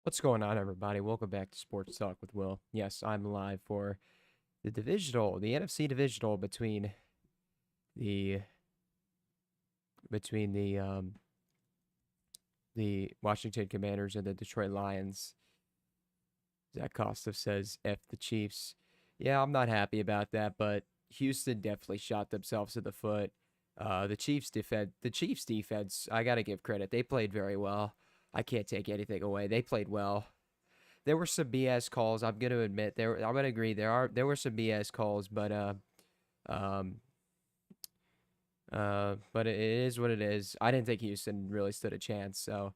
What's going on, everybody? Welcome back to Sports Talk with Will. Yes, I'm live for the divisional, the NFC divisional the between the Washington Commanders and the Detroit Lions. Zach Costa says F the Chiefs. Yeah, I'm not happy about that, but Houston definitely shot themselves in the foot. The Chiefs defense, I gotta give credit. They played very well. I can't take anything away. They played well. There were some BS calls. I'm gonna admit I'm gonna agree there were some BS calls, um but it is what it is. I didn't think Houston really stood a chance, so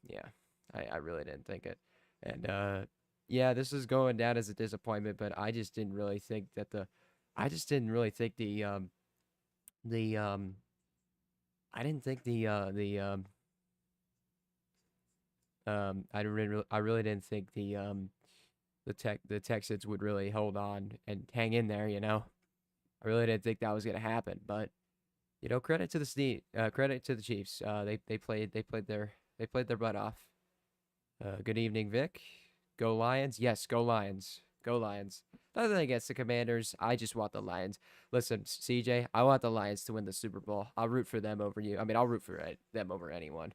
yeah, I really didn't think it, and yeah, this is going down as a disappointment. But I just didn't really think the I didn't think I really didn't think the Texans would really hold on and hang in there. I really didn't think that was gonna happen, but credit to the Chiefs. They played their butt off. Good evening, Vic. Go Lions. Yes, go Lions. Go Lions. Nothing against the Commanders. I just want the Lions. Listen, CJ, I want the Lions to win the Super Bowl. I'll root for them over you. I mean, I'll root for them over anyone.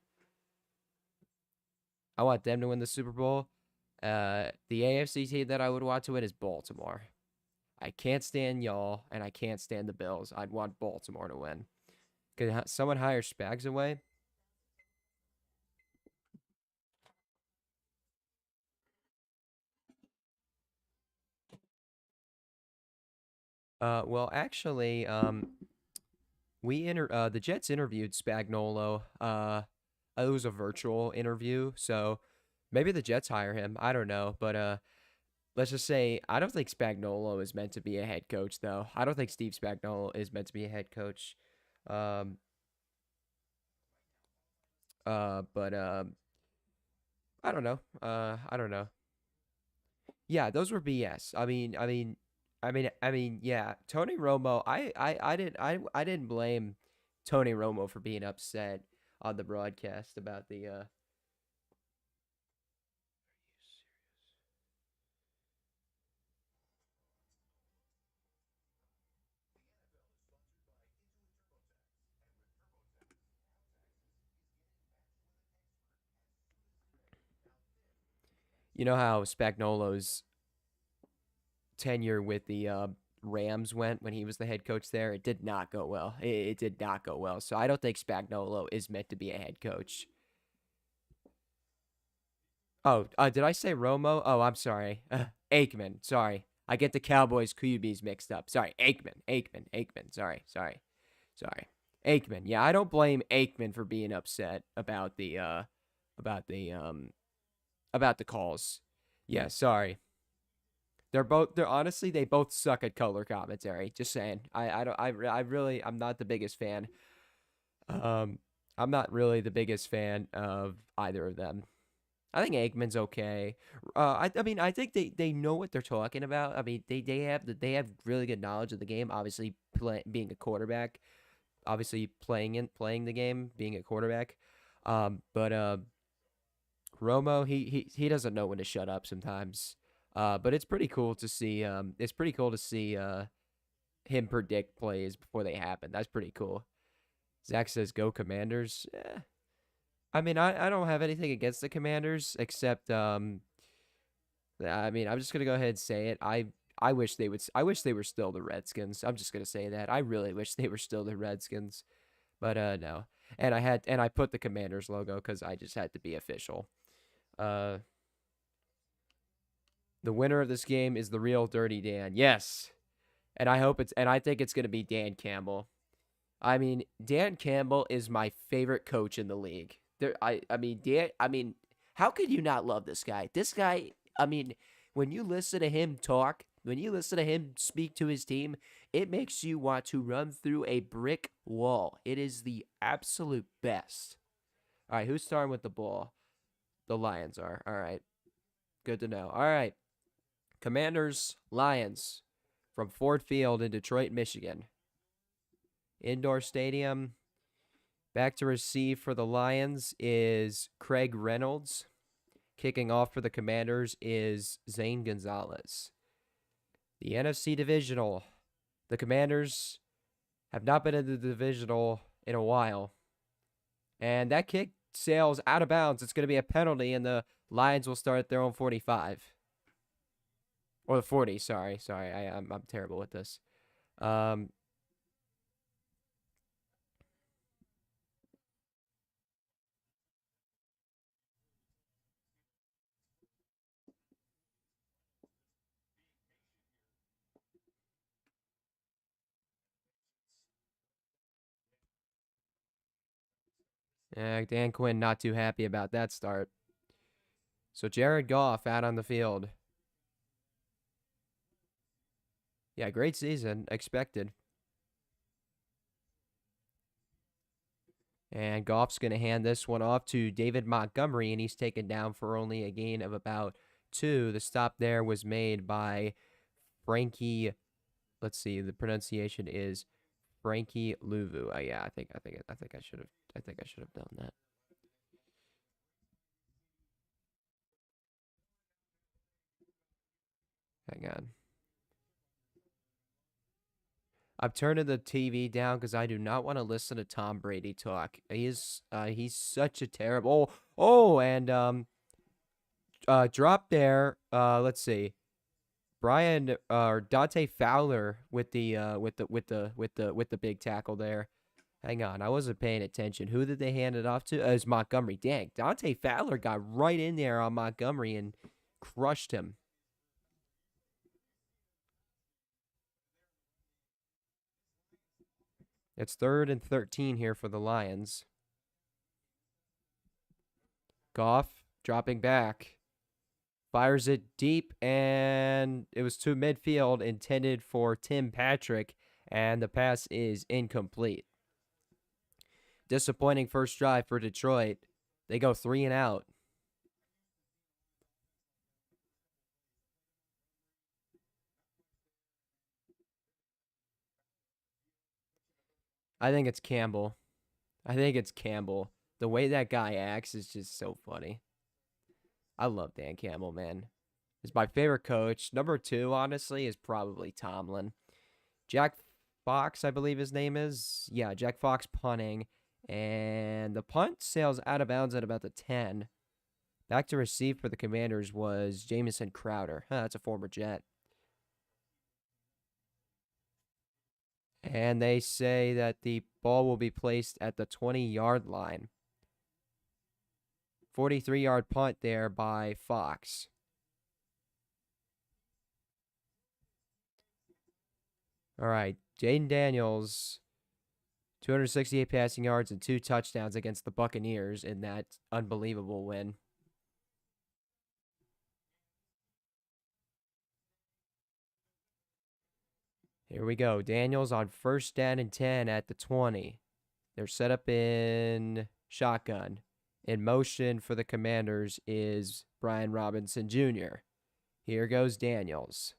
I want them to win the Super Bowl. The AFC team that I would want to win is Baltimore. I can't stand y'all, and I can't stand the Bills. I'd want Baltimore to win. Could someone hire Spags away? Well, actually, the Jets interviewed Spagnolo. It was a virtual interview, so maybe the Jets hire him. I don't know, but let's just say I don't think Spagnolo is meant to be a head coach, though. I don't think Steve Spagnolo is meant to be a head coach. Um, but I don't know. I don't know. Yeah, those were BS. Yeah. Tony Romo. I didn't blame Tony Romo for being upset on the broadcast about the. You know how Spagnolo's tenure with the Rams went when he was the head coach there? It did not go well. It did not go well. So I don't think Spagnolo is meant to be a head coach. Oh, did I say Romo? Oh, I'm sorry. Aikman. Sorry. I get the Cowboys QBs mixed up. Sorry. Aikman. Sorry. Aikman. Yeah, I don't blame Aikman for being upset about the about the calls. Yeah, sorry. They're honestly they both suck at color commentary. Just saying. I'm not the biggest fan. Um I'm not really the biggest fan of either of them. I think Eggman's okay. I mean, I think they know what they're talking about. I mean, they have really good knowledge of the game. Obviously, being a quarterback, obviously playing the game, being a quarterback. But Romo, he doesn't know when to shut up sometimes. But it's pretty cool to see. It's pretty cool to see him predict plays before they happen. That's pretty cool. Zach says, "Go Commanders." I mean, I don't have anything against the Commanders except I mean, I'm just gonna go ahead and say it. I wish they would. I wish they were still the Redskins. I'm just gonna say that. I really wish they were still the Redskins, but no. And I put the Commanders logo because I just had to be official. Uh, the winner of this game is the real Dirty Dan. Yes, and I think it's gonna be Dan Campbell. I mean, Dan Campbell is my favorite coach in the league. I mean, how could you not love this guy? This guy, I mean, when you listen to him talk, when you listen to him speak to his team, it makes you want to run through a brick wall. It is the absolute best. All right, who's starting with the ball? The Lions are. All right, good to know. All right, Commanders, Lions from Ford Field in Detroit, Michigan. Indoor stadium. Back to receive for the Lions is Craig Reynolds. Kicking off for the Commanders is Zane Gonzalez. The NFC Divisional. The Commanders have not been in the Divisional in a while. And that kick sails out of bounds. It's going to be a penalty, and the Lions will start at their own 45. Or the 40, sorry. I'm terrible with this. Dan Quinn not too happy about that start. So Jared Goff out on the field. Yeah, great season. Expected. And Goff's going to hand this one off to David Montgomery, and he's taken down for only a gain of about 2. The stop there was made by Frankie. Let's see. The pronunciation is Frankie Luvu. Yeah, I think I should have done that. Hang on. I'm turning the TV down because I do not want to listen to Tom Brady talk. He's such a terrible. And drop there. Let's see. Brian or Dante Fowler with the big tackle there. Hang on, I wasn't paying attention. Who did they hand it off to? It was Montgomery. Dang, Dante Fowler got right in there on Montgomery and crushed him. It's 3rd and 13 here for the Lions. Goff dropping back. Fires it deep, and it was to midfield, intended for Tim Patrick, and the pass is incomplete. Disappointing first drive for Detroit. They go 3 and out. I think it's Campbell. The way that guy acts is just so funny. I love Dan Campbell, man. He's my favorite coach. Number 2, honestly, is probably Tomlin. Jack Fox, I believe his name is. Yeah, Jack Fox punting. And the punt sails out of bounds at about the 10. Back to receive for the Commanders was Jamison Crowder. That's a former Jet. And they say that the ball will be placed at the 20-yard line. 43-yard punt there by Fox. All right, Jaden Daniels, 268 passing yards and 2 touchdowns against the Buccaneers in that unbelievable win. Here we go. Daniels on 1st down and 10 at the 20. They're set up in shotgun. In motion for the Commanders is Brian Robinson Jr. Here goes Daniels.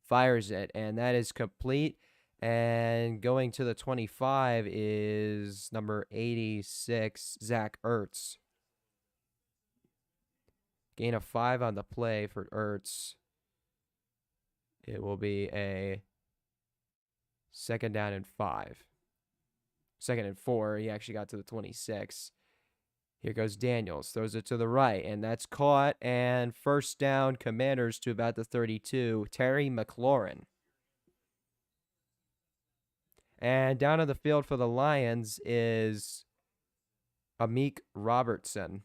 Fires it, and that is complete. And going to the 25 is number 86, Zach Ertz. Gain of 5 on the play for Ertz. It will be a 2nd down and 5. 2nd and 4. He actually got to the 26. Here goes Daniels. Throws it to the right, and that's caught. And 1st down, Commanders to about the 32. Terry McLaurin. And down on the field for the Lions is Amik Robertson.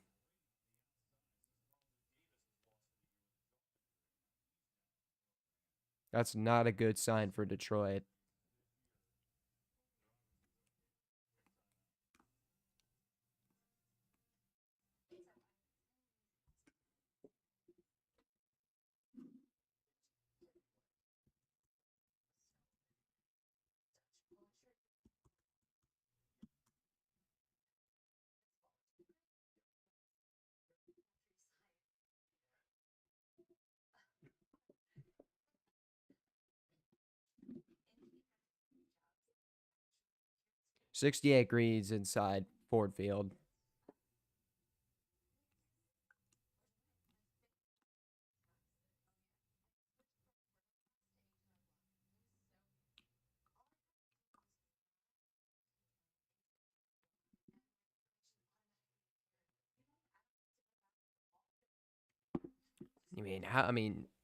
That's not a good sign for Detroit. .68 degrees inside Ford Field.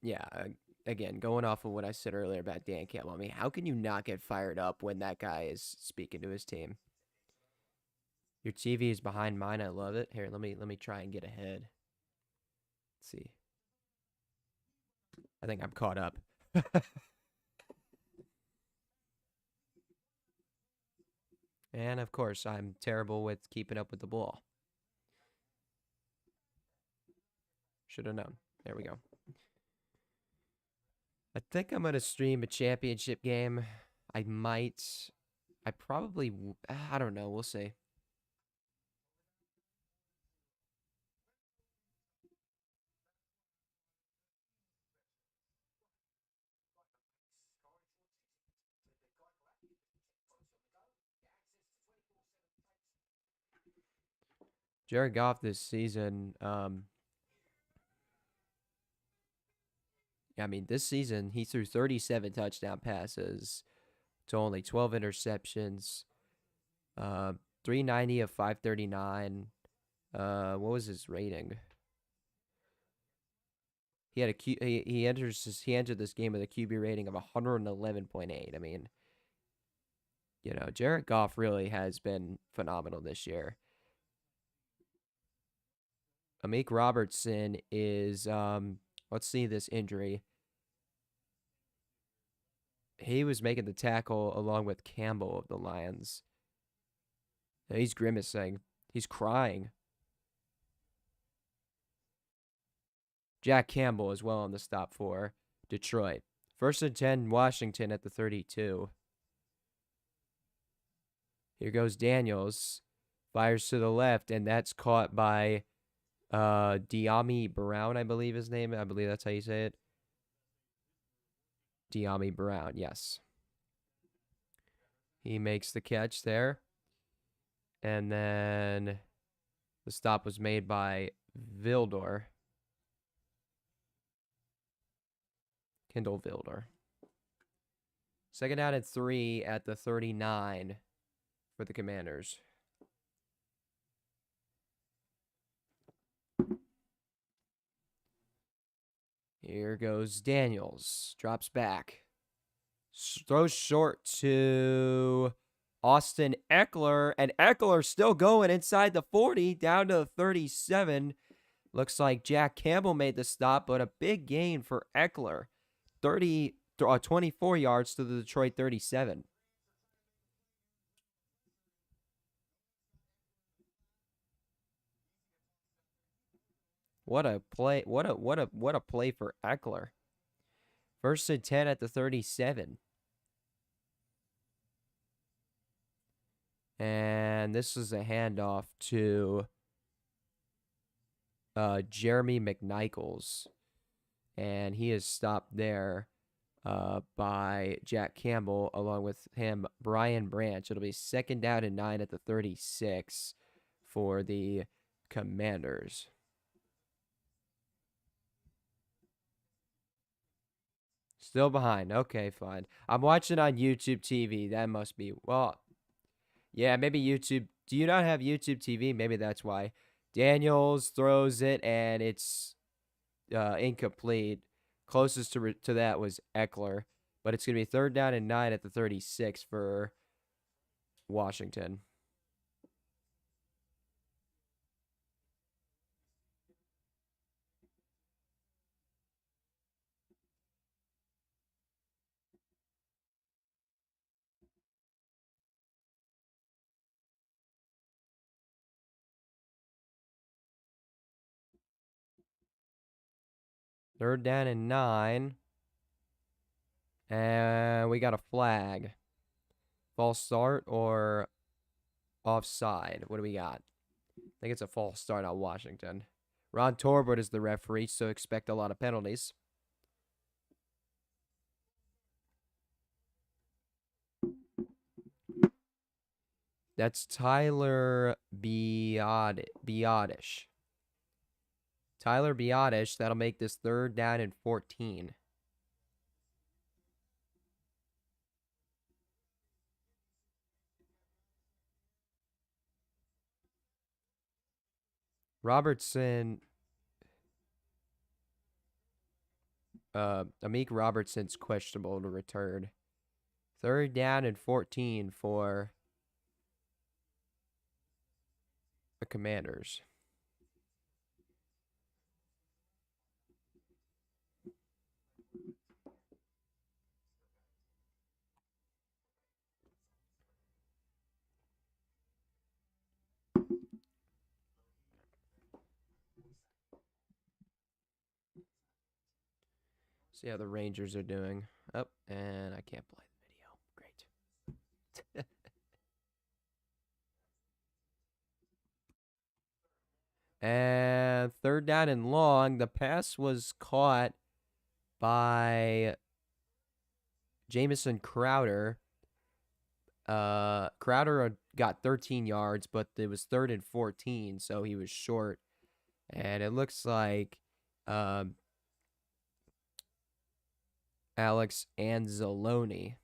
Yeah. Again, going off of what I said earlier about Dan Campbell, I mean, how can you not get fired up when that guy is speaking to his team? Your TV is behind mine. I love it. Here, let me try and get ahead. Let's see. I think I'm caught up. And of course, I'm terrible with keeping up with the ball. Should have known. There we go. I think I'm going to stream a championship game. I might. I probably. I don't know. We'll see. Jared Goff this season. I mean, this season he threw 37 touchdown passes to only 12 interceptions. 390 of 539. What was his rating? He had he entered this game with a QB rating of 111.8. I mean, Jared Goff really has been phenomenal this year. Amik Robertson is let's see this injury. He was making the tackle along with Campbell of the Lions. He's grimacing. He's crying. Jack Campbell as well on the stop for Detroit. 1st and 10, Washington at the 32. Here goes Daniels. Fires to the left, and that's caught by Diami Brown, I believe his name. I believe that's how you say it. Diami Brown, yes. He makes the catch there. And then the stop was made by Vildor. Kendall Vildor. 2nd down and 3 at the 39 for the Commanders. Here goes Daniels. Drops back. Throws short to Austin Eckler. And Eckler still going inside the 40, down to the 37. Looks like Jack Campbell made the stop, but a big gain for Eckler. 24 yards to the Detroit 37. What a play. What a play for Eckler. 1st and 10 at the 37. And this is a handoff to Jeremy McNichols. And he is stopped there by Jack Campbell, along with him, Brian Branch. It'll be 2nd down and 9 at the 36 for the Commanders. Still behind. Okay, fine. I'm watching on YouTube TV. That must be, well, yeah, maybe YouTube. Do you not have YouTube TV? Maybe that's why. Daniels throws it, and it's incomplete. Closest to that was Eckler. But it's going to be 3rd down and 9 at the 36 for Washington. Third down and 9. And we got a flag. False start or offside? What do we got? I think it's a false start on Washington. Ron Torbert is the referee, so expect a lot of penalties. That's Tyler Biadish. Tyler Biadish, that'll make this 3rd down and 14. Robertson. Amik Robertson's questionable to return. 3rd down and 14 for the Commanders. See how the Rangers are doing. Oh, and I can't play the video. Great. And 3rd down and long. The pass was caught by Jamison Crowder. Crowder got 13 yards, but it was 3rd and 14, so he was short. And it looks like Alex Anzalone.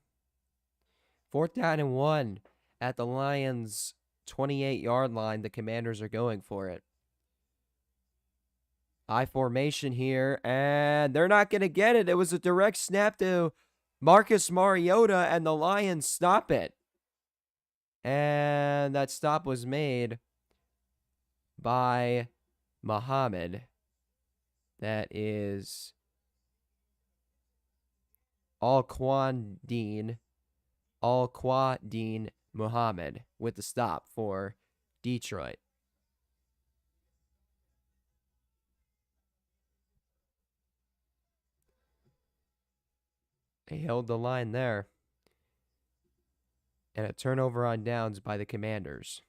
4th down and 1 at the Lions' 28-yard line. The Commanders are going for it. I formation here, and they're not going to get it. It was a direct snap to Marcus Mariota, and the Lions stop it. And that stop was made by Muhammad. That is Al-Quadin Muhammad with the stop for Detroit. They held the line there. And a turnover on downs by the Commanders.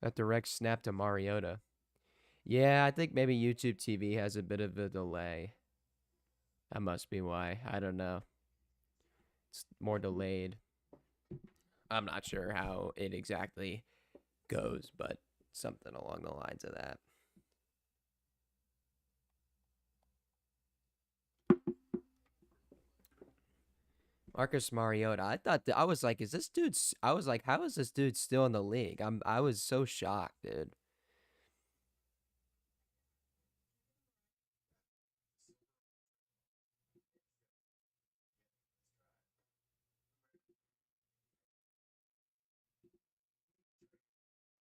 That direct snap to Mariota. Yeah, I think maybe YouTube TV has a bit of a delay. That must be why. I don't know. It's more delayed. I'm not sure how it exactly goes, but something along the lines of that. Marcus Mariota. I was like, is this dude? I was like, how is this dude still in the league? I was so shocked, dude.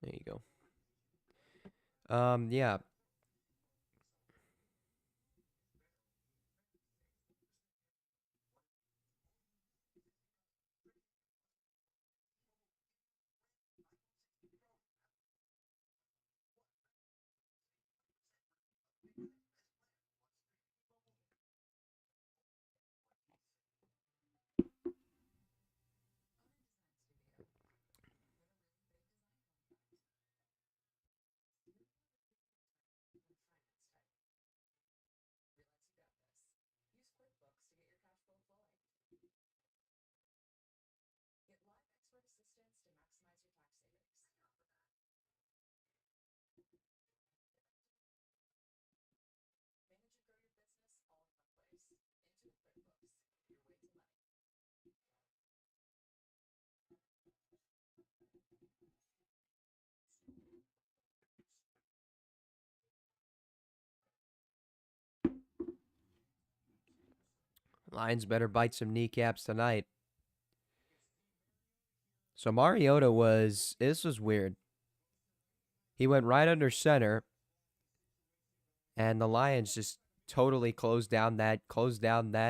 There you go. Yeah. Lions better bite some kneecaps tonight. So Mariota this was weird. He went right under center, and the Lions just totally closed down that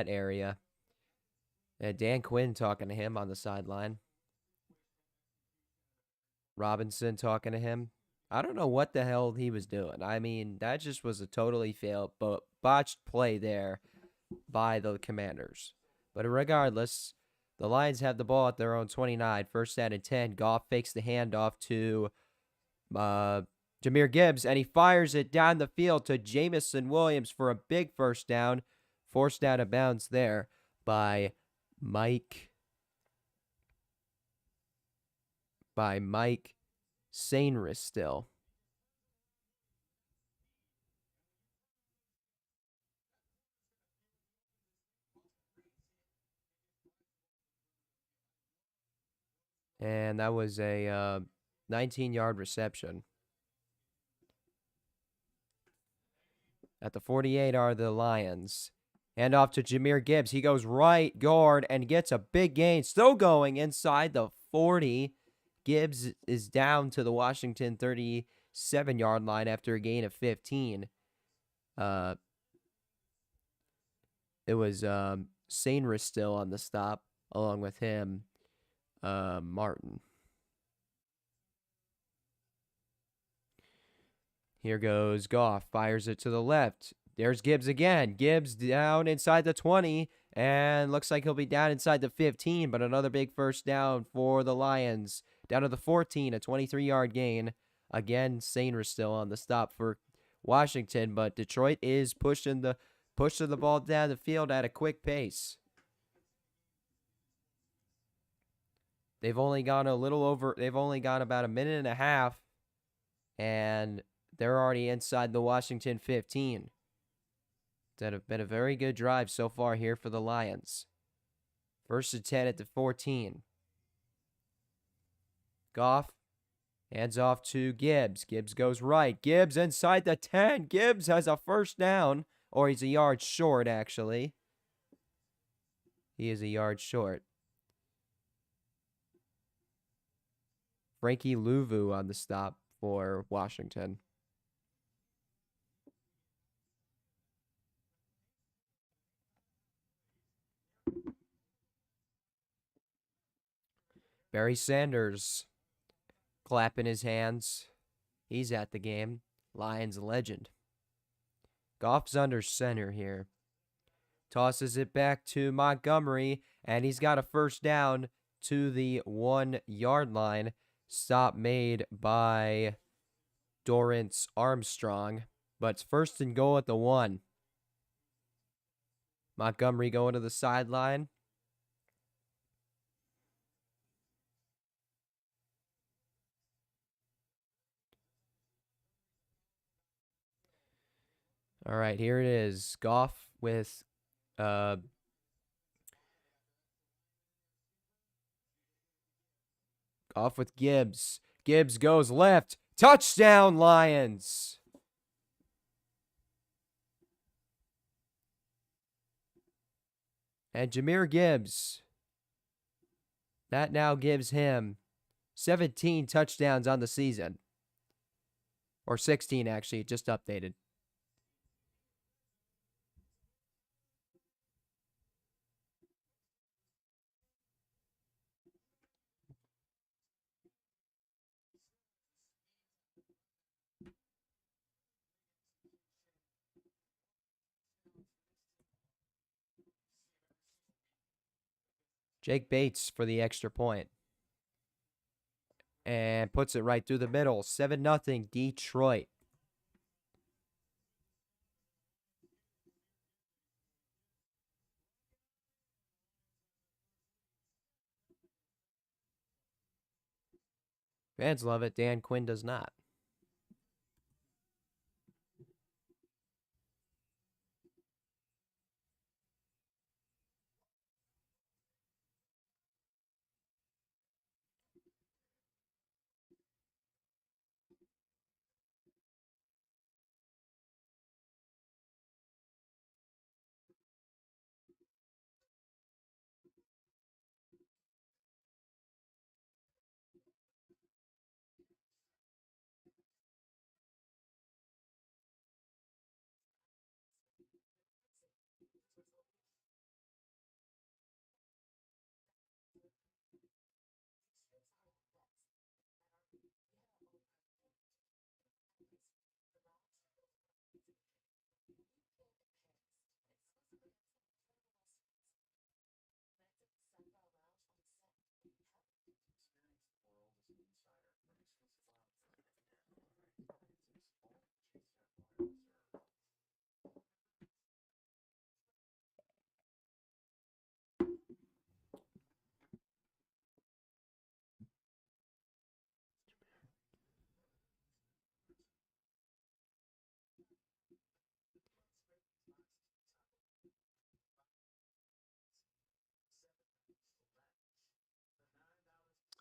area. And Dan Quinn talking to him on the sideline. Robinson talking to him. I don't know what the hell he was doing. I mean, that just was a totally failed, but botched play there by the Commanders. But regardless, the Lions have the ball at their own 29. 1st down and 10. Goff fakes the handoff to Jahmyr Gibbs, and he fires it down the field to Jamison Williams for a big 1st down. Forced out of bounds there by Mike Sainris still. And that was a 19-yard reception. At the 48 are the Lions. Hand off to Jahmyr Gibbs. He goes right guard and gets a big gain. Still going inside the 40. Gibbs is down to the Washington 37-yard line after a gain of 15. It was Sainris still on the stop, along with him, Martin. Here goes Goff. Fires it to the left. There's Gibbs again. Gibbs down inside the 20. And looks like he'll be down inside the 15. But another big first down for the Lions. Down to the 14. A 23-yard gain. Again, Sainris still on the stop for Washington. But Detroit is pushing the ball down the field at a quick pace. They've only gone about a minute and a half. And they're already inside the Washington 15. It's been a very good drive so far here for the Lions. First and 10 at the 14. Goff hands off to Gibbs. Gibbs goes right. Gibbs inside the 10. Gibbs has a first down. Or he's a yard short, actually. He is a yard short. Frankie Louvu on the stop for Washington. Barry Sanders clapping his hands. He's at the game. Lions legend. Goff's under center here. Tosses it back to Montgomery, and he's got a first down to the 1-yard line. Stop made by Dorrance Armstrong, but it's first and goal at the 1. Montgomery going to the sideline. All right, here it is. Goff with Gibbs. Gibbs goes left. Touchdown, Lions. And Jahmyr Gibbs. That now gives him 17 touchdowns on the season. Or 16, actually. It just updated. Jake Bates for the extra point. And puts it right through the middle. 7-0 Detroit. Fans love it. Dan Quinn does not.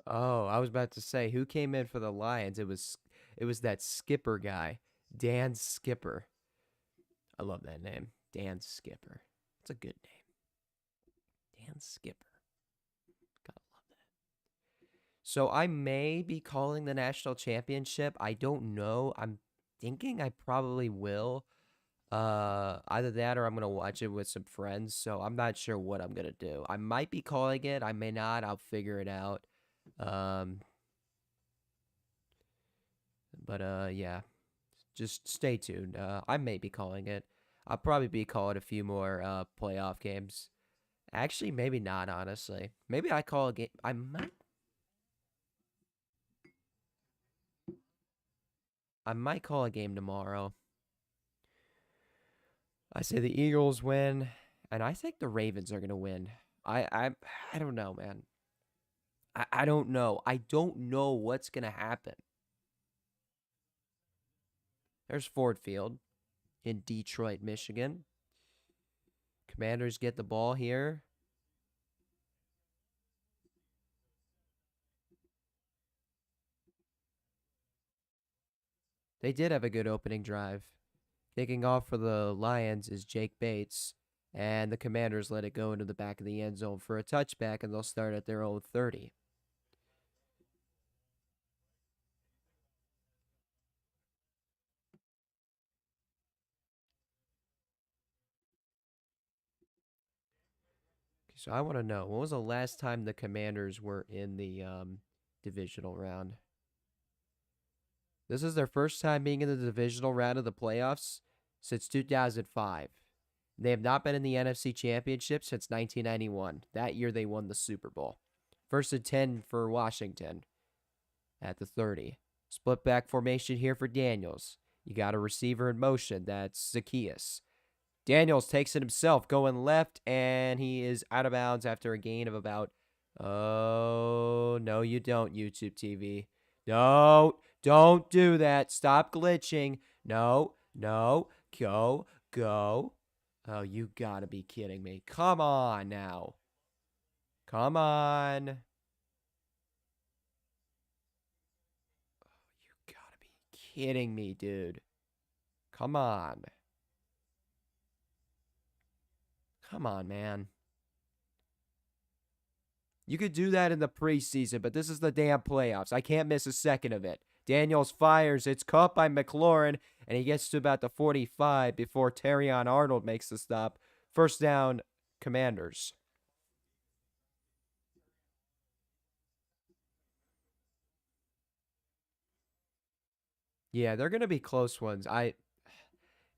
Oh, I was about to say who came in for the Lions. It was that Skipper guy, Dan Skipper. I love that name, Dan Skipper. It's a good name, Dan Skipper. Gotta love that. So I may be calling the national championship. I don't know. I'm thinking I probably will. Either that or I'm gonna watch it with some friends. So I'm not sure what I'm gonna do. I might be calling it. I may not. I'll figure it out. Um, but yeah, just stay tuned. I may be calling it. I'll probably be calling a few more playoff games. Actually, maybe not. Honestly, maybe I call a game. I might. I might call a game tomorrow. I say the Eagles win, and I think the Ravens are gonna win. I don't know, man. I don't know. I don't know what's gonna happen. There's Ford Field in Detroit, Michigan. Commanders get the ball here. They did have a good opening drive. Kicking off for the Lions is Jake Bates, and the Commanders let it go into the back of the end zone for a touchback, and they'll start at their own 30. So I want to know, when was the last time the Commanders were in the divisional round? This is their first time being in the divisional round of the playoffs since 2005. They have not been in the NFC Championship since 1991. That year they won the Super Bowl. First and 10 for Washington at the 30. Split back formation here for Daniels. You got a receiver in motion. That's Zacchaeus. Daniels takes it himself, going left, and he is out of bounds after a gain of about. Oh, no, you don't, YouTube TV. No, don't do that. Stop glitching. No, no, go. Oh, you gotta be kidding me. Come on now. Come on. You gotta be kidding me, dude. Come on. Come on, man. You could do that in the preseason, but this is the damn playoffs. I can't miss a second of it. Daniels fires. It's caught by McLaurin, and he gets to about the 45 before Terrion Arnold makes the stop. First down, Commanders. Yeah, they're going to be close ones.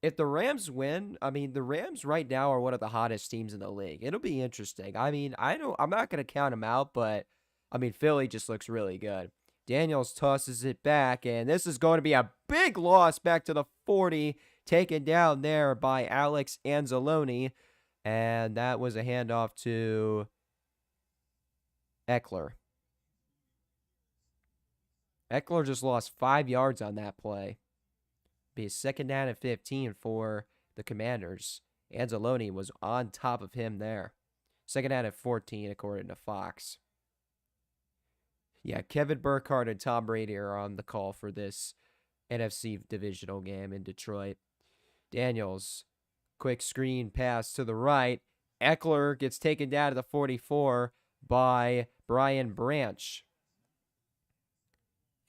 If the Rams win, I mean, the Rams right now are one of the hottest teams in the league. It'll be interesting. I mean, I'm not going to count them out, but I mean, Philly just looks really good. Daniels tosses it back, and this is going to be a big loss back to the 40, taken down there by Alex Anzalone, and that was a handoff to Eckler. Eckler just lost 5 yards on that play. Be a second down and 15 for the Commanders. Anzalone was on top of him there. Second down and 14, according to Fox. Yeah, Kevin Burkhardt and Tom Brady are on the call for this NFC divisional game in Detroit. Daniels, quick screen pass to the right. Eckler gets taken down to the 44 by Brian Branch.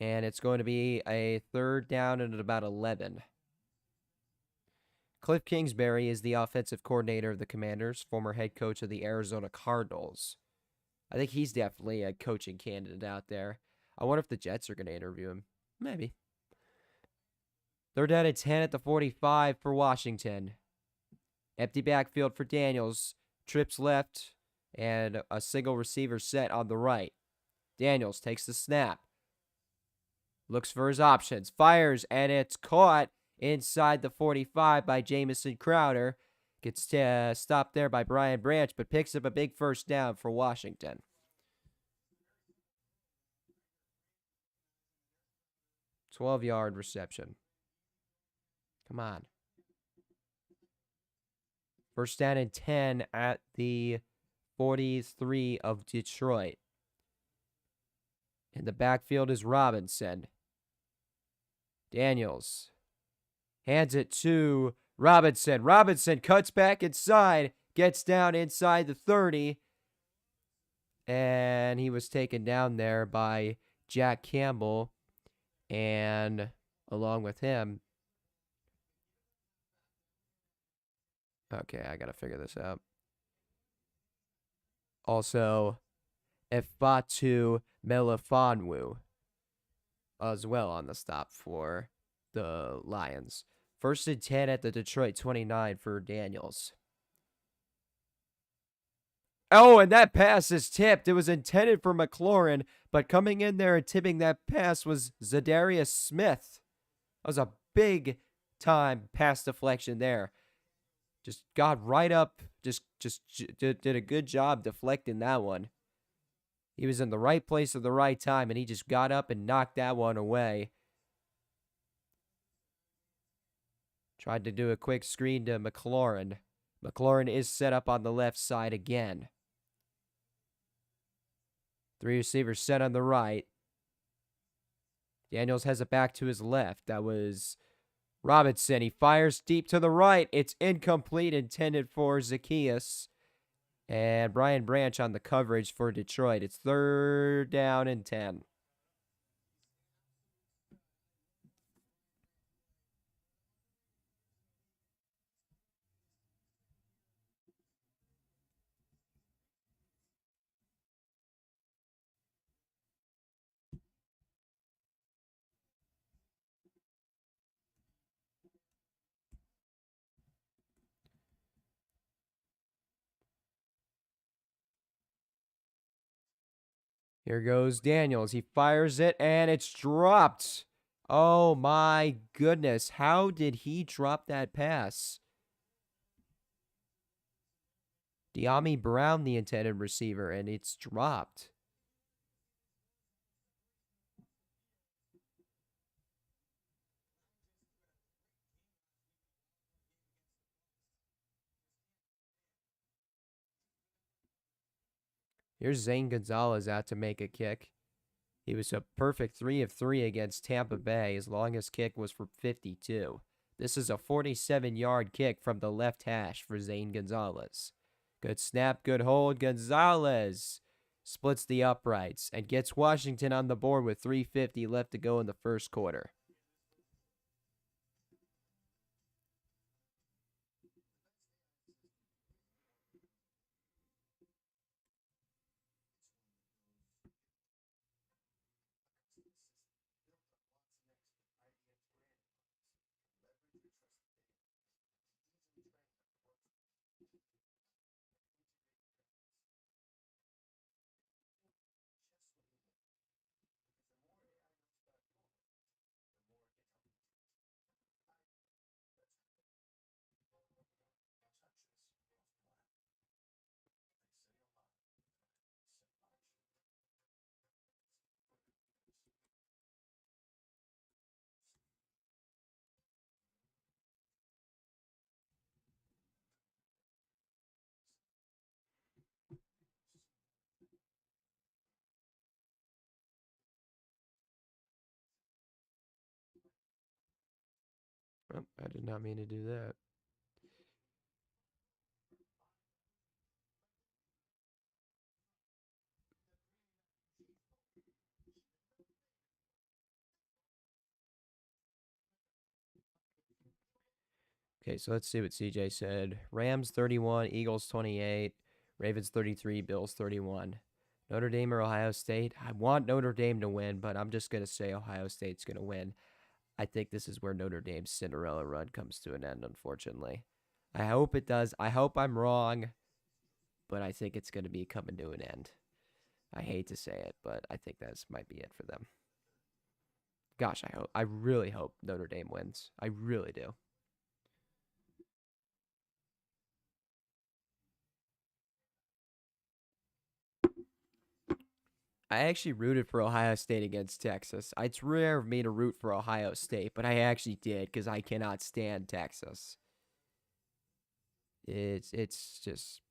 And it's going to be a third down and at about 11. Cliff Kingsbury is the offensive coordinator of the Commanders, former head coach of the Arizona Cardinals. I think he's definitely a coaching candidate out there. I wonder if the Jets are going to interview him. Maybe. Third down and 10 at the 45 for Washington. Empty backfield for Daniels. Trips left and a single receiver set on the right. Daniels takes the snap. Looks for his options. Fires, and it's caught inside the 45 by Jamison Crowder. Gets stopped there by Brian Branch, but picks up a big first down for Washington. 12-yard reception. Come on. First down and 10 at the 43 of Detroit. In the backfield is Robinson. Daniels hands it to Robinson. Robinson cuts back inside, gets down inside the 30, and he was taken down there by Jack Campbell, and along with him, okay, I gotta figure this out. Also, Efatu Melifonwu as well on the stop for the Lions. 1st and 10 at the Detroit 29 for Daniels. Oh, and that pass is tipped. It was intended for McLaurin, but coming in there and tipping that pass was Zadarius Smith. That was a big time pass deflection there. Just got right up, just did a good job deflecting that one. He was in the right place at the right time, and he just got up and knocked that one away. Tried to do a quick screen to McLaurin. McLaurin is set up on the left side again. 3 receivers set on the right. Daniels has it back to his left. That was Robinson. He fires deep to the right. It's incomplete, intended for Zacchaeus. And Brian Branch on the coverage for Detroit. It's 3rd down and 10. Here goes Daniels. He fires it, and it's dropped. Oh, my goodness. How did he drop that pass? De'Ami Brown, the intended receiver, and it's dropped. Here's Zane Gonzalez out to make a kick. He was a perfect 3 of 3 against Tampa Bay. His longest kick was for 52. This is a 47-yard kick from the left hash for Zane Gonzalez. Good snap, good hold. Gonzalez splits the uprights and gets Washington on the board with 3:50 left to go in the first quarter. Oh, I did not mean to do that. Okay, so let's see what CJ said. Rams 31, Eagles 28, Ravens 33, Bills 31. Notre Dame or Ohio State? I want Notre Dame to win, but I'm just going to say Ohio State's going to win. I think this is where Notre Dame's Cinderella run comes to an end, unfortunately. I hope it does. I hope I'm wrong, but I think it's going to be coming to an end. I hate to say it, but I think that might be it for them. Gosh, I really hope Notre Dame wins. I really do. I actually rooted for Ohio State against Texas. It's rare of me to root for Ohio State, but I actually did because I cannot stand Texas. It's just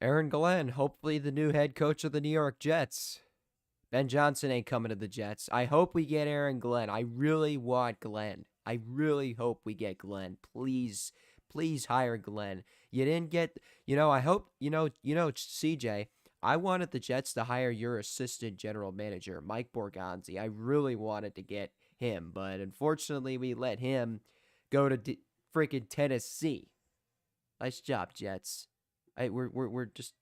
Aaron Glenn, hopefully the new head coach of the New York Jets. Ben Johnson ain't coming to the Jets. I hope we get Aaron Glenn. I really want Glenn. I really hope we get Glenn. Please, please hire Glenn. You didn't get, I hope, CJ, I wanted the Jets to hire your assistant general manager, Mike Borgonzi. I really wanted to get him, but unfortunately we let him go to freaking Tennessee. Nice job, Jets. We're just,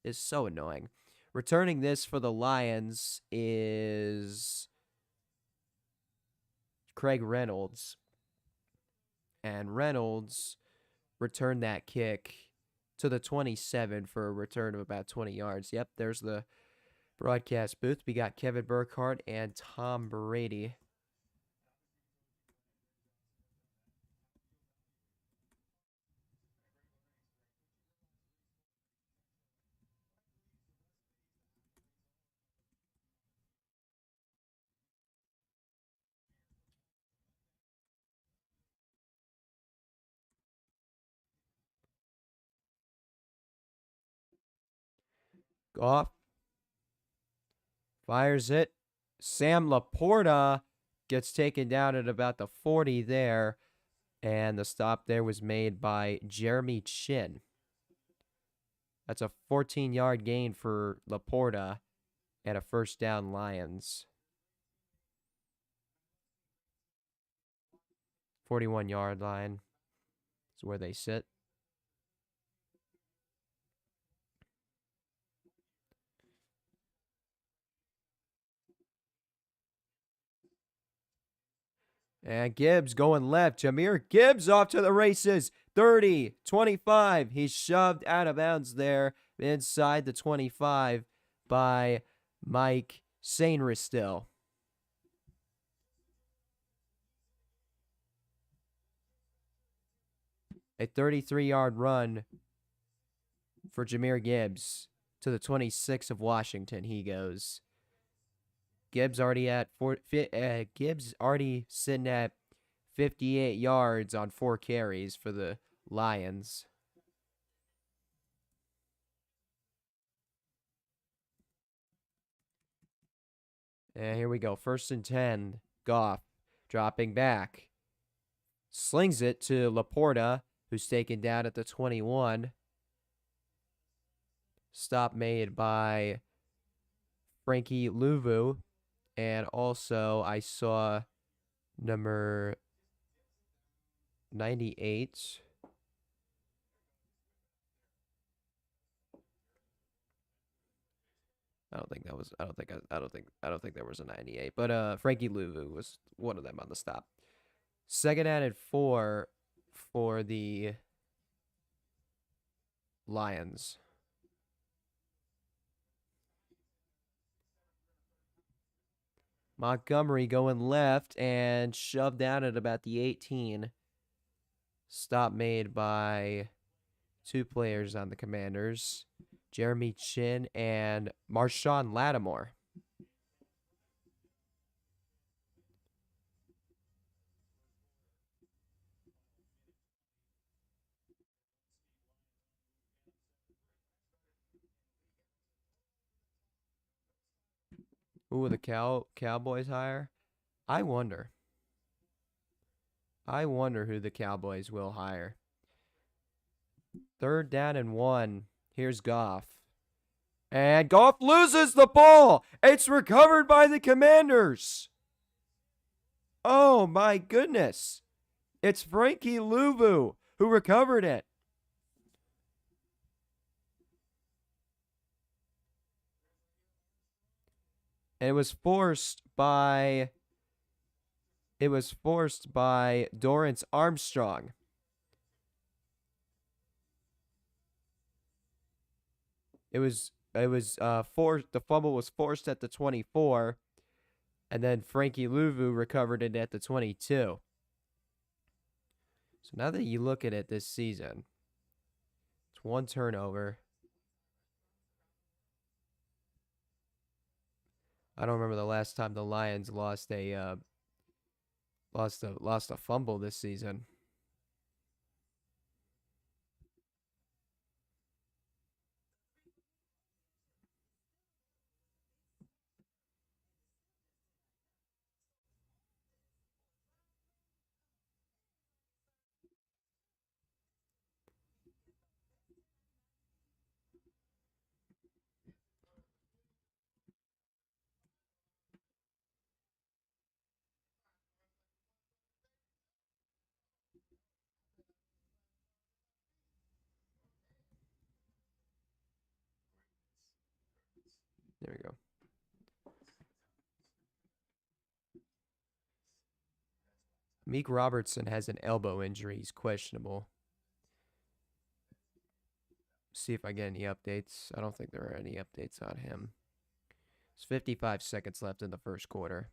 it's so annoying. Returning this for the Lions is Craig Reynolds. And Reynolds returned that kick to the 27 for a return of about 20 yards. Yep, there's the broadcast booth. We got Kevin Burkhardt and Tom Brady. Goff fires it. Sam Laporta gets taken down at about the 40 there. And the stop there was made by Jeremy Chin. That's a 14-yard gain for Laporta and a first down Lions. 41-yard line is where they sit. And Gibbs going left. Jahmyr Gibbs off to the races. 30, 25. He's shoved out of bounds there inside the 25 by Mike Sainristil. A 33-yard run for Jahmyr Gibbs to the 26 of Washington. He goes. Gibbs already sitting at 58 yards on 4 carries for the Lions. And here we go. 1st and 10. Goff dropping back. Slings it to Laporta, who's taken down at the 21. Stop made by Frankie Louvu. And also, I saw number 98. I don't think there was a 98, but Frankie Louvu was one of them on the stop. 2nd and 4 for the Lions. Montgomery going left and shoved down at about the 18. Stop made by 2 players on the Commanders, Jeremy Chin and Marshawn Lattimore. Who will the Cowboys hire? I wonder who the Cowboys will hire. 3rd down and 1. Here's Goff. And Goff loses the ball. It's recovered by the Commanders. Oh, my goodness. It's Frankie Louvu who recovered it. And it was forced by Dorrance Armstrong. The fumble was forced at the 24, and then Frankie Louvu recovered it at the 22. So now that you look at it this season, it's 1 turnover. I don't remember the last time the Lions lost a fumble this season. There we go. Meek Robertson has an elbow injury. He's questionable. See if I get any updates. I don't think there are any updates on him. There's 55 seconds left in the first quarter.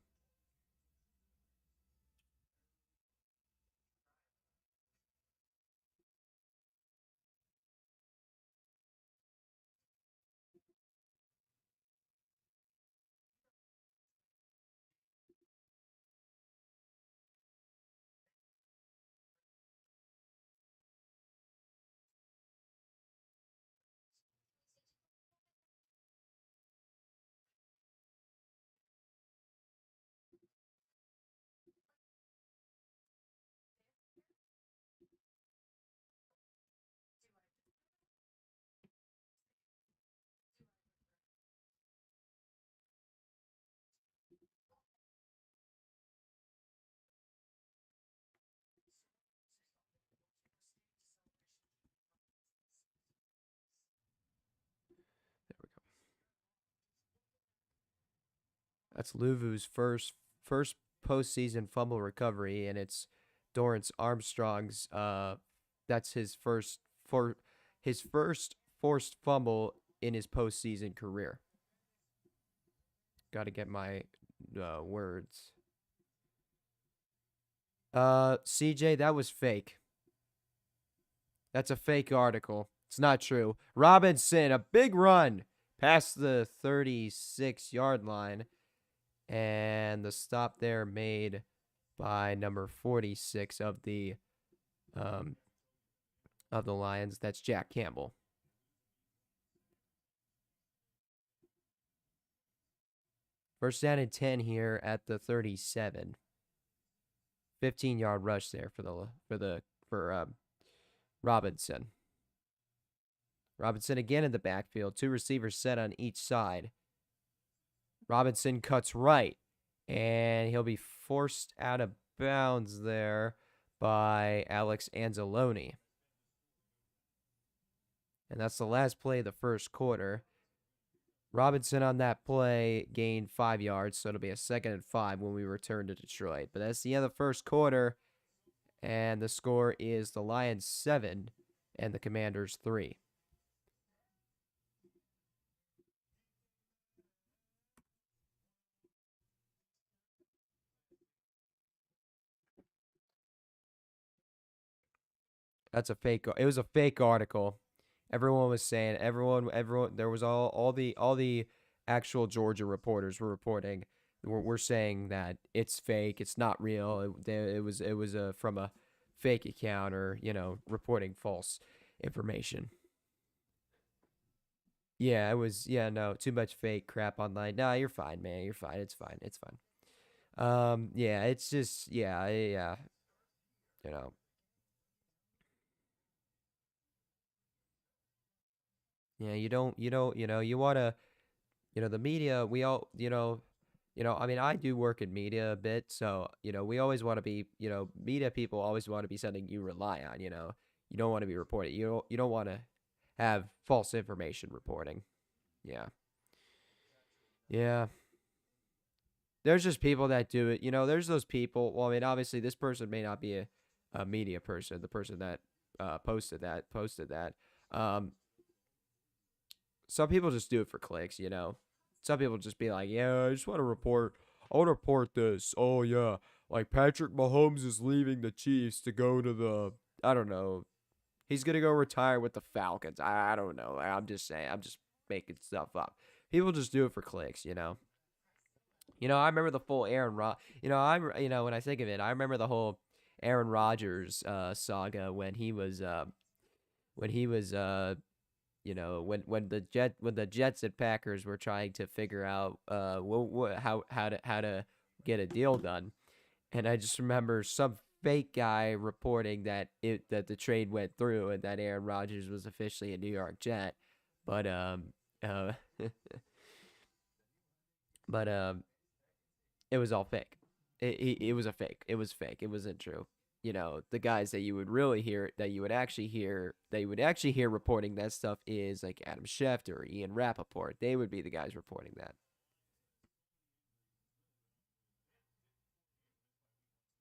There we go. That's Luvu's first postseason fumble recovery, and it's Dorrance Armstrong's. That's his first forced fumble in his postseason career. Got to get my words. CJ, that was fake. That's a fake article. It's not true. Robinson, a big run past the 36-yard line. And the stop there made by number 46 of the Lions. That's Jack Campbell. First down and 10 here at the 37. 15-yard rush there for Robinson. Robinson again in the backfield. Two receivers set on each side. Robinson cuts right, and he'll be forced out of bounds there by Alex Anzalone. And that's the last play of the first quarter. Robinson on that play gained 5 yards, so it'll be a 2nd and 5 when we return to Detroit. But that's the end of the first quarter, and the score is the Lions 7 and the Commanders 3. That's a fake. It was a fake article. Everyone was saying everyone. There was all the actual Georgia reporters were reporting. We're saying that it's fake. It's not real. It was from a fake account or reporting false information. Yeah, it was. Yeah, no, too much fake crap online. Nah, you're fine, man. You're fine. It's fine. It's fine. Yeah, it's just yeah. You know, yeah. You wanna. The media, we all, I mean, I do work in media a bit, so, we always want to be, media people always want to be something you rely on, you don't want to be reported. You don't want to have false information reporting. Yeah. Yeah. There's just people that do it. There's those people. Well, I mean, obviously this person may not be a media person, the person that posted that. Um, some people just do it for clicks. Some people just be like, yeah, I just want to report. I want to report this. Oh, yeah. Like Patrick Mahomes is leaving the Chiefs to go to I don't know. He's going to go retire with the Falcons. I don't know. I'm just saying. I'm just making stuff up. People just do it for clicks. I remember the full Aaron Rod. When I think of it, I remember the whole Aaron Rodgers saga when he was when the Jets and Packers were trying to figure out how to get a deal done, and I just remember some fake guy reporting that the trade went through and that Aaron Rodgers was officially a New York Jet, but uh, but it was all fake. It was a fake. It was fake. It wasn't true. the guys that you would really hear, that you would actually hear reporting that stuff is like Adam Schefter or Ian Rappaport. They would be the guys reporting that.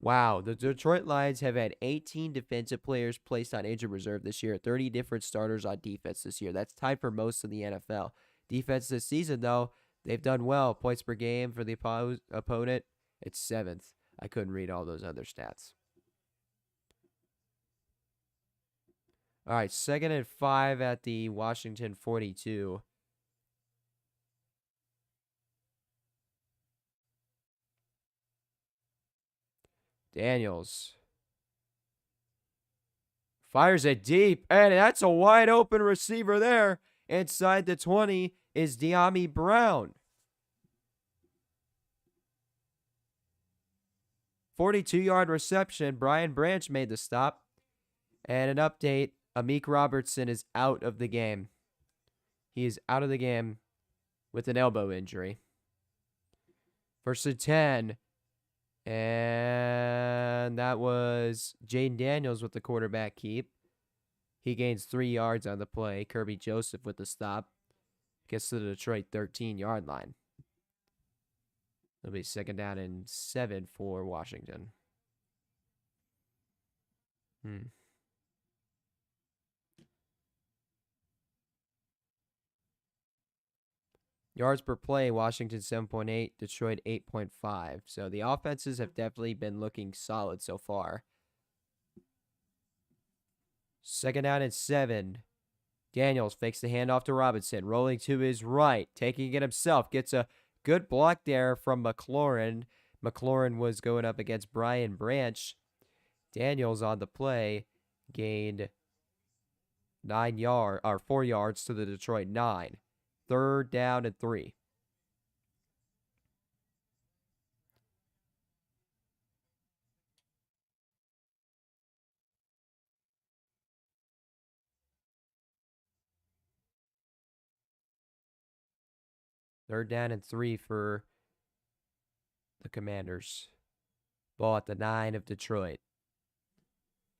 Wow, the Detroit Lions have had 18 defensive players placed on injured reserve this year, 30 different starters on defense this year. That's tied for most in the NFL. Defense this season, though, they've done well. Points per game for the opponent, it's 7th. I couldn't read all those other stats. All right, 2nd and 5 at the Washington 42. Daniels fires it deep, and that's a wide open receiver there. Inside the 20 is De'Ami Brown. 42-yard reception. Brian Branch made the stop. And an update, Amik Robertson is out of the game. He is out of the game with an elbow injury. 1st and 10. And that was Jaden Daniels with the quarterback keep. He gains 3 yards on the play. Kirby Joseph with the stop. Gets to the Detroit 13-yard line. It'll be 2nd down and 7 for Washington. Yards per play, Washington 7.8, Detroit 8.5. So the offenses have definitely been looking solid so far. 2nd down and 7. Daniels fakes the handoff to Robinson, rolling to his right, taking it himself. Gets a good block there from McLaurin. McLaurin was going up against Brian Branch. Daniels on the play gained 4 yards to the Detroit 9. 3rd down and 3. Third down and 3 for the Commanders. Ball at the 9 of Detroit.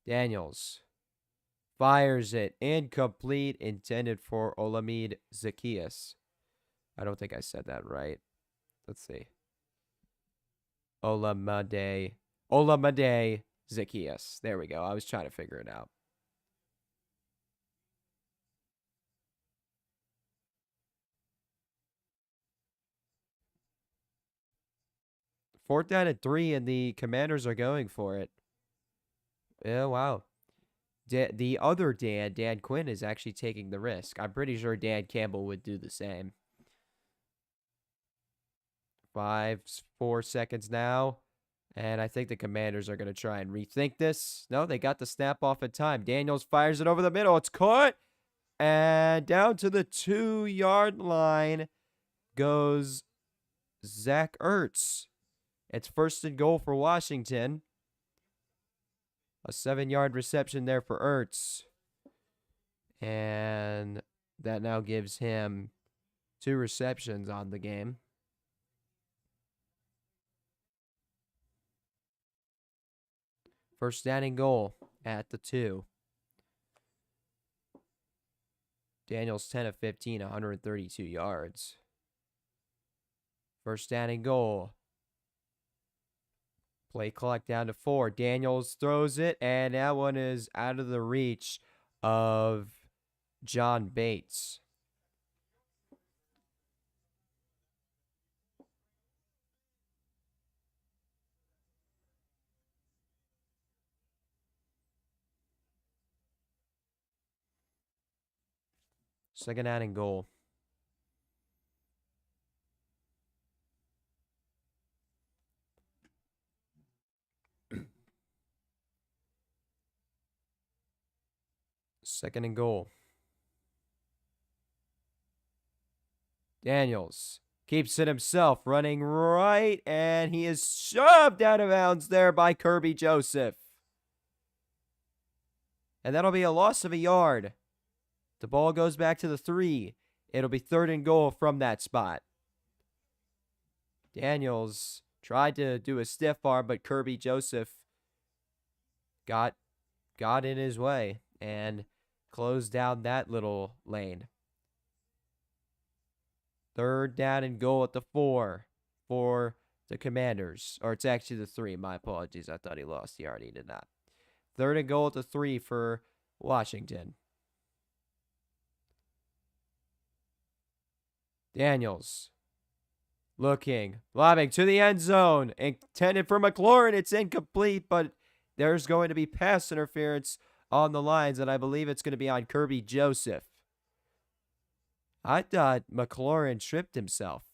Daniels fires it. Incomplete. Intended for Olamide Zaccheaus. I don't think I said that right. Let's see. Olamide Zaccheaus. There we go. I was trying to figure it out. Fourth down and 3, and the Commanders are going for it. Yeah, wow. The other Dan Quinn, is actually taking the risk. I'm pretty sure Dan Campbell would do the same. 4 seconds now. And I think the Commanders are going to try and rethink this. No, they got the snap off in time. Daniels fires it over the middle. It's caught. And down to the 2-yard line goes Zach Ertz. It's 1st and goal for Washington. A 7-yard reception there for Ertz. And that now gives him 2 receptions on the game. First down and goal at the 2. Daniels 10 of 15, 132 yards. First down and goal. Play clock down to 4. Daniels throws it, and that one is out of the reach of John Bates. Second down and goal. Second and goal. Daniels keeps it himself, running right, and he is shoved out of bounds there by Kirby Joseph. And that'll be a loss of a yard. The ball goes back to the 3. It'll be 3rd and goal from that spot. Daniels tried to do a stiff arm, but Kirby Joseph got in his way and closed down that little lane. 3rd down and goal at the 4 for the Commanders. Or it's actually the 3. My apologies. I thought he lost. He already did not. 3rd and goal at the 3 for Washington. Daniels. Looking. Lobbing to the end zone. Intended for McLaurin. It's incomplete, but there's going to be pass interference on the lines, and I believe it's going to be on Kirby Joseph. I thought McLaurin tripped himself.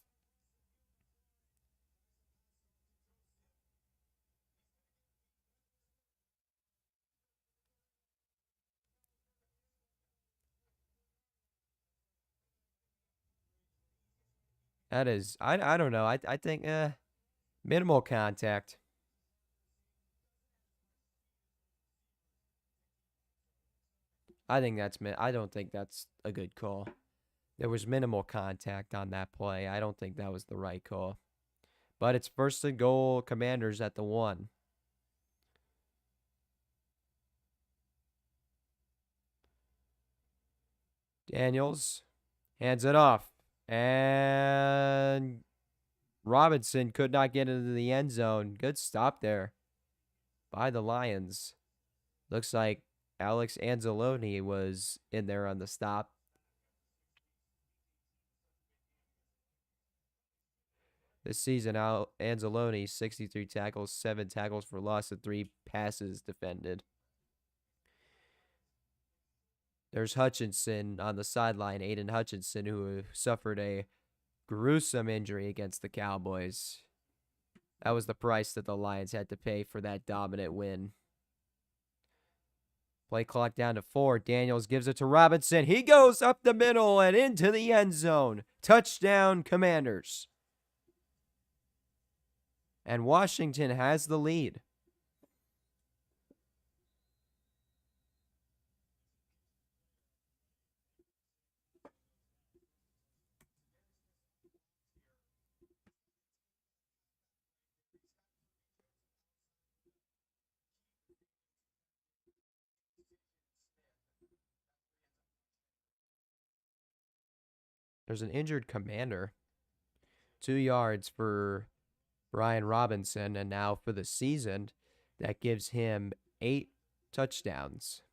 That is, I don't know. I think minimal contact. I don't think that's a good call. There was minimal contact on that play. I don't think that was the right call. But it's 1st and goal, Commanders at the 1. Daniels hands it off. And Robinson could not get into the end zone. Good stop there by the Lions. Looks like Alex Anzalone was in there on the stop. This season, Anzalone, 63 tackles, 7 tackles for loss, and 3 passes defended. There's Hutchinson on the sideline, Aiden Hutchinson, who suffered a gruesome injury against the Cowboys. That was the price that the Lions had to pay for that dominant win. Play clock down to 4. Daniels gives it to Robinson. He goes up the middle and into the end zone. Touchdown, Commanders. And Washington has the lead. There's an injured Commander. 2 yards for Brian Robinson, and now for the season, that gives him 8 touchdowns,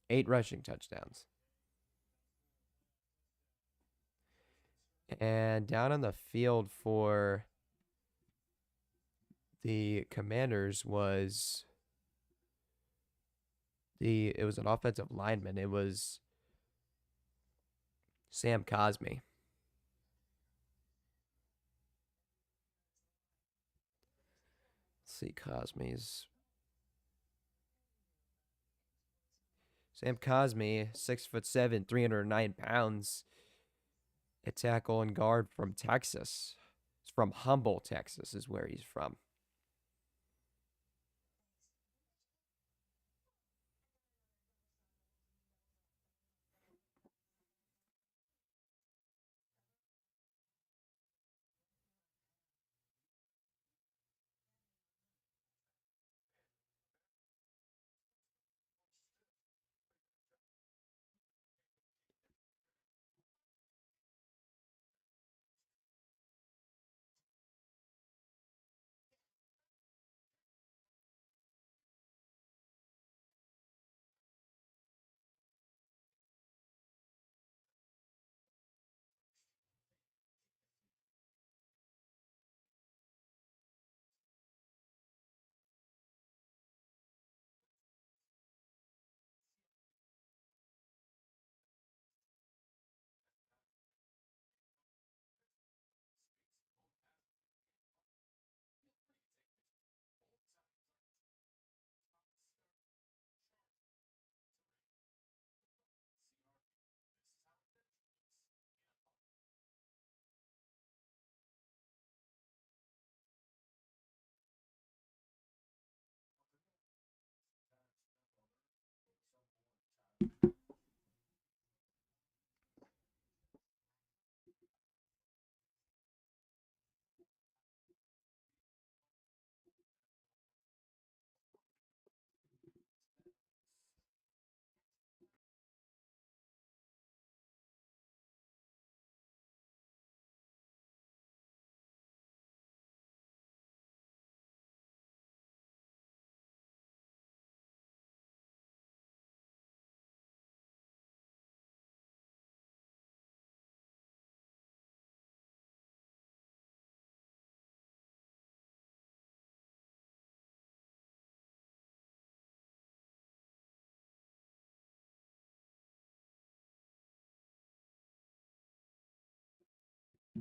8 rushing touchdowns. And down on the field for the Commanders was it was an offensive lineman. It was Sam Cosme. Let's see, Cosme's Sam Cosme, 6'7", 309 pounds. A tackle and guard from Texas. It's from Humble, Texas, is where he's from.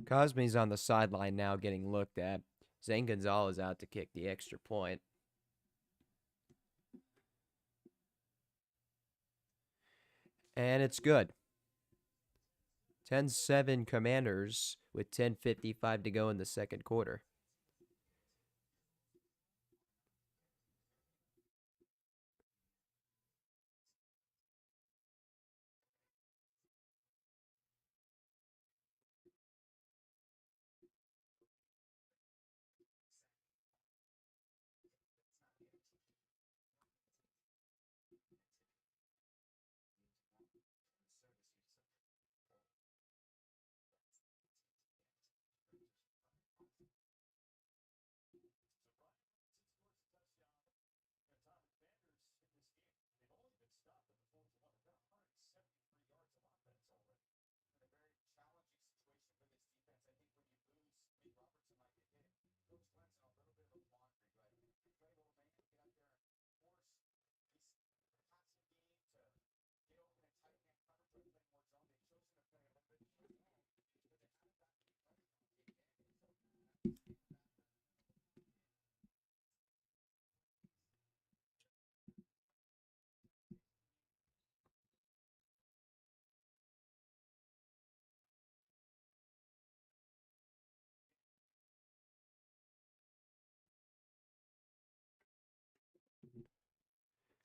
Cosme's on the sideline now getting looked at. Zane Gonzalez out to kick the extra point. And it's good. 10-7 Commanders with 10:55 to go in the second quarter.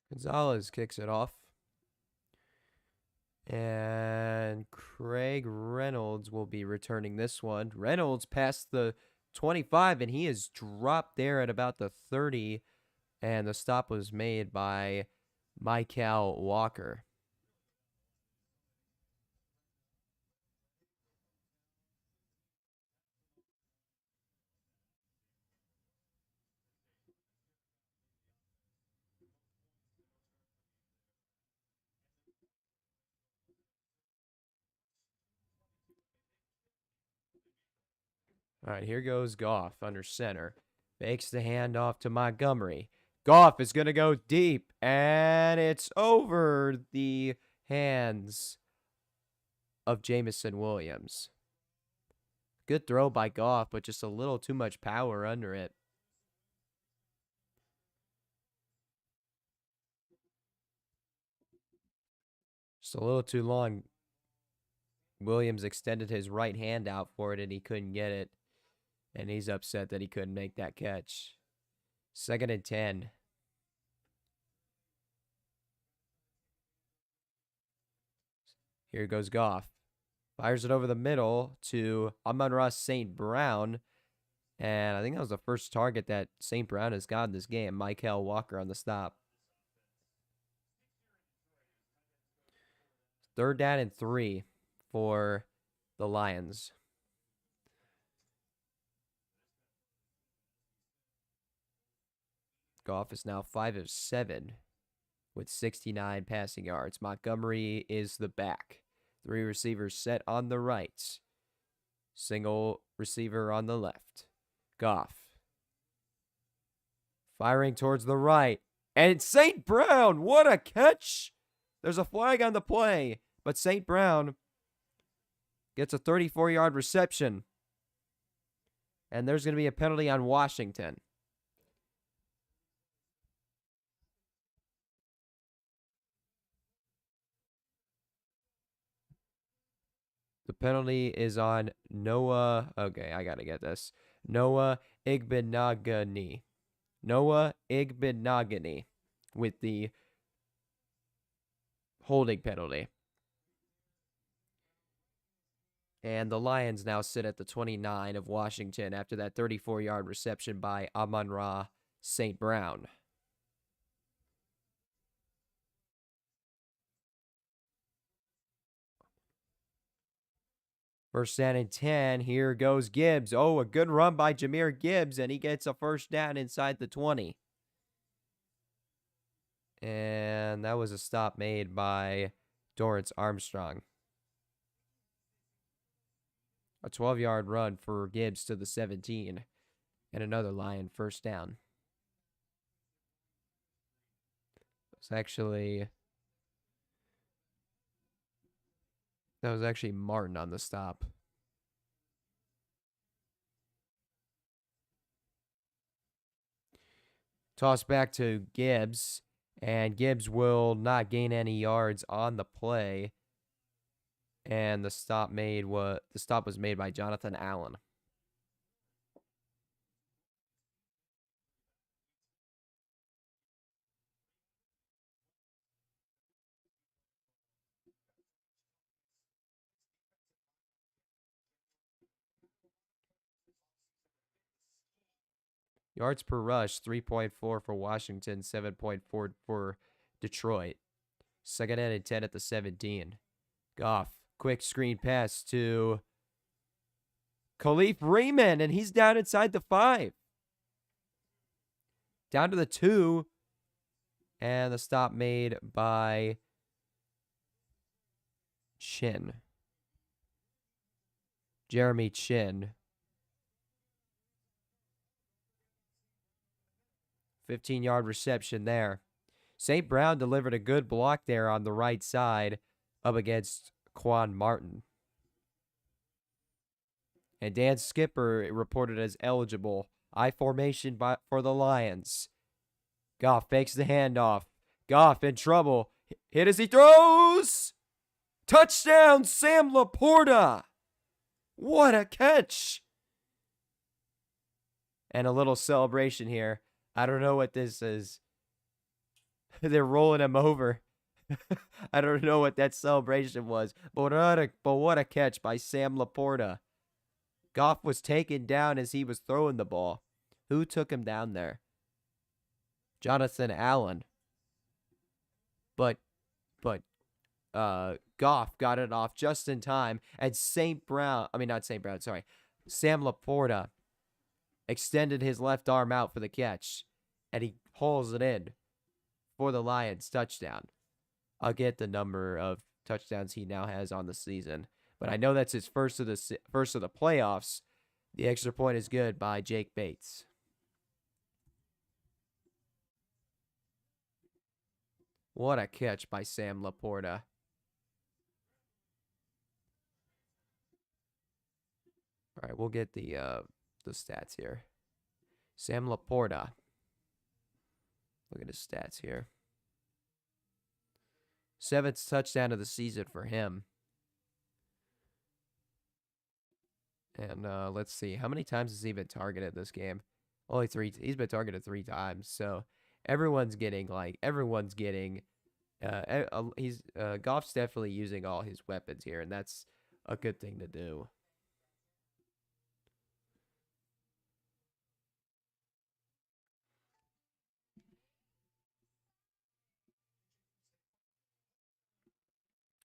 Gonzalez kicks it off. And Craig Reynolds will be returning this one. Reynolds passed the 25, and he is dropped there at about the 30. And the stop was made by Michael Walker. All right, here goes Goff under center. Fakes the handoff to Montgomery. Goff is going to go deep, and it's over the hands of Jamison Williams. Good throw by Goff, but just a little too much power under it. Just a little too long. Williams extended his right hand out for it, and he couldn't get it. And he's upset that he couldn't make that catch. 2nd and 10. Here goes Goff. Fires it over the middle to Amon-Ra St. Brown. And I think that was the first target that St. Brown has got in this game. Michael Walker on the stop. 3rd down and 3 for the Lions. Goff is now 5 of 7 with 69 passing yards. Montgomery is the back. 3 receivers set on the right. Single receiver on the left. Goff. Firing towards the right. And St. Brown, what a catch! There's a flag on the play, but St. Brown gets a 34-yard reception. And there's going to be a penalty on Washington. The penalty is on Noah. Okay, I got to get this. Noah Igbenogany. Noah Igbenogany with the holding penalty. And the Lions now sit at the 29 of Washington after that 34-yard reception by Amon-Ra St. Brown. First down and 10. Here goes Gibbs. Oh, a good run by Jahmyr Gibbs, and he gets a first down inside the 20. And that was a stop made by Dorrance Armstrong. A 12-yard run for Gibbs to the 17. And another Lion first down. That was actually Martin on the stop. Toss back to Gibbs, and Gibbs will not gain any yards on the play. And the stop was made by Jonathan Allen. Yards per rush, 3.4 for Washington, 7.4 for Detroit. Second and 10 at the 17. Goff, quick screen pass to Khalif Raymond, and he's down inside the 5. Down to the 2, and the stop made by Chin. Jeremy Chin. 15-yard reception there. St. Brown delivered a good block there on the right side up against Quan Martin. And Dan Skipper reported as eligible. I formation for the Lions. Goff fakes the handoff. Goff in trouble. Hit as he throws. Touchdown, Sam Laporta. What a catch. And a little celebration here. I don't know what this is. They're rolling him over. I don't know what that celebration was. But what a catch by Sam Laporta. Goff was taken down as he was throwing the ball. Who took him down there? Jonathan Allen. But Goff got it off just in time. And Sam Laporta extended his left arm out for the catch. And he hauls it in for the Lions touchdown. I'll get the number of touchdowns he now has on the season. But I know that's his first of the playoffs. The extra point is good by Jake Bates. What a catch by Sam Laporta. All right, we'll get the stats here. Sam Laporta. Look at his stats here. 7th touchdown of the season for him. And let's see. How many times has he been targeted this game? Only 3. He's been targeted 3 times. So everyone's getting Goff's definitely using all his weapons here, and that's a good thing to do.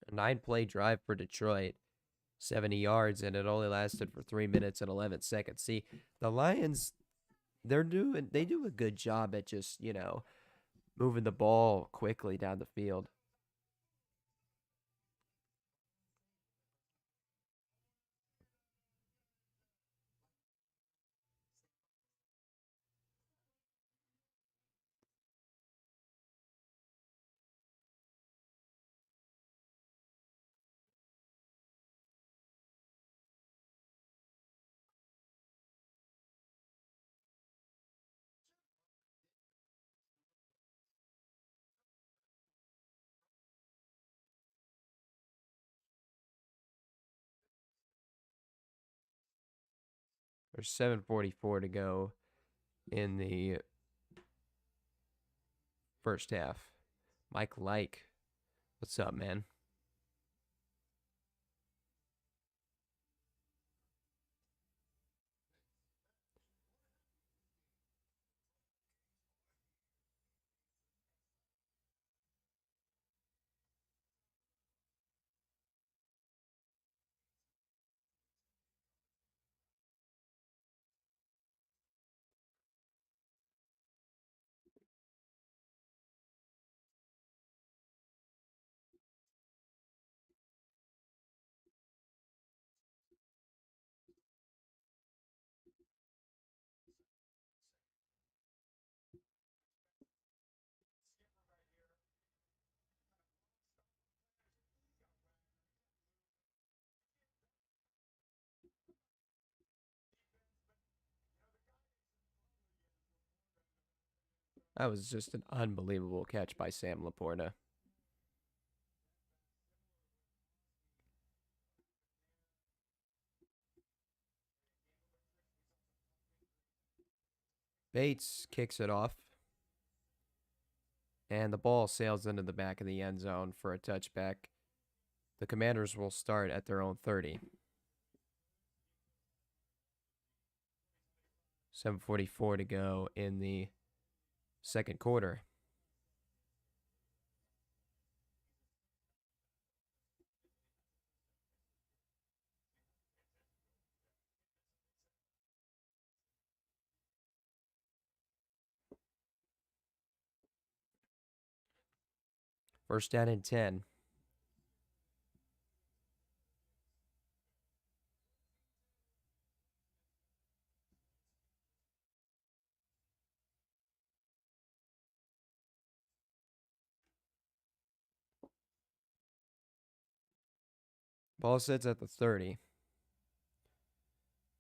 A 9-play drive for Detroit. 70 yards, and it only lasted for 3 minutes and 11 seconds. See, the Lions, they do a good job at just, moving the ball quickly down the field. There's 7:44 to go in the first half. Mike Like, what's up, man? That was just an unbelievable catch by Sam Laporta. Bates kicks it off, and the ball sails into the back of the end zone for a touchback. The Commanders will start at their own 30. 7:44 to go in the second quarter. First down and 10. Ball sits at the 30.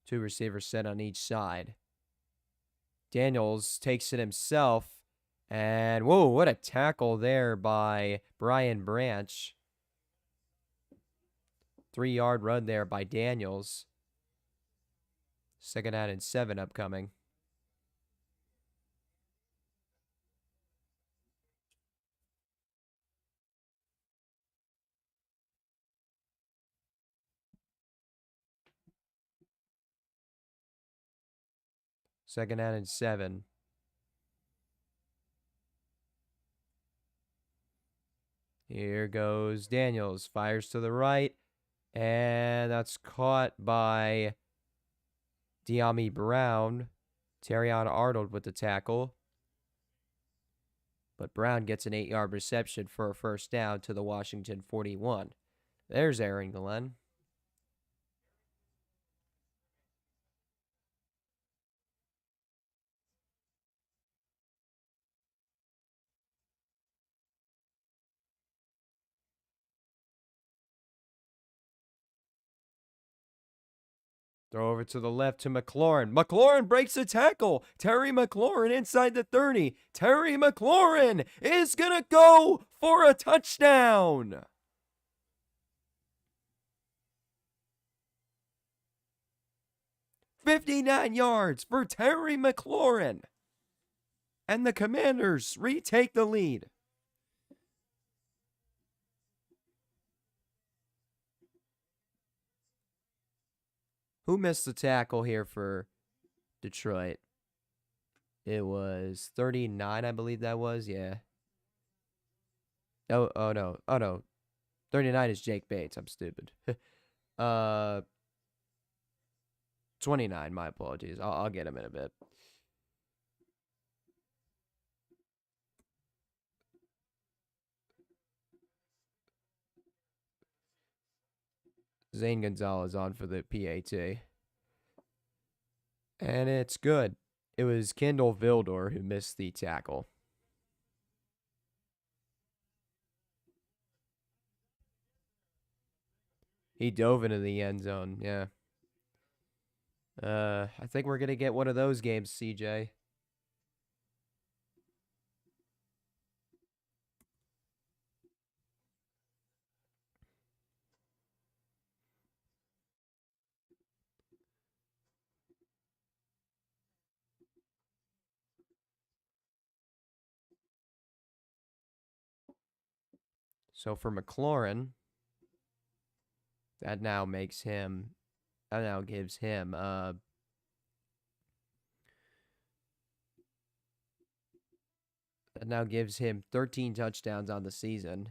Two receivers set on each side. Daniels takes it himself. And whoa, what a tackle there by Brian Branch. 3-yard run there by Daniels. Second down and 7 upcoming. Second down and 7. Here goes Daniels. Fires to the right. And that's caught by De'Ami Brown. Terrion Arnold with the tackle. But Brown gets an 8-yard reception for a first down to the Washington 41. There's Aaron Glenn. Throw over to the left to McLaurin. McLaurin breaks the tackle. Terry McLaurin inside the 30. Terry McLaurin is going to go for a touchdown. "59 yards for Terry McLaurin. And the Commanders retake the lead. Who missed the tackle here for Detroit? It was 39, I believe that was. Yeah. Oh no. 39 is Jake Bates. I'm stupid. 29, my apologies. I'll get him in a bit. Zane Gonzalez on for the PAT. And it's good. It was Kendall Vildor who missed the tackle. He dove into the end zone, yeah. I think we're going to get one of those games, CJ. So for McLaurin, that now gives him, that now gives him 13 touchdowns on the season.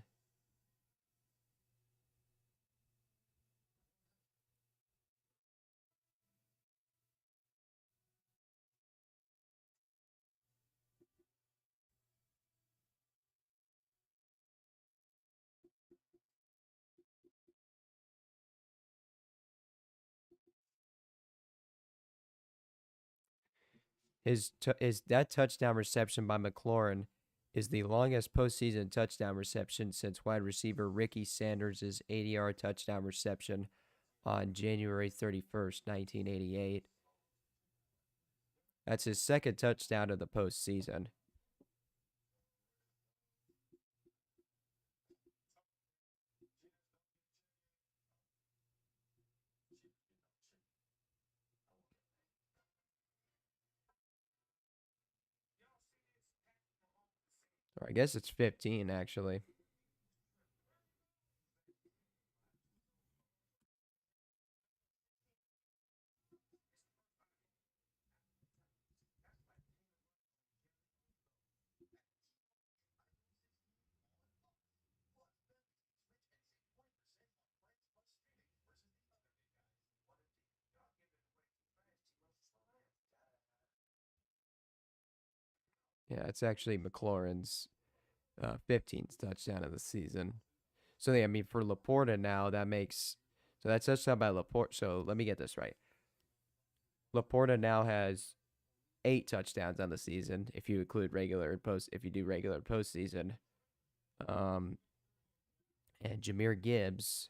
That touchdown reception by McLaurin is the longest postseason touchdown reception since wide receiver Ricky Sanders' 80-yard touchdown reception on January 31st, 1988. That's his second touchdown of the postseason. Or I guess it's 15, actually. Yeah, it's actually McLaurin's 15th touchdown of the season. So, yeah, I mean, for Laporta now, that makes. So that's touchdown by Laporta. So let me get this right. Laporta now has 8 touchdowns on the season if you include regular and post. If you do regular postseason, um, and Jahmyr Gibbs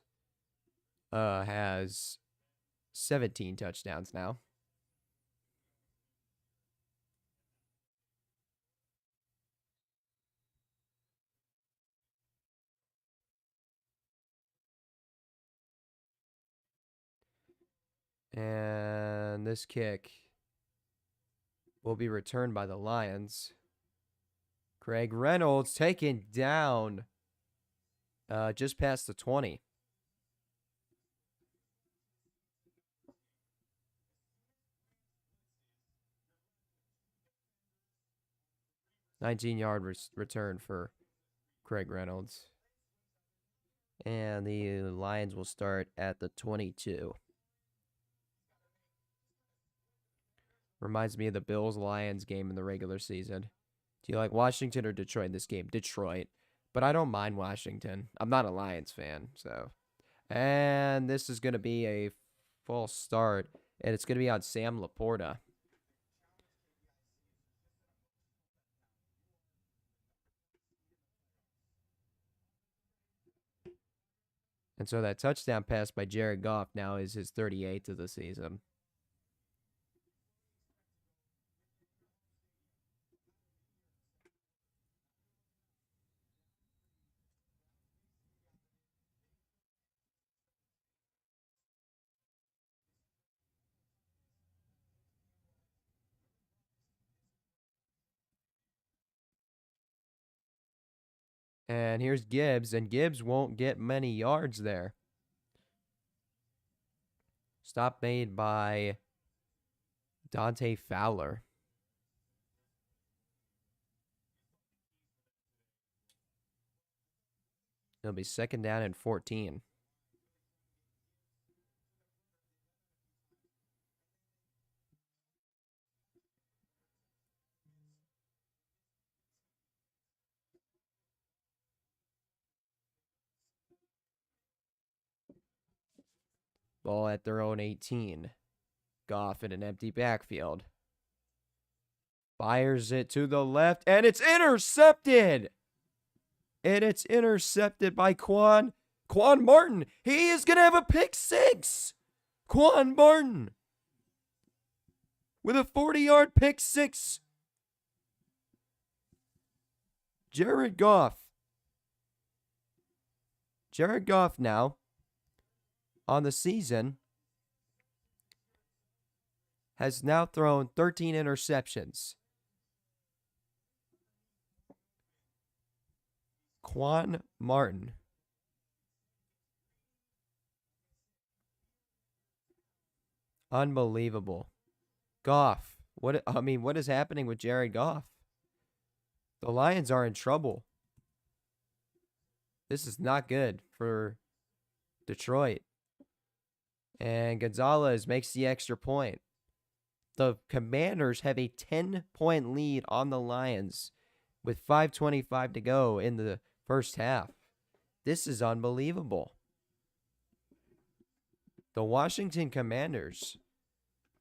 has 17 touchdowns now. And this kick will be returned by the Lions. Craig Reynolds taken down just past the 20. Nineteen-yard return for Craig Reynolds. And the Lions will start at the 22. Reminds me of the Bills-Lions game in the regular season. Do you like Washington or Detroit in this game? Detroit. But I don't mind Washington. I'm not a Lions fan, so. And this is going to be a false start, and it's going to be on Sam Laporta. And so that touchdown pass by Jared Goff now is his 38th of the season. And here's Gibbs, and Gibbs won't get many yards there. Stop made by Dante Fowler. It'll be 2nd down and 14. Ball at their own 18. Goff in an empty backfield. Fires it to the left, and it's intercepted. And it's intercepted by Quan Martin. He is going to have a pick six. Quan Martin with a 40-yard pick six. Jared Goff now on the season has now thrown 13 interceptions. Quan Martin. Unbelievable. Goff. What is happening with Jared Goff? The Lions are in trouble. This is not good for Detroit. And Gonzalez makes the extra point. The Commanders have a 10-point lead on the Lions with 5:25 to go in the first half. This is unbelievable. The Washington Commanders.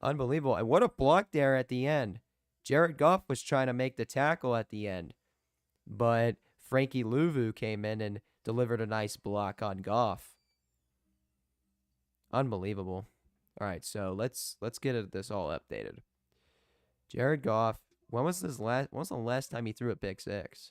Unbelievable. And what a block there at the end. Jared Goff was trying to make the tackle at the end, but Frankie Louvu came in and delivered a nice block on Goff. Unbelievable. All right, so let's get this all updated. Jared Goff, when was the last time he threw a pick six?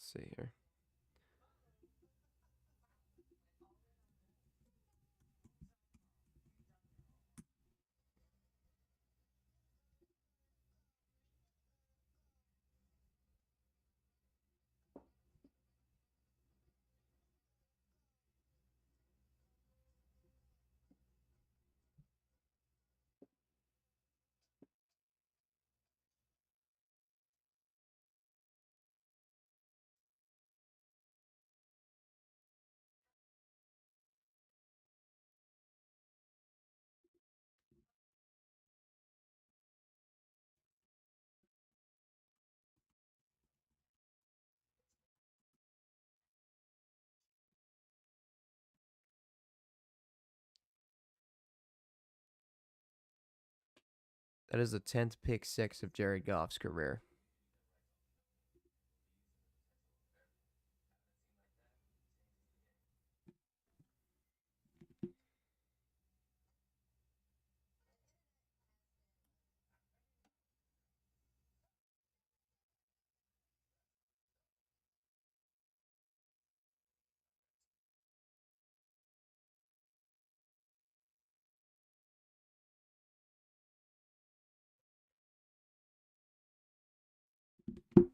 Let's see here. That is the 10th pick six of Jared Goff's career.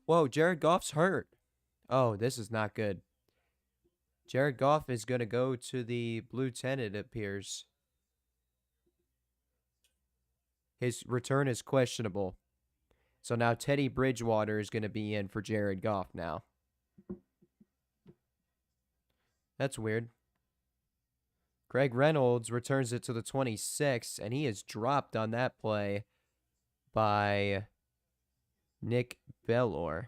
Whoa, Jared Goff's hurt. Oh, this is not good. Jared Goff is going to go to the blue tent, it appears. His return is questionable. So now Teddy Bridgewater is going to be in for Jared Goff now. That's weird. Greg Reynolds returns it to the 26, and he is dropped on that play by Nick Bellor.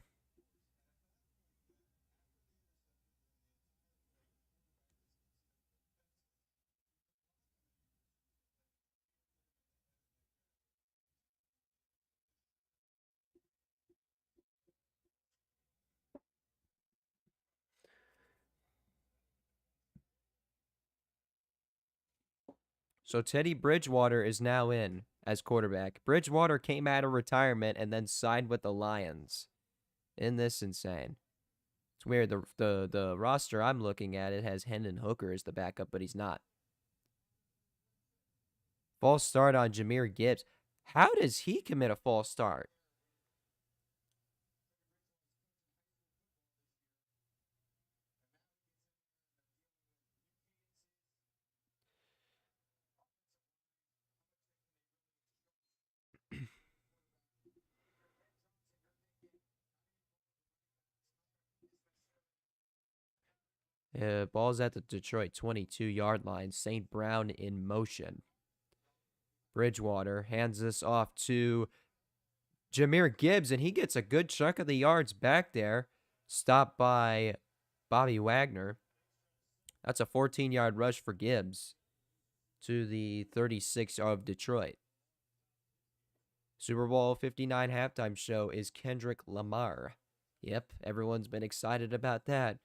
So Teddy Bridgewater is now in as quarterback. Bridgewater came out of retirement and then signed with the Lions. Isn't this insane? It's weird. The roster I'm looking at, it has Hendon Hooker as the backup, but he's not. False start on Jahmyr Gibbs. How does he commit a false start? Ball's at the Detroit 22-yard line. St. Brown in motion. Bridgewater hands this off to Jahmyr Gibbs, and he gets a good chunk of the yards back there. Stopped by Bobby Wagner. That's a 14-yard rush for Gibbs to the 36 of Detroit. Super Bowl 59 halftime show is Kendrick Lamar. Yep, everyone's been excited about that.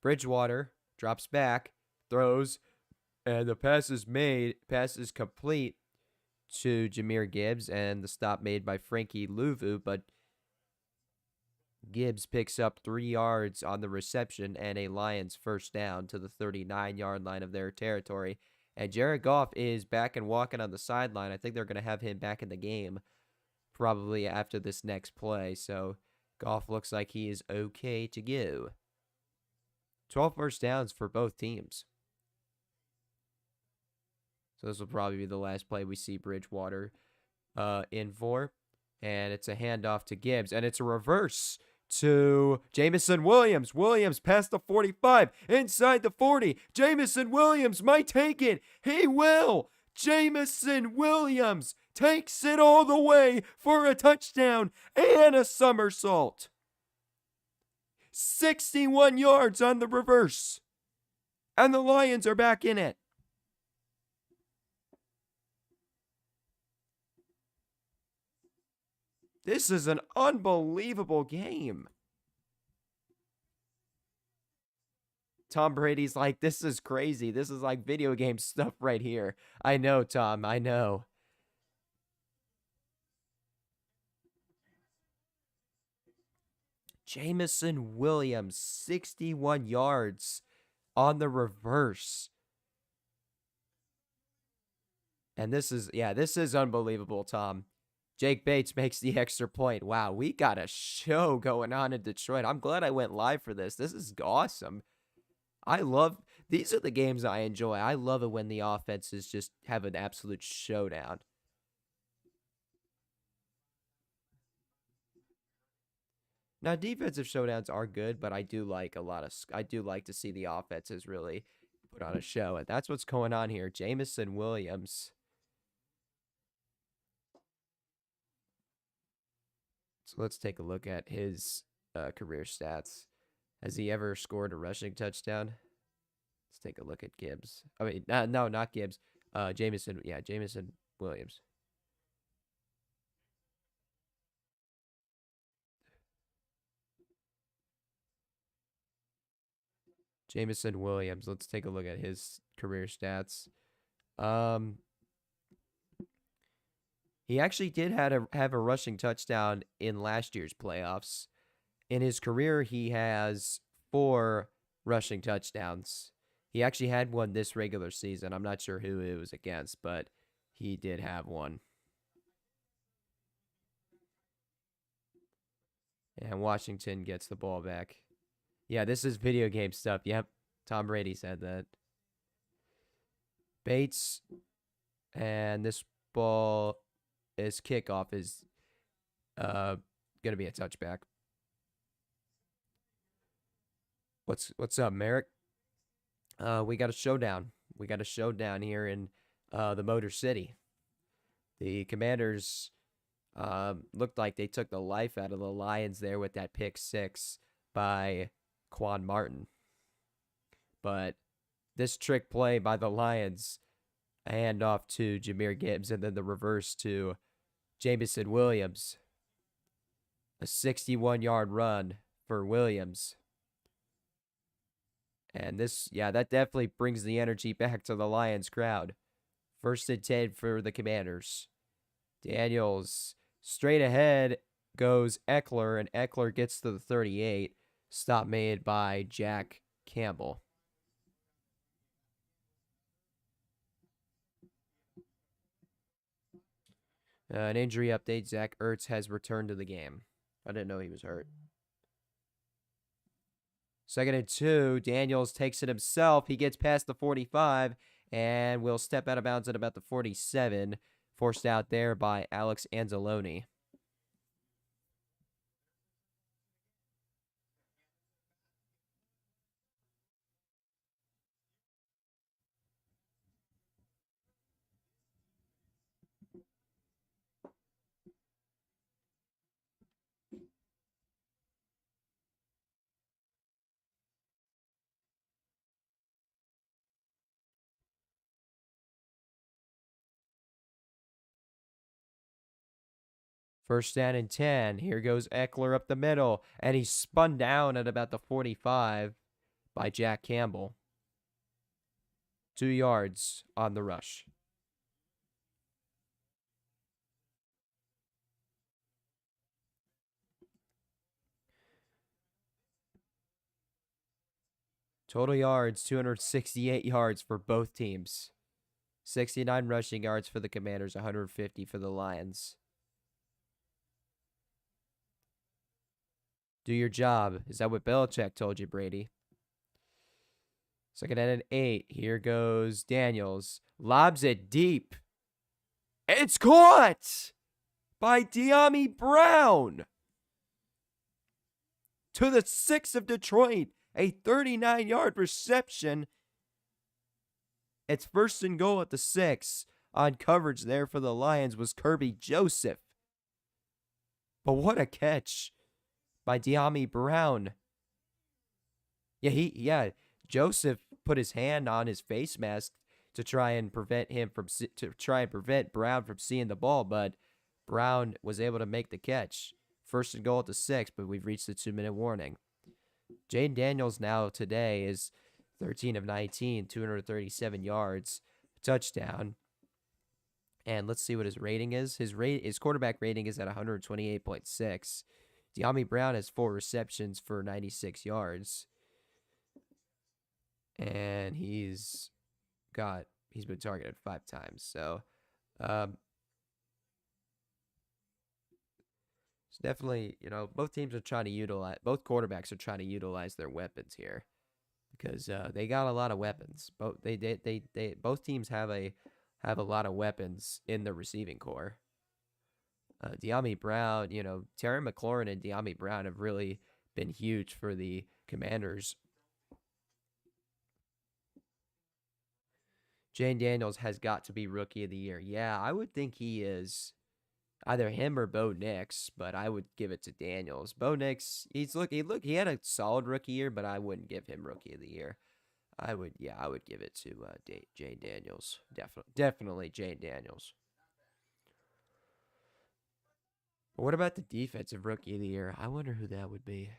Bridgewater drops back, throws, and the pass is made. Pass is complete to Jahmyr Gibbs, and the stop made by Frankie Louvu, but Gibbs picks up 3 yards on the reception and a Lions first down to the 39-yard line of their territory. And Jared Goff is back and walking on the sideline. I think they're going to have him back in the game probably after this next play. So Goff looks like he is okay to go. 12 first downs for both teams. So this will probably be the last play we see Bridgewater in for. And it's a handoff to Gibbs. And it's a reverse to Jameson Williams. Williams past the 45, inside the 40. Jameson Williams might take it. He will. Jameson Williams takes it all the way for a touchdown and a somersault. 61 yards on the reverse. And the Lions are back in it. This is an unbelievable game. Tom Brady's like, this is crazy. This is like video game stuff right here. I know, Tom. I know. Jamison Williams, 61 yards on the reverse. And this is unbelievable, Tom. Jake Bates makes the extra point. Wow, we got a show going on in Detroit. I'm glad I went live for this. This is awesome. These are the games I enjoy. I love it when the offenses just have an absolute showdown. Now, defensive showdowns are good, but I do like to see the offenses really put on a show, and that's what's going on here. Jamison Williams. So let's take a look at his career stats. Has he ever scored a rushing touchdown? Let's take a look at Gibbs. I mean, no, not Gibbs. Jamison. Yeah, Jamison Williams. Jamison Williams. Let's take a look at his career stats. He actually did have a rushing touchdown in last year's playoffs. In his career, he has 4 rushing touchdowns. He actually had one this regular season. I'm not sure who it was against, but he did have one. And Washington gets the ball back. Yeah, this is video game stuff. Yep, Tom Brady said that. Bates, and this ball, his kickoff is going to be a touchback. What's up, Merrick? We got a showdown. We got a showdown here in the Motor City. The Commanders looked like they took the life out of the Lions there with that pick 6 by Quan Martin. But this trick play by the Lions, a handoff to Jahmyr Gibbs, and then the reverse to Jamison Williams. A 61-yard run for Williams. And that definitely brings the energy back to the Lions crowd. 1st and 10 for the Commanders. Daniels straight ahead goes Eckler, and Eckler gets to the 38. Stop made by Jack Campbell. An injury update. Zach Ertz has returned to the game. I didn't know he was hurt. 2nd and 2. Daniels takes it himself. He gets past the 45 and will step out of bounds at about the 47. Forced out there by Alex Anzalone. First down and 10. Here goes Eckler up the middle, and he's spun down at about the 45 by Jack Campbell. 2 yards on the rush. Total yards, 268 yards for both teams. 69 rushing yards for the Commanders, 150 for the Lions. Do your job. Is that what Belichick told you, Brady? 2nd and 8. Here goes Daniels. Lobs it deep. It's caught by Dyami Brown. To the 6 of Detroit. A 39-yard reception. It's 1st and goal at the 6. On coverage there for the Lions was Kirby Joseph. But what a catch by Dyami Brown. Joseph put his hand on his face mask to try and prevent Brown from seeing the ball, but Brown was able to make the catch. 1st and goal at the 6, but we've reached the 2-minute warning. Jayden Daniels now today is 13 of 19, 237 yards, touchdown. And let's see what his rating is. His quarterback rating is at 128.6. De'Ami Brown has 4 receptions for 96 yards. And he's been targeted 5 times. So, it's definitely, both teams are trying to both quarterbacks are trying to utilize their weapons here because they got a lot of weapons. Both teams have a lot of weapons in the receiving core. De'Ami Brown, Terry McLaurin and De'Ami Brown have really been huge for the Commanders. Jane Daniels has got to be Rookie of the Year. Yeah, I would think he is. Either him or Bo Nix, but I would give it to Daniels. Bo Nix, he had a solid rookie year, but I wouldn't give him Rookie of the Year. I would give it to Jane Daniels. Definitely Jane Daniels. But what about the defensive Rookie of the Year? I wonder who that would be.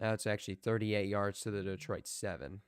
Now it's actually 38 yards to the Detroit 7.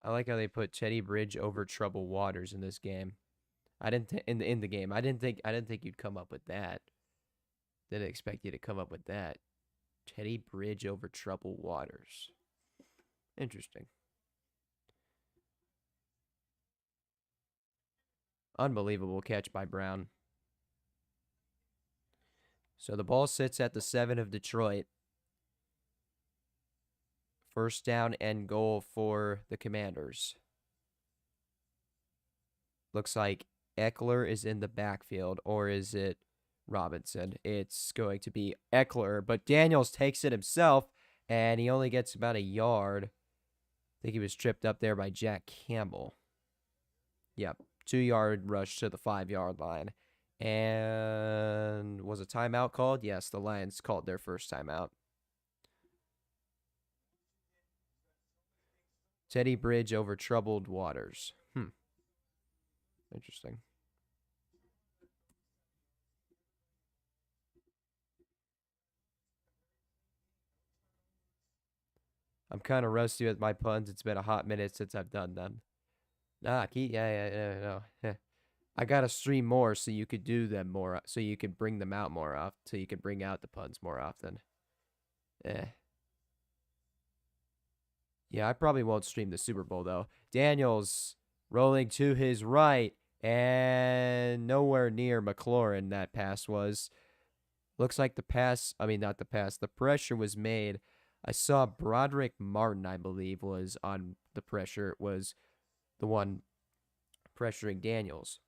I like how they put Teddy Bridge over troubled waters in this game. I didn't in the game. I didn't think you'd come up with that. Didn't expect you to come up with that. Teddy Bridge over troubled waters. Interesting. Unbelievable catch by Brown. So the ball sits at the 7 of Detroit. First down and goal for the Commanders. Looks like Eckler is in the backfield, or is it Robinson? It's going to be Eckler, but Daniels takes it himself, and he only gets about a yard. I think he was tripped up there by Jack Campbell. Yep, 2-yard rush to the 5-yard line. And was a timeout called? Yes, the Lions called their first timeout. Teddy Bridge over troubled waters. Interesting. I'm kind of rusty with my puns. It's been a hot minute since I've done them. No. I gotta stream more so you could do them more, so you could bring them out more often, so you could bring out the puns more often. Yeah, I probably won't stream the Super Bowl, though. Daniels rolling to his right, and nowhere near McLaurin that pass was. Looks like the pressure was made. I saw Broderick Martin, I believe, was on the pressure. It was the one pressuring Daniels.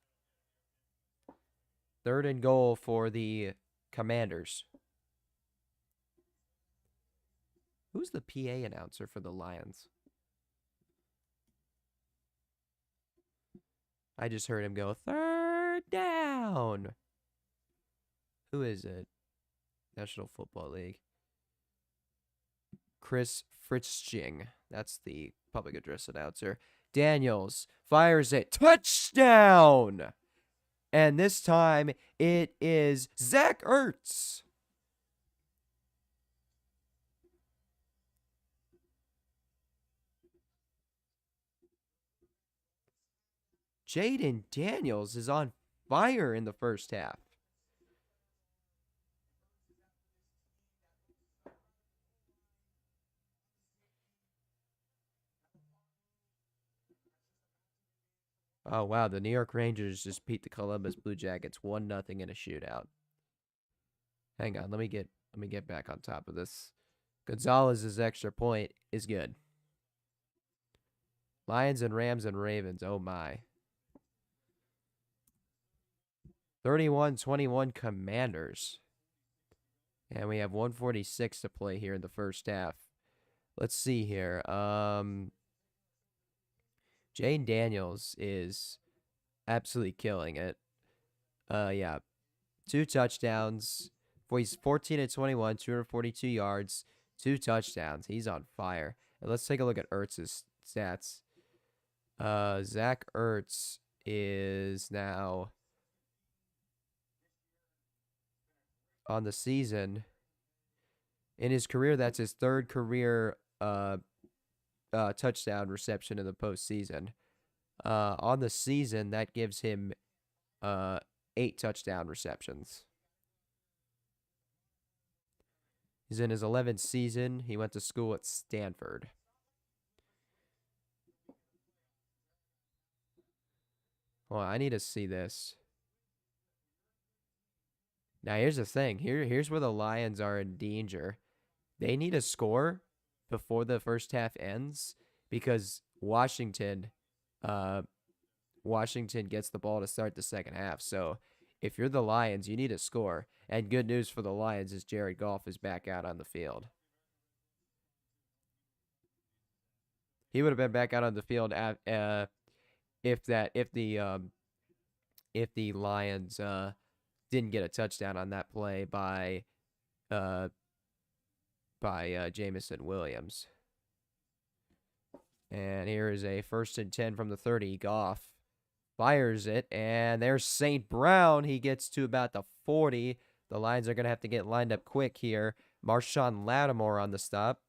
3rd and goal for the Commanders. Who's the PA announcer for the Lions? I just heard him go, 3rd down. Who is it? National Football League. Chris Fritzching. That's the public address announcer. Daniels fires it. Touchdown! And this time it is Zach Ertz. Jaden Daniels is on fire in the first half. Oh, wow. The New York Rangers just beat the Columbus Blue Jackets 1-0 in a shootout. Hang on. Let me get back on top of this. Gonzalez's extra point is good. Lions and Rams and Ravens. Oh, my. 31-21 Commanders. And we have 146 to play here in the first half. Let's see here. Jane Daniels is absolutely killing it. Yeah. 2 touchdowns. He's 14-21, 242 yards, 2 touchdowns. He's on fire. And let's take a look at Ertz's stats. Zach Ertz is now on the season. In his career, that's his 3rd career touchdown reception in the postseason. On the season, that gives him 8 touchdown receptions. He's in his 11th season. He went to school at Stanford. Well, I need to see this. Now, here's the thing. Here's where the Lions are in danger. They need a score before the first half ends because Washington gets the ball to start the second half. So if you're the Lions, you need a score. And good news for the Lions is Jared Goff is back out on the field. He would have been back out on the field if the Lions didn't get a touchdown on that play by Jamison Williams. And here is a 1st and 10 from the 30. Goff fires it, and there's St. Brown. He gets to about the 40. The Lions are going to have to get lined up quick here. Marshawn Lattimore on the stop.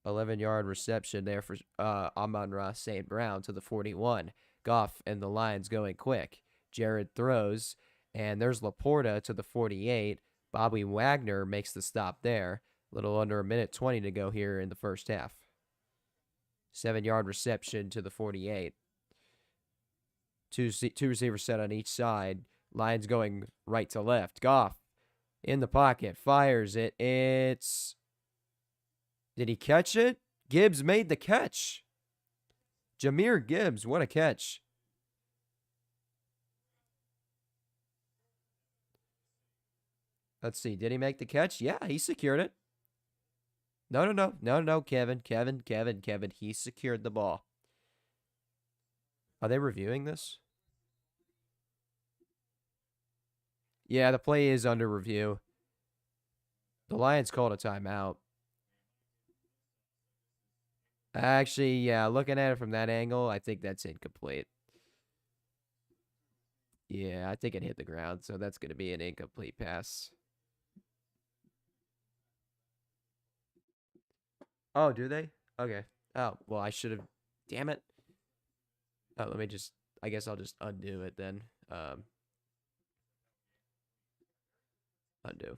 11-yard reception there for Amon-Ra St. Brown to the 41. Goff and the Lions going quick. Jared throws, and there's Laporta to the 48. Bobby Wagner makes the stop there. A little under 1:20 to go here in the first half. 7-yard reception to the 48. Two receivers set on each side. Lions going right to left. Goff in the pocket. Fires it. Did he catch it? Gibbs made the catch. Jahmyr Gibbs, what a catch. Let's see. Did he make the catch? Yeah, he secured it. No, Kevin. He secured the ball. Are they reviewing this? Yeah, the play is under review. The Lions called a timeout. Actually, yeah, looking at it from that angle, I think that's incomplete. Yeah, I think it hit the ground, so that's going to be an incomplete pass. Oh, do they? Okay. Oh, well, I should have. Damn it. Oh, let me just. I guess I'll just undo it then. Undo.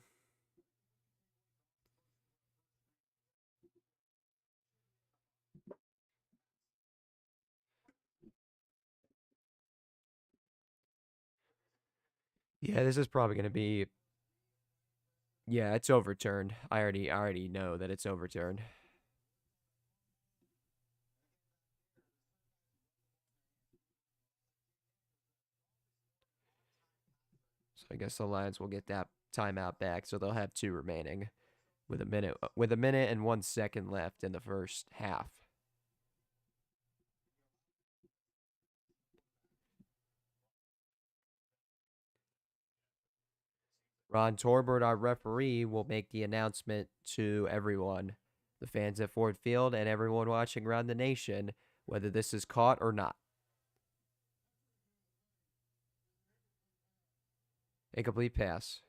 Yeah, this is probably going to be. Yeah, it's overturned. I already know that it's overturned. So I guess the Lions will get that timeout back, so they'll have 2 remaining with a minute and 1 second left in the first half. Ron Torbert, our referee, will make the announcement to everyone, the fans at Ford Field and everyone watching around the nation, whether this is caught or not. Incomplete pass.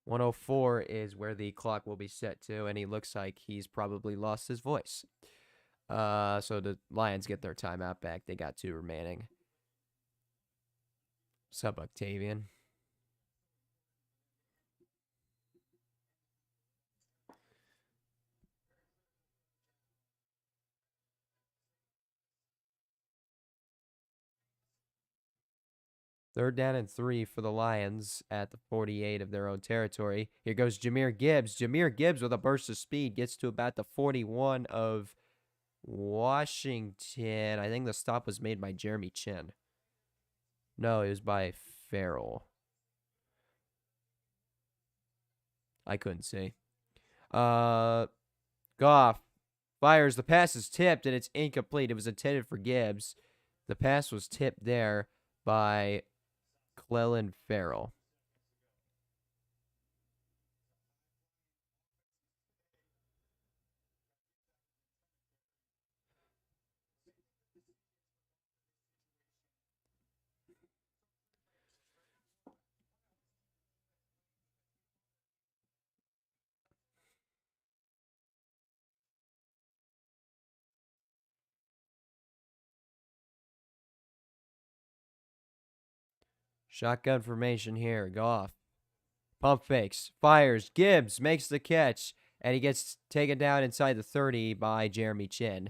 .104 is where the clock will be set to, and he looks like he's probably lost his voice. So the Lions get their timeout back. They got 2 remaining. Sup, Octavian? Third down and 3 for the Lions at the 48 of their own territory. Here goes Jahmyr Gibbs. Jahmyr Gibbs with a burst of speed gets to about the 41 of Washington. I think the stop was made by Jeremy Chin. No, it was by Farrell. I couldn't see. Goff fires. The pass is tipped and it's incomplete. It was intended for Gibbs. The pass was tipped there by Clellan Farrell. Shotgun formation here. Goff. Pump fakes. Fires. Gibbs makes the catch. And he gets taken down inside the 30 by Jeremy Chin.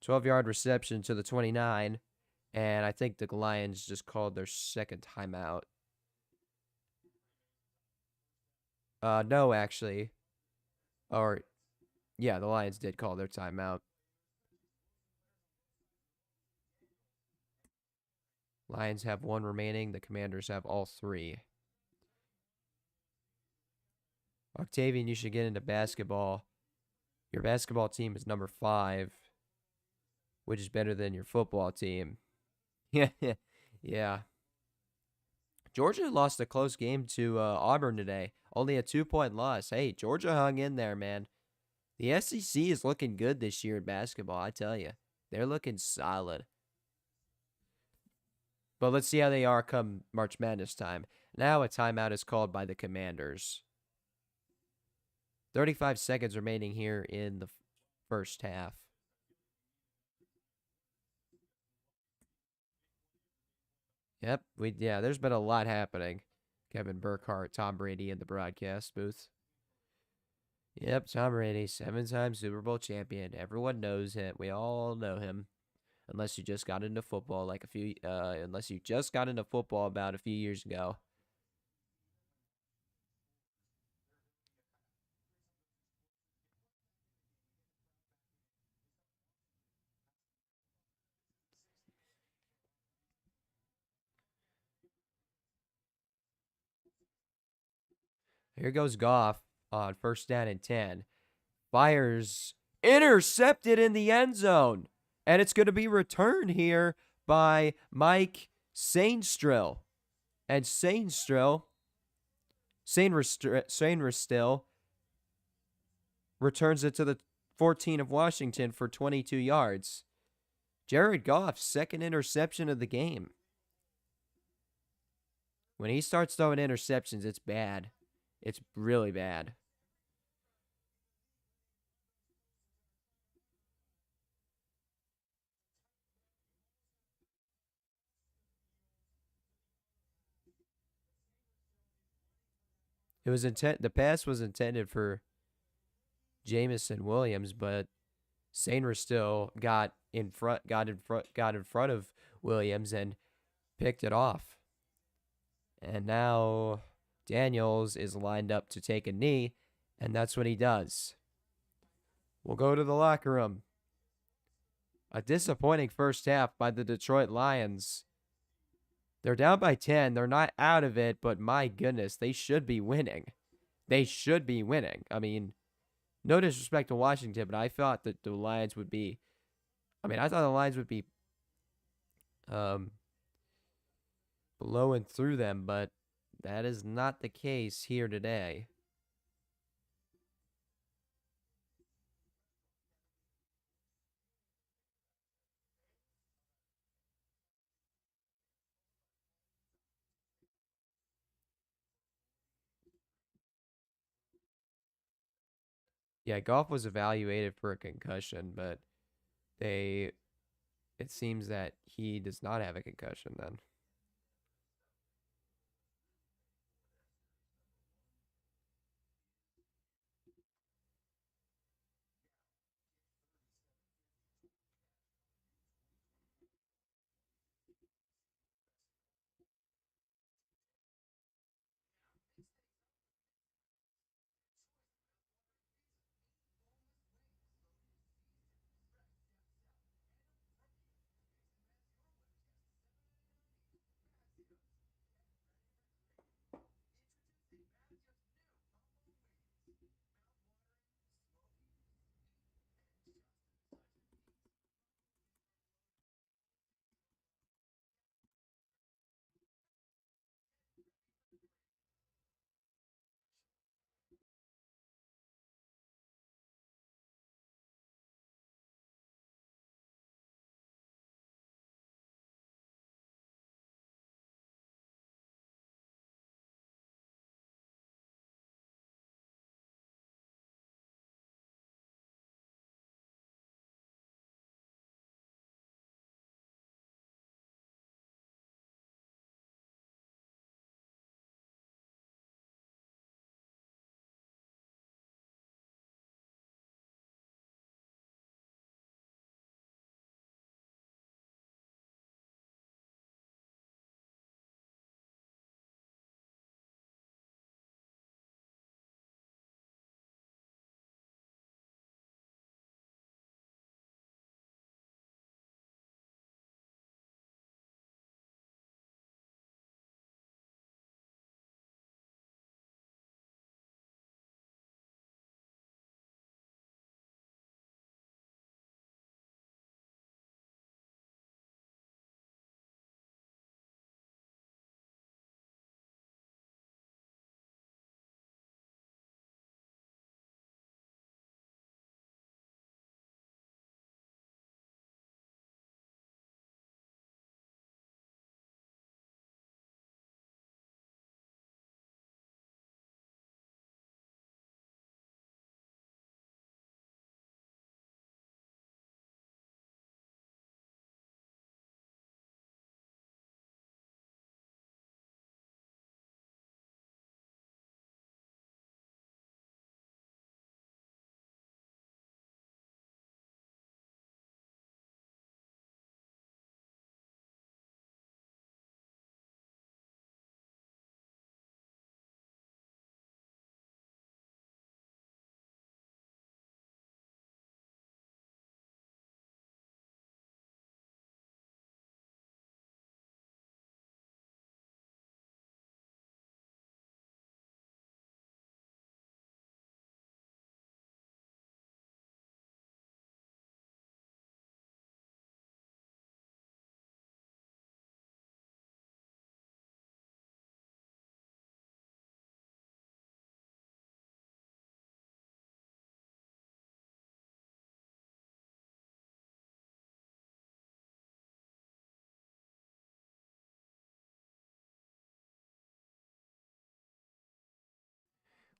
12-yard reception to the 29. And I think the Lions just called their second timeout. No, actually. Or, yeah, the Lions did call their timeout. Lions have one remaining. The Commanders have all three. Octavian, you should get into basketball. Your basketball team is number 5, which is better than your football team. Yeah, yeah. Georgia lost a close game to Auburn today. Only a 2-point loss. Hey, Georgia hung in there, man. The SEC is looking good this year in basketball, I tell you. They're looking solid. But let's see how they are come March Madness time. Now a timeout is called by the Commanders. 35 seconds remaining here in the first half. Yep, there's been a lot happening. Kevin Burkhardt, Tom Brady in the broadcast booth. Yep, Tom Brady, 7-time Super Bowl champion. Everyone knows him. We all know him. Unless you just got into football unless you just got into football about a few years ago. Here goes Goff on first down and 10. Fires, intercepted in the end zone. And it's going to be returned here by Mike Sainstrill. And Sainristill returns it to the 14 of Washington for 22 yards. Jared Goff's second interception of the game. When he starts throwing interceptions, it's bad. It's really bad. The pass was intended for Jamison Williams, but Sainristill got in front of Williams and picked it off. And now Daniels is lined up to take a knee, and that's what he does. We'll go to the locker room. A disappointing first half by the Detroit Lions. They're down by 10. They're not out of it, but my goodness, they should be winning. They should be winning. I mean, no disrespect to Washington, but I thought that the Lions would be. I thought the Lions would be blowing through them, but that is not the case here today. Yeah, Goff was evaluated for a concussion, but it seems that he does not have a concussion then.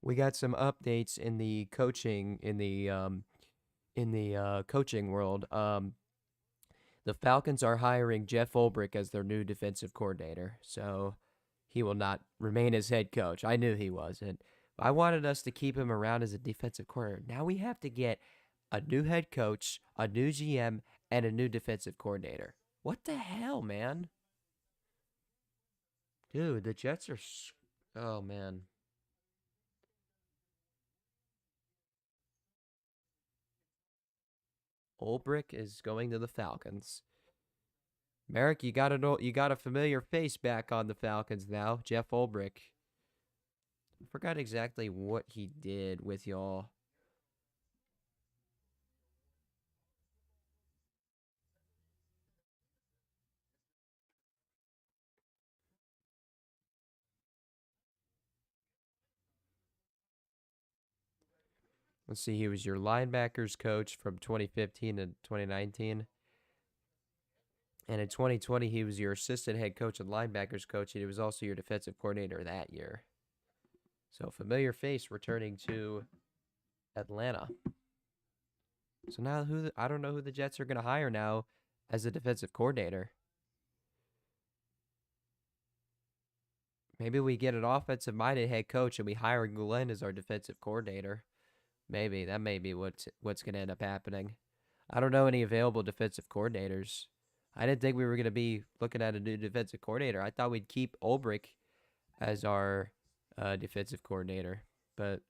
We got some updates in the coaching world. The Falcons are hiring Jeff Ulbrich as their new defensive coordinator, so he will not remain as head coach. I knew he wasn't. I wanted us to keep him around as a defensive coordinator. Now we have to get a new head coach, a new GM, and a new defensive coordinator. What the hell, man? Dude, the Jets are. Oh, man. Ulbrich is going to the Falcons. Merrick, you got a familiar face back on the Falcons now. Jeff Ulbrich. I forgot exactly what he did with y'all. Let's see, he was your linebackers coach from 2015 to 2019. And in 2020, he was your assistant head coach and linebackers coach, and he was also your defensive coordinator that year. So, familiar face returning to Atlanta. So now I don't know who the Jets are going to hire now as a defensive coordinator. Maybe we get an offensive minded head coach and we hire Glenn as our defensive coordinator. Maybe that may be what's going to end up happening. I don't know any available defensive coordinators. I didn't think we were going to be looking at a new defensive coordinator. I thought we'd keep Ulbrich as our defensive coordinator, but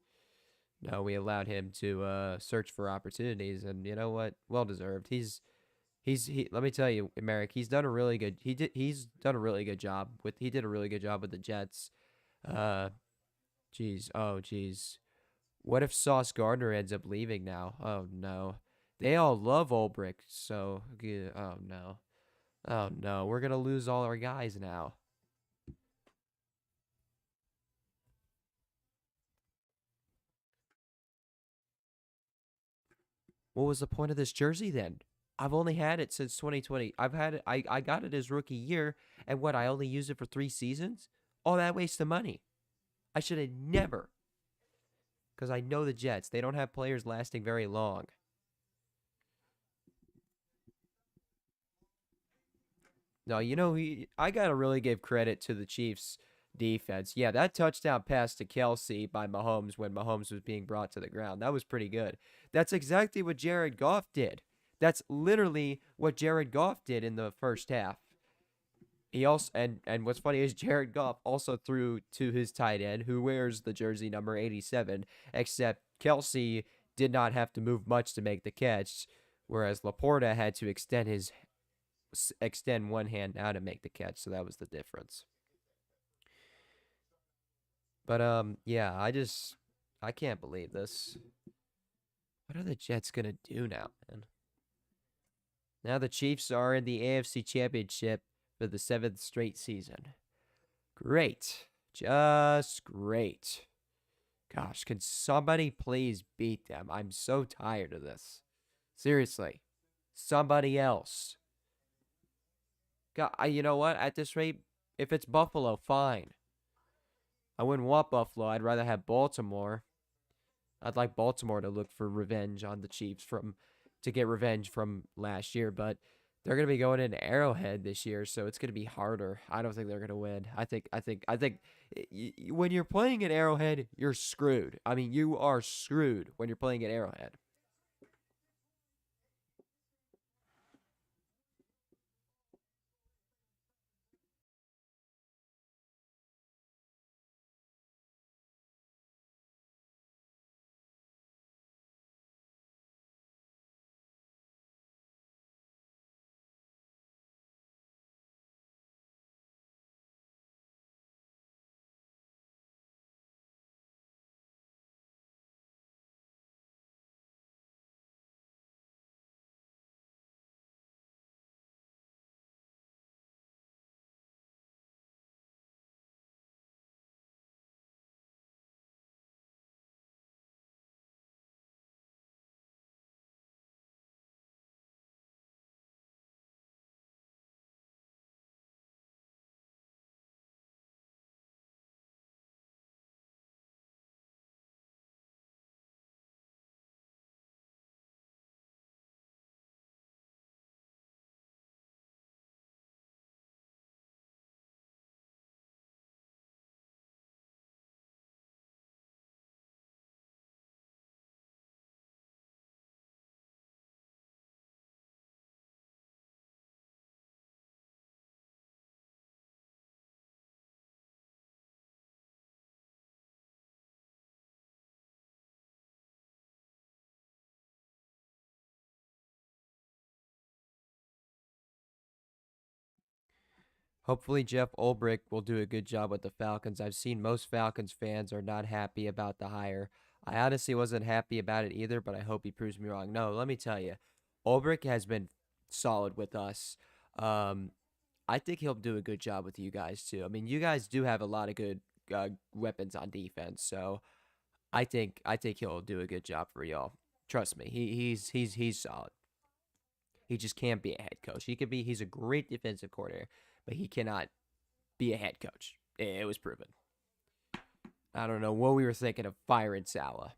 no, we allowed him to search for opportunities, and you know what? Well deserved. Let me tell you, Merrick, he's done a really good job he did a really good job with the Jets. Uh, geez. What if Sauce Gardner ends up leaving now? Oh no. They all love Ulbrich, so oh no. Oh no, we're gonna lose all our guys now. What was the point of this jersey then? I've only had it since 2020. I've had it. I got it as rookie year, and what? I only used it for 3 seasons. All that waste of money. I should have never. Because I know the Jets. They don't have players lasting very long. No, I got to really give credit to the Chiefs defense. Yeah, that touchdown pass to Kelsey by Mahomes when Mahomes was being brought to the ground. That was pretty good. That's exactly what Jared Goff did. That's literally what Jared Goff did in the first half. He also and what's funny is Jared Goff also threw to his tight end who wears the jersey number 87, except Kelsey did not have to move much to make the catch, whereas Laporta had to extend one hand out to make the catch, so that was the difference. But yeah, I can't believe this. What are the Jets gonna do now, man? Now the Chiefs are in the AFC Championship for the 7th straight season. Great. Just great. Gosh, can somebody please beat them? I'm so tired of this. Seriously. Somebody else. God, you know what? At this rate, if it's Buffalo, fine. I wouldn't want Buffalo. I'd rather have Baltimore. I'd like Baltimore to look for revenge on the Chiefs to get revenge from last year, but they're going to be going into Arrowhead this year, so it's going to be harder. I don't think they're going to win. I think when you're playing at Arrowhead, you're screwed. I mean, you are screwed when you're playing at Arrowhead. Hopefully, Jeff Ulbrich will do a good job with the Falcons. I've seen most Falcons fans are not happy about the hire. I honestly wasn't happy about it either, but I hope he proves me wrong. No, let me tell you, Ulbrich has been solid with us. Um, I think he'll do a good job with you guys too. I mean, you guys do have a lot of good weapons on defense, so I think he'll do a good job for y'all. Trust me, he's solid. He just can't be a head coach. He's a great defensive coordinator, but he cannot be a head coach. It was proven. I don't know what we were thinking of firing Salah.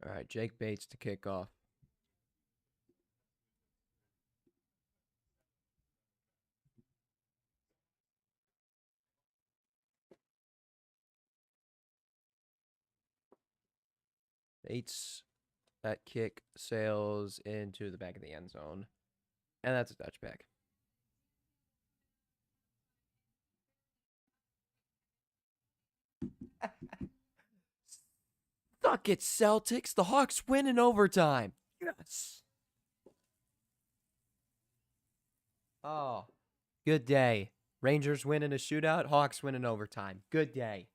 All right, Jake Bates to kick off. Bates, that kick sails into the back of the end zone, and that's a touchback. Suck it, Celtics. The Hawks win in overtime. Yes. Oh, good day. Rangers win in a shootout. Hawks win in overtime. Good day.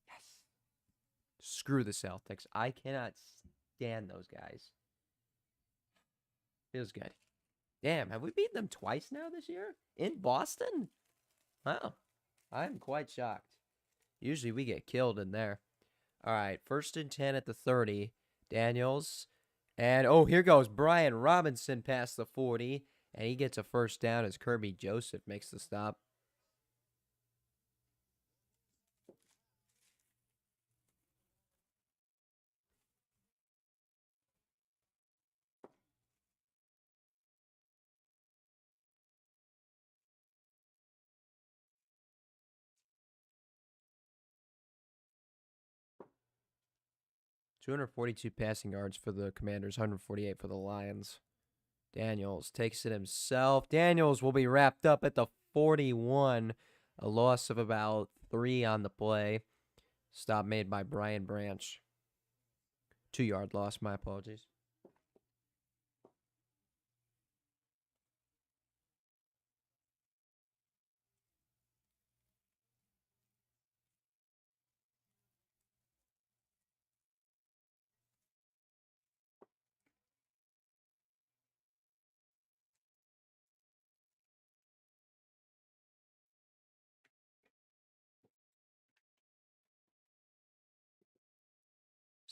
Yes. Screw the Celtics. I cannot stand those guys. Feels good. Damn, have we beaten them twice now this year? In Boston? Wow. I'm quite shocked. Usually we get killed in there. All right, 1st and 10 at the 30. Daniels. And, oh, here goes Brian Robinson past the 40. And he gets a first down as Kirby Joseph makes the stop. .242 passing yards for the Commanders, 148 for the Lions. Daniels takes it himself. Daniels will be wrapped up at the 41. A loss of about 3 on the play. Stop made by Brian Branch. 2-yard loss, my apologies.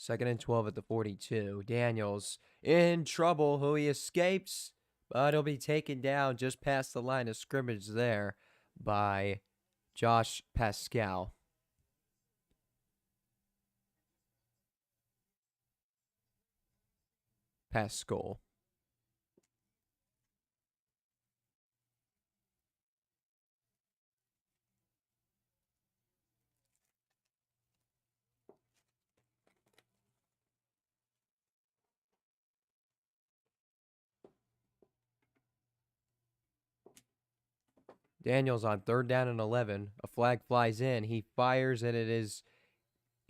Second and 12 at the 42. Daniels in trouble. Who he escapes, but he'll be taken down just past the line of scrimmage there by Josh Pascal. Pascal. Daniels on 3rd down and 11. A flag flies in. He fires, and it is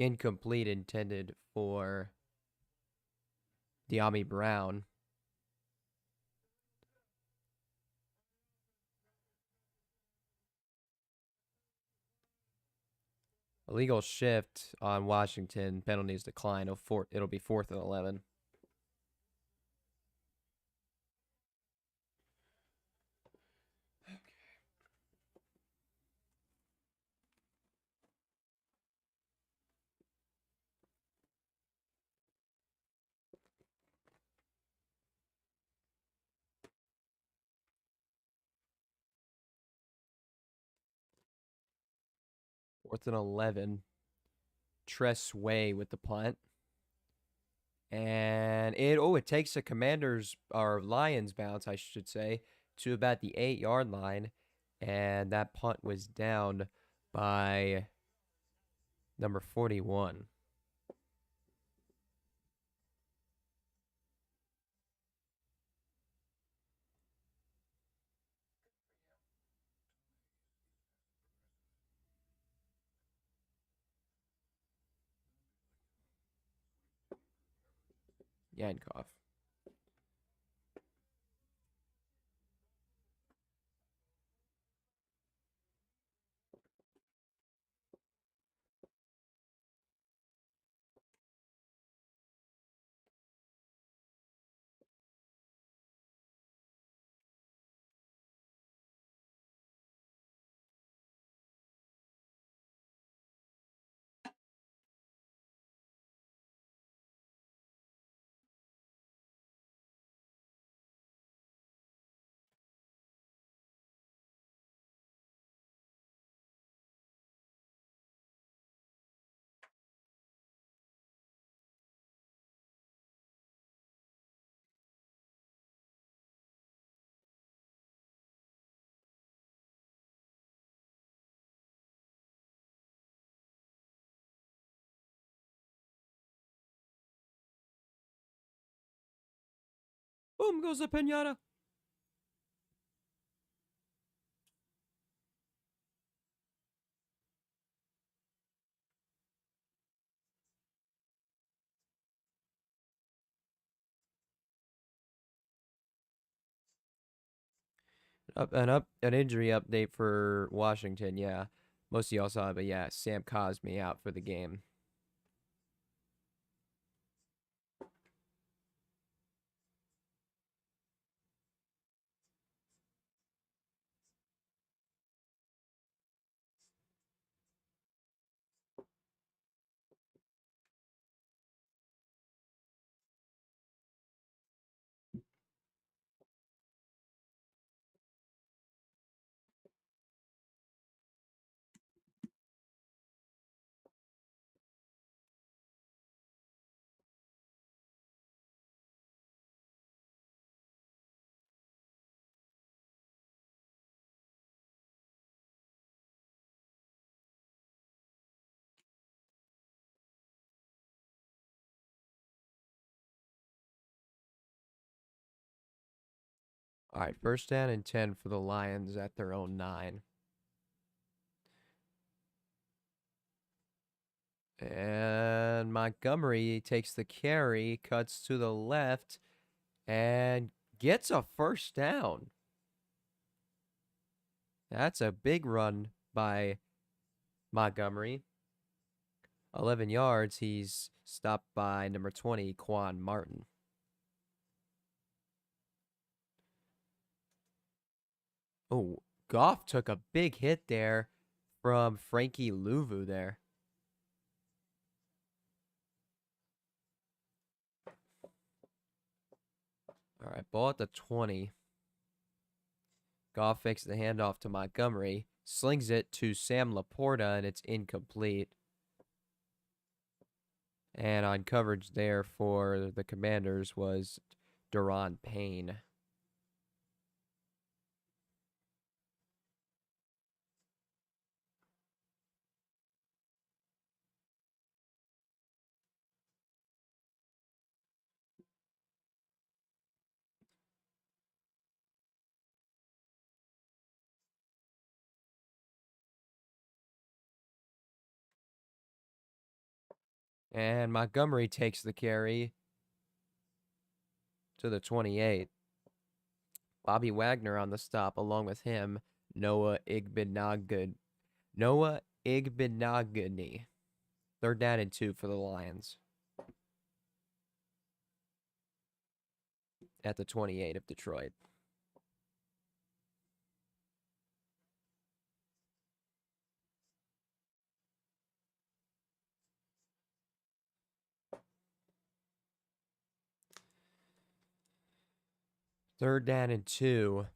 incomplete, intended for De'Ami Brown. Illegal shift on Washington. Penalties decline. It'll be 4th and 11. Fourth and 11. Tress Way with the punt. And it takes a Commanders or Lions bounce, I should say, to about the 8-yard line. And that punt was down by number 41. Yankoff. Boom goes the pinata. An injury update for Washington. Yeah, most of y'all saw it, but yeah, Sam Cosmi out for the game. All right, first down and 10 for the Lions at their own 9. And Montgomery takes the carry, cuts to the left, and gets a first down. That's a big run by Montgomery. 11 yards. He's stopped by number 20, Quan Martin. Oh, Goff took a big hit there from Frankie Louvu there. All right, ball at the 20. Goff fakes the handoff to Montgomery, slings it to Sam Laporta, and it's incomplete. And on coverage there for the Commanders was Daron Payne. And Montgomery takes the carry to the 28. Bobby Wagner on the stop, along with him, Noah Igbenogany. Third down and 2 for the Lions at the 28 of Detroit. Third down and 2.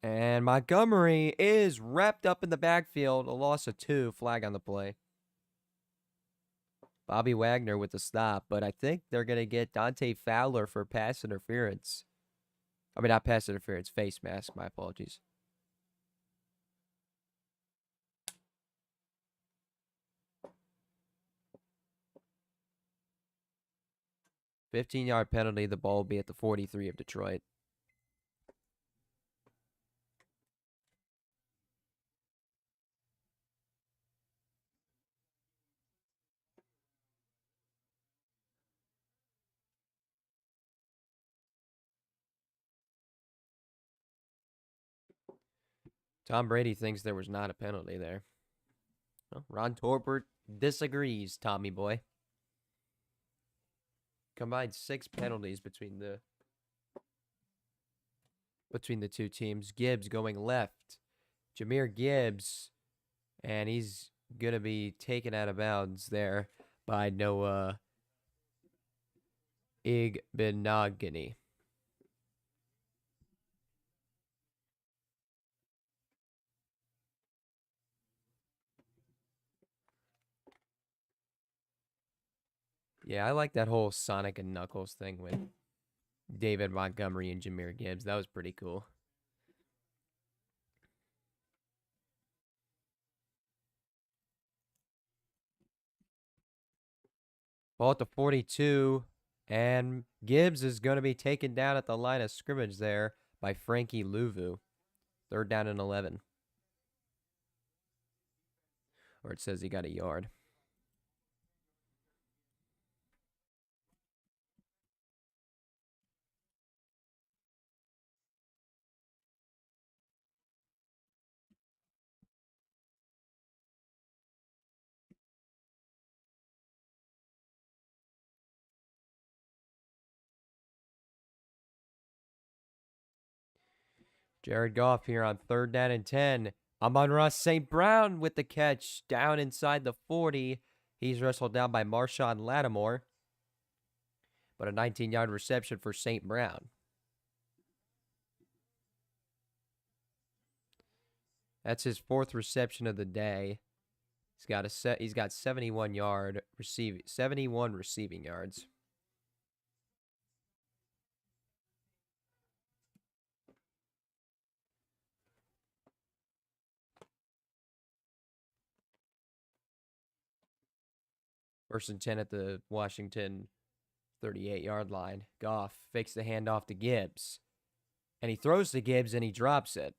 And Montgomery is wrapped up in the backfield. A loss of 2. Flag on the play. Bobby Wagner with the stop, but I think they're going to get Dante Fowler for pass interference. I mean, not pass interference, face mask. My apologies. $15-yard penalty. The ball will be at the 43 of Detroit. Tom Brady thinks there was not a penalty there. Well, Ron Torbert disagrees, Tommy boy. Combined 6 penalties between the two teams. Gibbs going left. Jahmyr Gibbs, and he's going to be taken out of bounds there by Noah Igbenogany. Yeah, I like that whole Sonic and Knuckles thing with David Montgomery and Jahmyr Gibbs. That was pretty cool. Ball at the 42, and Gibbs is going to be taken down at the line of scrimmage there by Frankie Louvu. Third down and 11. Or it says he got a yard. Jared Goff here on 3rd down and 10. Amon-Ra St. Brown with the catch down inside the 40. He's wrestled down by Marshawn Lattimore. But a 19-yard reception for St. Brown. That's his 4th reception of the day. He's got 71 receiving yards. First and 10 at the Washington 38-yard line. Goff fakes the handoff to Gibbs. And he throws to Gibbs and he drops it.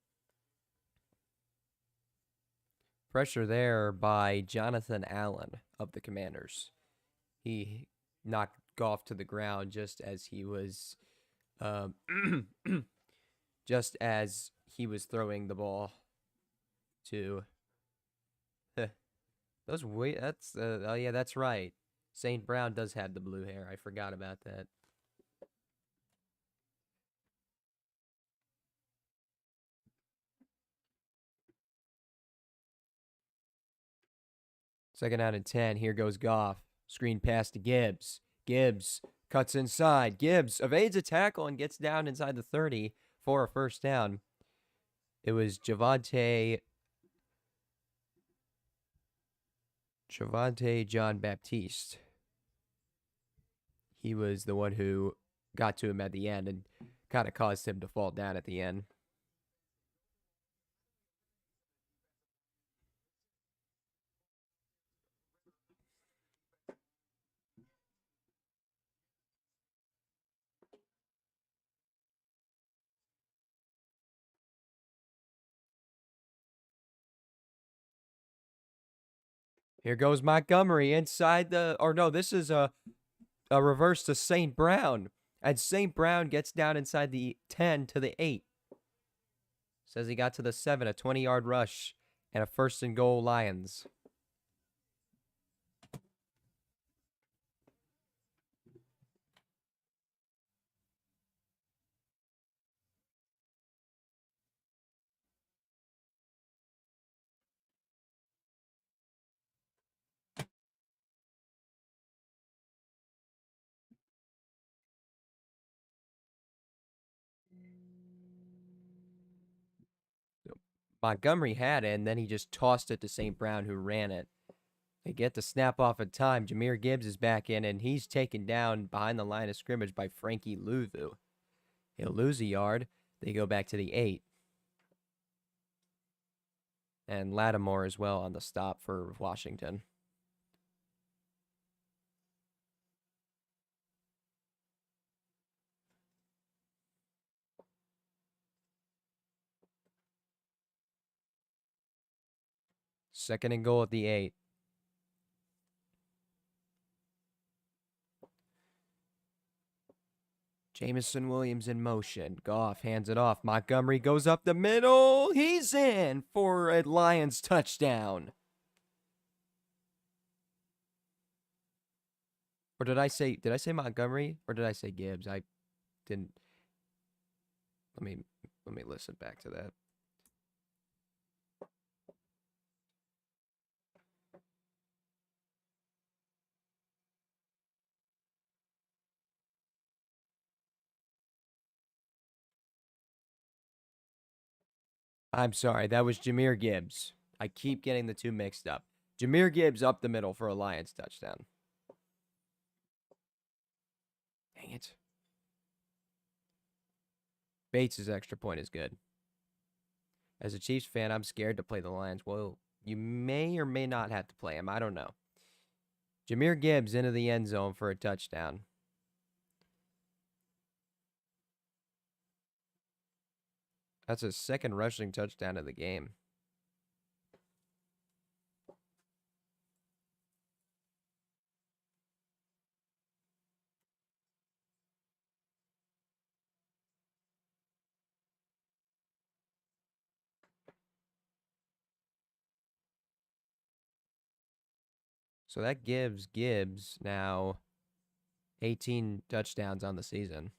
Pressure there by Jonathan Allen of the Commanders. He knocked Goff to the ground just as he was throwing the ball to oh yeah, that's right. St. Brown does have the blue hair. I forgot about that. Second down and 10. Here goes Goff. Screen pass to Gibbs. Gibbs cuts inside. Gibbs evades a tackle and gets down inside the 30 for a first down. It was Javonte John Baptiste. He was the one who got to him at the end and kind of caused him to fall down at the end. Here goes Montgomery inside this is a reverse to St. Brown. And St. Brown gets down inside the 10 to the 8. Says he got to the 7, a 20-yard rush, and a 1st and goal Lions. Montgomery had it, and then he just tossed it to St. Brown, who ran it. They get the snap off in time. Jahmyr Gibbs is back in, and he's taken down behind the line of scrimmage by Frankie Louvu. He'll lose a yard. They go back to the 8. And Lattimore as well on the stop for Washington. Second and goal at the 8. Jameson Williams in motion. Goff hands it off. Montgomery goes up the middle. He's in for a Lions touchdown. Or did I say Montgomery or did I say Gibbs? I didn't. Let me listen back to that. I'm sorry, that was Jahmyr Gibbs. I keep getting the two mixed up. Jahmyr Gibbs up the middle for a Lions touchdown. Dang it. Bates' extra point is good. As a Chiefs fan, I'm scared to play the Lions. Well, you may or may not have to play him. I don't know. Jahmyr Gibbs into the end zone for a touchdown. That's his second rushing touchdown of the game. So that gives Gibbs now 18 touchdowns on the season.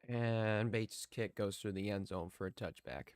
And Bates' kick goes through the end zone for a touchback.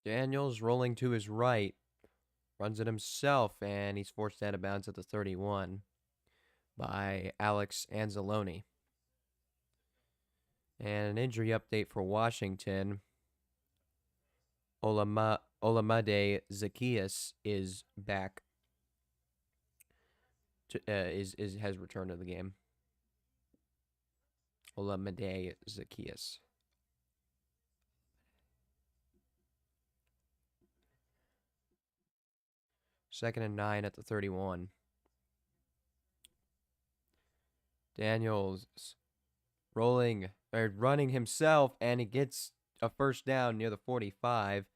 Daniels rolling to his right, runs it himself, and he's forced out of bounds at the 31 by Alex Anzalone. And an injury update for Washington. Olamide Zacchaeus is back. Has returned to the game. Olamide Zacchaeus. Second and 9 at the 31. Daniels running himself, and he gets a first down near the 45.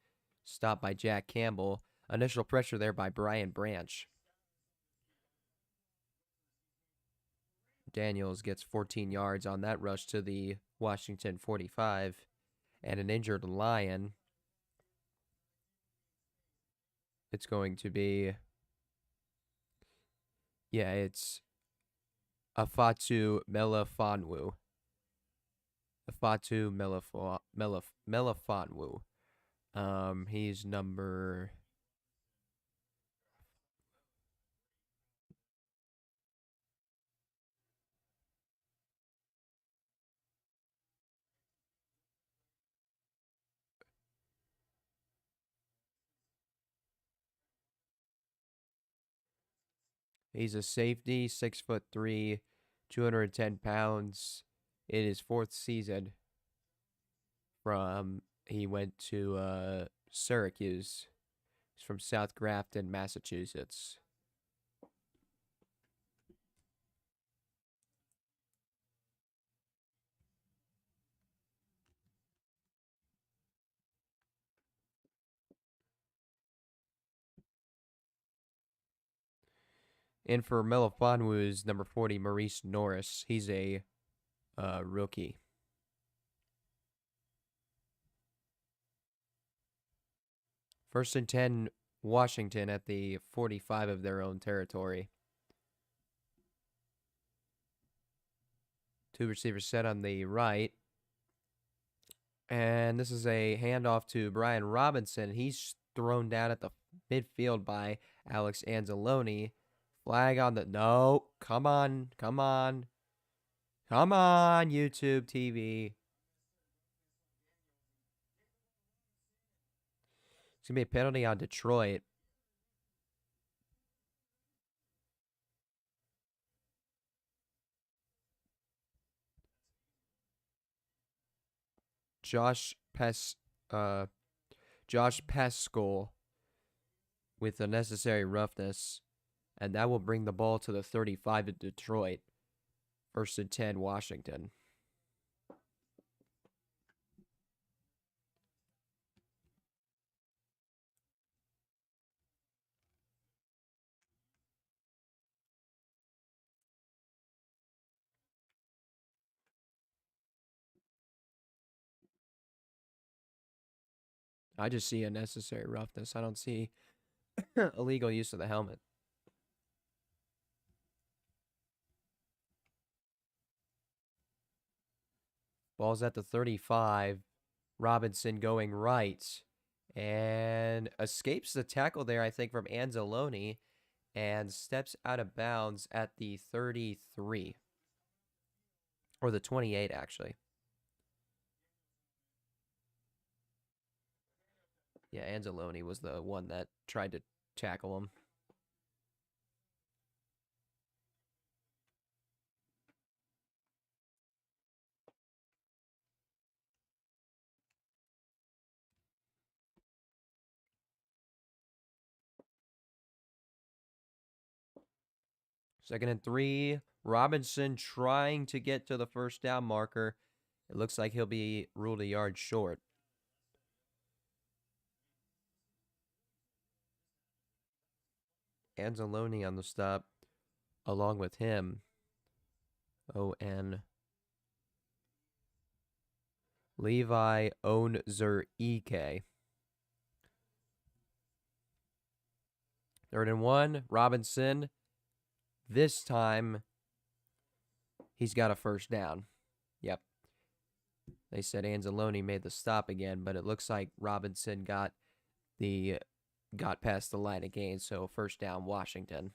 Stopped by Jack Campbell. Initial pressure there by Brian Branch. Daniels gets 14 yards on that rush to the Washington 45. And an injured Lion. It's going to be... Yeah, it's Afatu Melifonwu. Melifonwu. He's number... He's a safety, 6'3", 210 pounds. In his fourth season he went to Syracuse. He's from South Grafton, Massachusetts. And for Melifonwu's number 40, Maurice Norris. He's a rookie. First and 10, Washington at the 45 of their own territory. Two receivers set on the right. And this is a handoff to Brian Robinson. He's thrown down at the midfield by Alex Anzalone. Flag on the... No. Come on. Come on. Come on, YouTube TV. It's going to be a penalty on Detroit. Josh Pascal with the necessary roughness. And that will bring the ball to the 35 of Detroit. First and 10, Washington. I just see unnecessary roughness. I don't see illegal use of the helmet. Ball's at the 35. Robinson going right. And escapes the tackle there, I think, from Anzalone. And steps out of bounds at the 33. Or the 28, actually. Yeah, Anzalone was the one that tried to tackle him. Second and 3. Robinson trying to get to the first down marker. It looks like he'll be ruled a yard short. Anzalone on the stop. Along with him, O.N. Levi Onzurike. 3rd and 1. Robinson. This time, he's got a first down. Yep. They said Anzalone made the stop again, but it looks like Robinson got past the line of gain, so first down, Washington.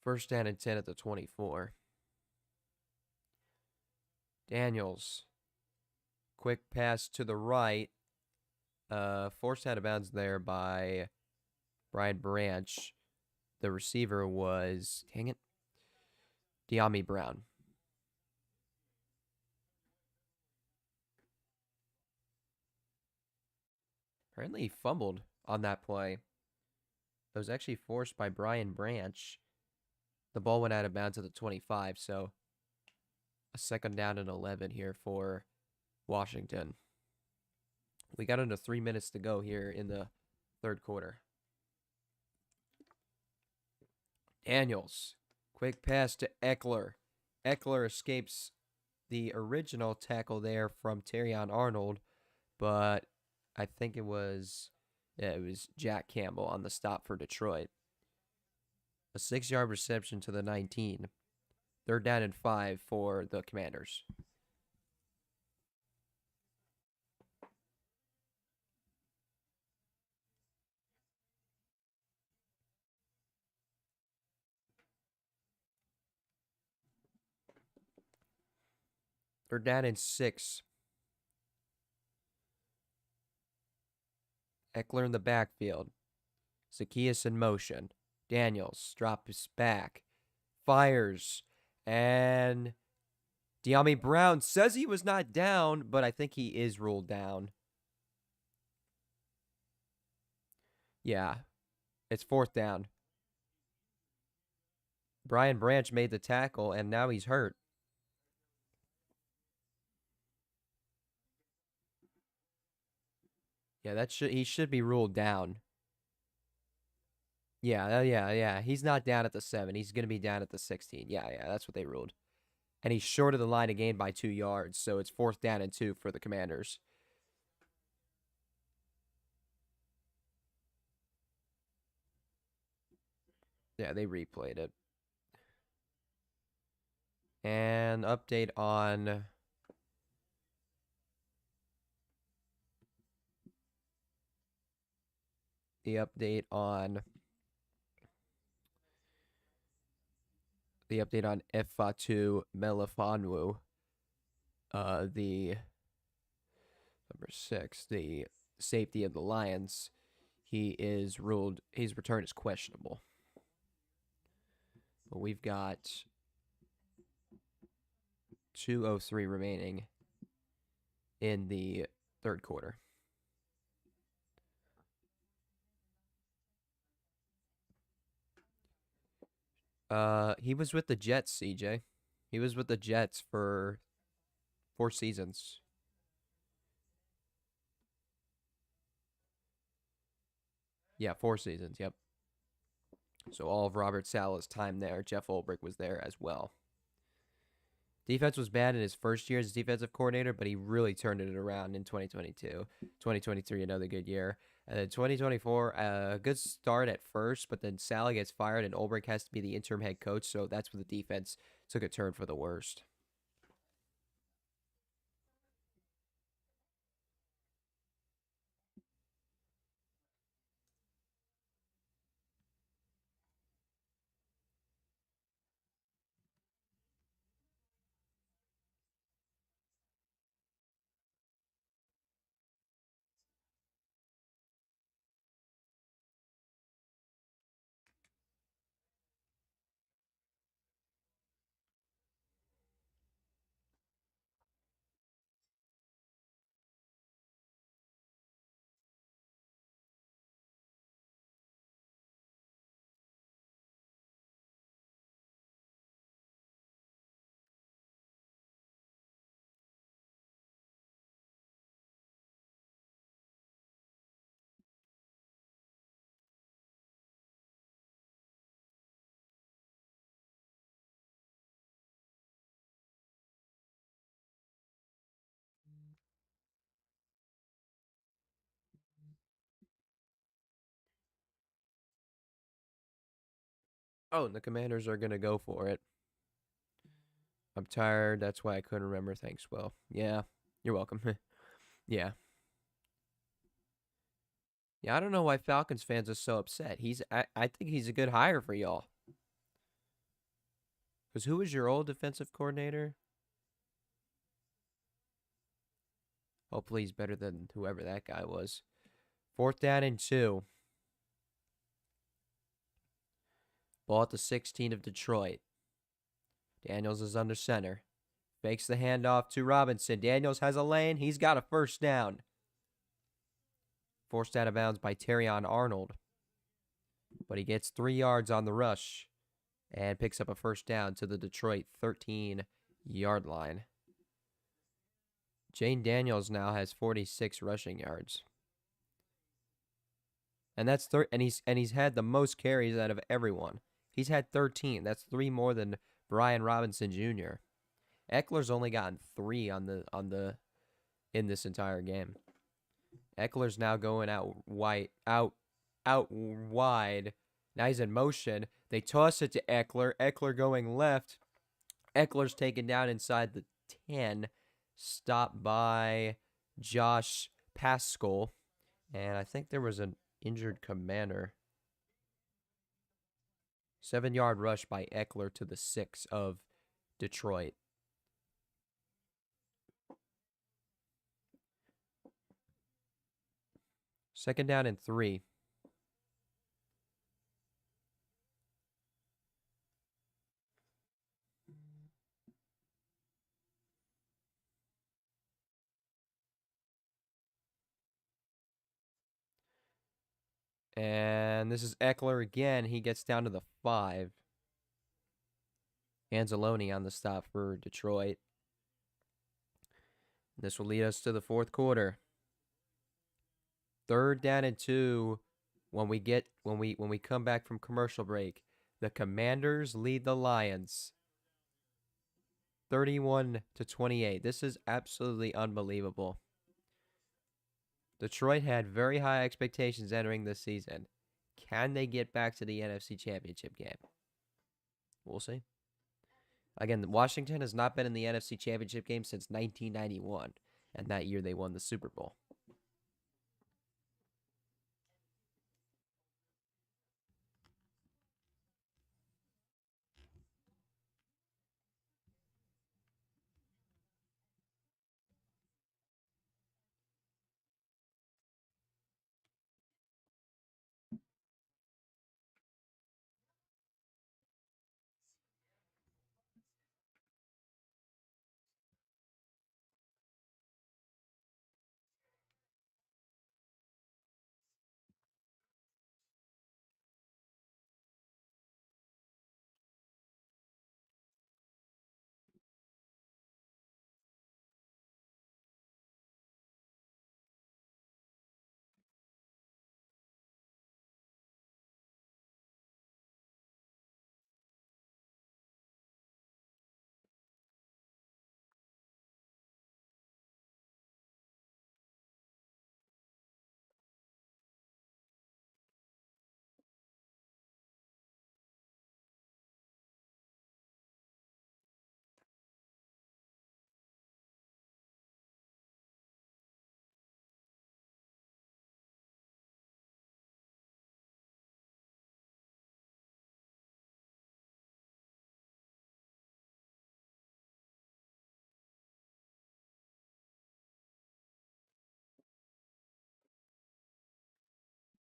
First down and 10 at the 24. Daniels. Quick pass to the right. Forced out of bounds there by Brian Branch. The receiver was, dang it, De'Ami Brown. Apparently he fumbled on that play. It was actually forced by Brian Branch. The ball went out of bounds at the 25, so a second down and 11 here for Washington. We got under 3 minutes to go here in the third quarter. Daniels. Quick pass to Eckler. Eckler escapes the original tackle there from Terrion Arnold, but I think it was Jack Campbell on the stop for Detroit. A 6-yard reception to the 19. 3rd down and 5 for the Commanders. They're down in 6. Eckler in the backfield. Zacchaeus in motion. Daniels drops back. Fires. And De'Ami Brown says he was not down, but I think he is ruled down. Yeah. It's 4th down. Brian Branch made the tackle, and now he's hurt. Yeah, he should be ruled down. Yeah. He's not down at the 7. He's going to be down at the 16. Yeah, that's what they ruled. And he's short of the line of gain by 2 yards, so it's 4th down and 2 for the Commanders. Yeah, they replayed it. And update on Efatu Melifonwu, the number 6, the safety of the Lions. His return is questionable. But we've got 2:03 remaining in the third quarter. He was with the Jets, CJ. He was with the Jets for 4 seasons. Yeah, 4 seasons, yep. So all of Robert Saleh's time there, Jeff Ulbrich was there as well. Defense was bad in his first year as defensive coordinator, but he really turned it around in 2022. 2023, another good year. And then 2024, a good start at first, but then Saleh gets fired and Ulbrich has to be the interim head coach, so that's when the defense took a turn for the worst. Oh, and the Commanders are going to go for it. I'm tired. That's why I couldn't remember. Thanks, Will. Yeah, you're welcome. Yeah. Yeah, I don't know why Falcons fans are so upset. I think he's a good hire for y'all. Because who was your old defensive coordinator? Hopefully he's better than whoever that guy was. 4th down and 2. Ball at the 16 of Detroit. Daniels is under center. Fakes the handoff to Robinson. Daniels has a lane. He's got a first down. Forced out of bounds by Terrion Arnold. But he gets 3 yards on the rush and picks up a first down to the Detroit 13-yard line. Jane Daniels now has 46 rushing yards. And that's he's had the most carries out of everyone. He's had 13. That's 3 more than Brian Robinson Jr. Eckler's only gotten 3 in this entire game. Eckler's now going out wide. Now he's in motion. They toss it to Eckler. Eckler going left. Eckler's taken down inside the 10. Stopped by Josh Pascal. And I think there was an injured commander. 7-yard rush by Eckler to the 6 of Detroit. Second down and 3. And this is Eckler again. He gets down to the 5. Anzalone on the stop for Detroit. This will lead us to the 4th quarter. 3rd down and 2 when we come back from commercial break. The Commanders lead the Lions 31-28. This is absolutely unbelievable. Detroit had very high expectations entering this season. Can they get back to the NFC Championship game? We'll see. Again, Washington has not been in the NFC Championship game since 1991, and that year they won the Super Bowl.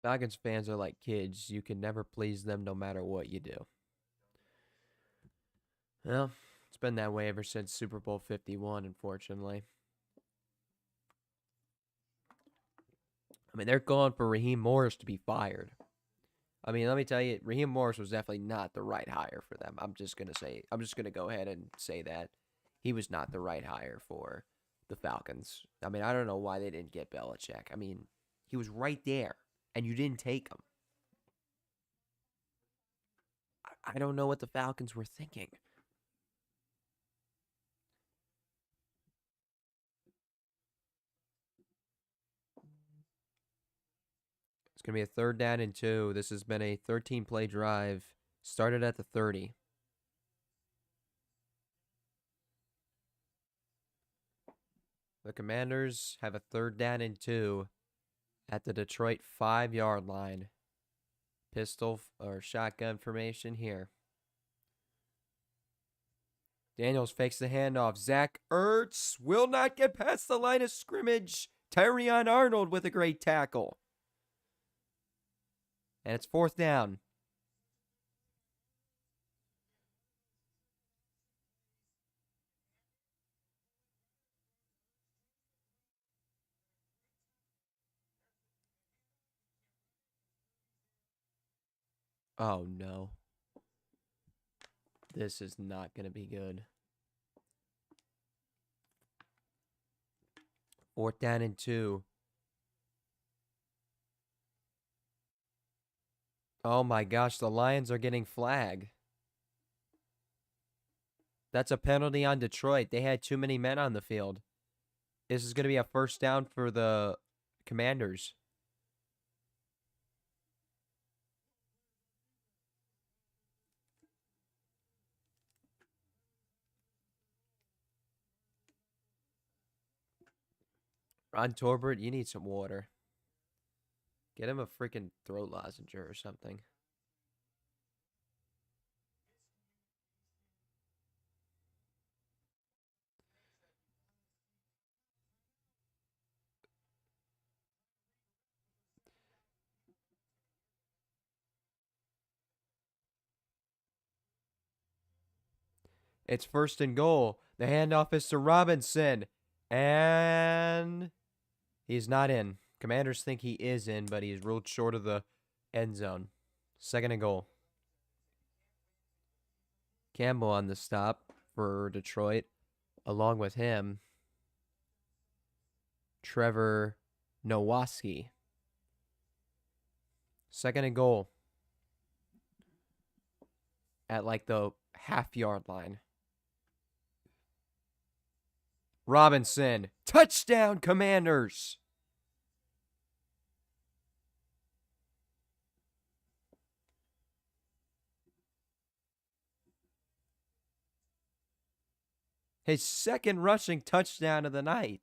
Falcons fans are like kids. You can never please them no matter what you do. Well, it's been that way ever since Super Bowl 51, unfortunately. I mean, they're going for Raheem Morris to be fired. I mean, let me tell you, Raheem Morris was definitely not the right hire for them. I'm just gonna go ahead and say that he was not the right hire for the Falcons. I mean, I don't know why they didn't get Belichick. I mean, he was right there, and you didn't take him. I don't know what the Falcons were thinking. It's going to be a 3rd down and 2. This has been a 13-play drive. Started at the 30. The Commanders have a 3rd down and 2 at the Detroit 5-yard line. Pistol or shotgun formation here. Daniels fakes the handoff. Zach Ertz will not get past the line of scrimmage. Tyrion Arnold with a great tackle. And it's 4th down. Oh, no. This is not going to be good. 4th down and 2. Oh my gosh, the Lions are getting flagged. That's a penalty on Detroit. They had too many men on the field. This is going to be a 1st down for the Commanders. Ron Torbert, you need some water. Get him a freaking throat lozenge or something. It's 1st and goal. The handoff is to Robinson. And he's not in. Commanders think he is in, but he's ruled short of the end zone. 2nd and goal. Campbell on the stop for Detroit. Along with him, Trevor Nowaski. 2nd and goal. At like the half-yard line. Robinson. Touchdown, Commanders. His 2nd rushing touchdown of the night.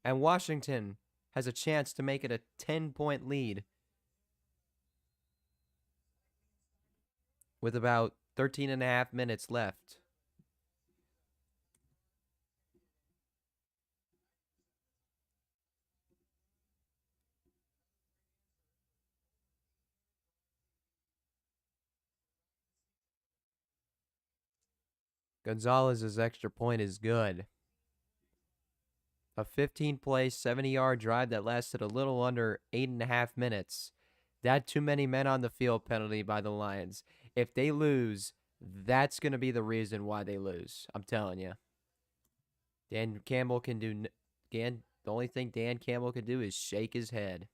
And Washington has a chance to make it a 10-point lead. With about 13 and a half minutes left. Gonzalez's extra point is good. A 15-play, 70-yard drive that lasted a little under 8.5 minutes. That too many men on the field penalty by the Lions. If they lose, that's going to be the reason why they lose. I'm telling you. Dan Campbell can do... the only thing Dan Campbell can do is shake his head.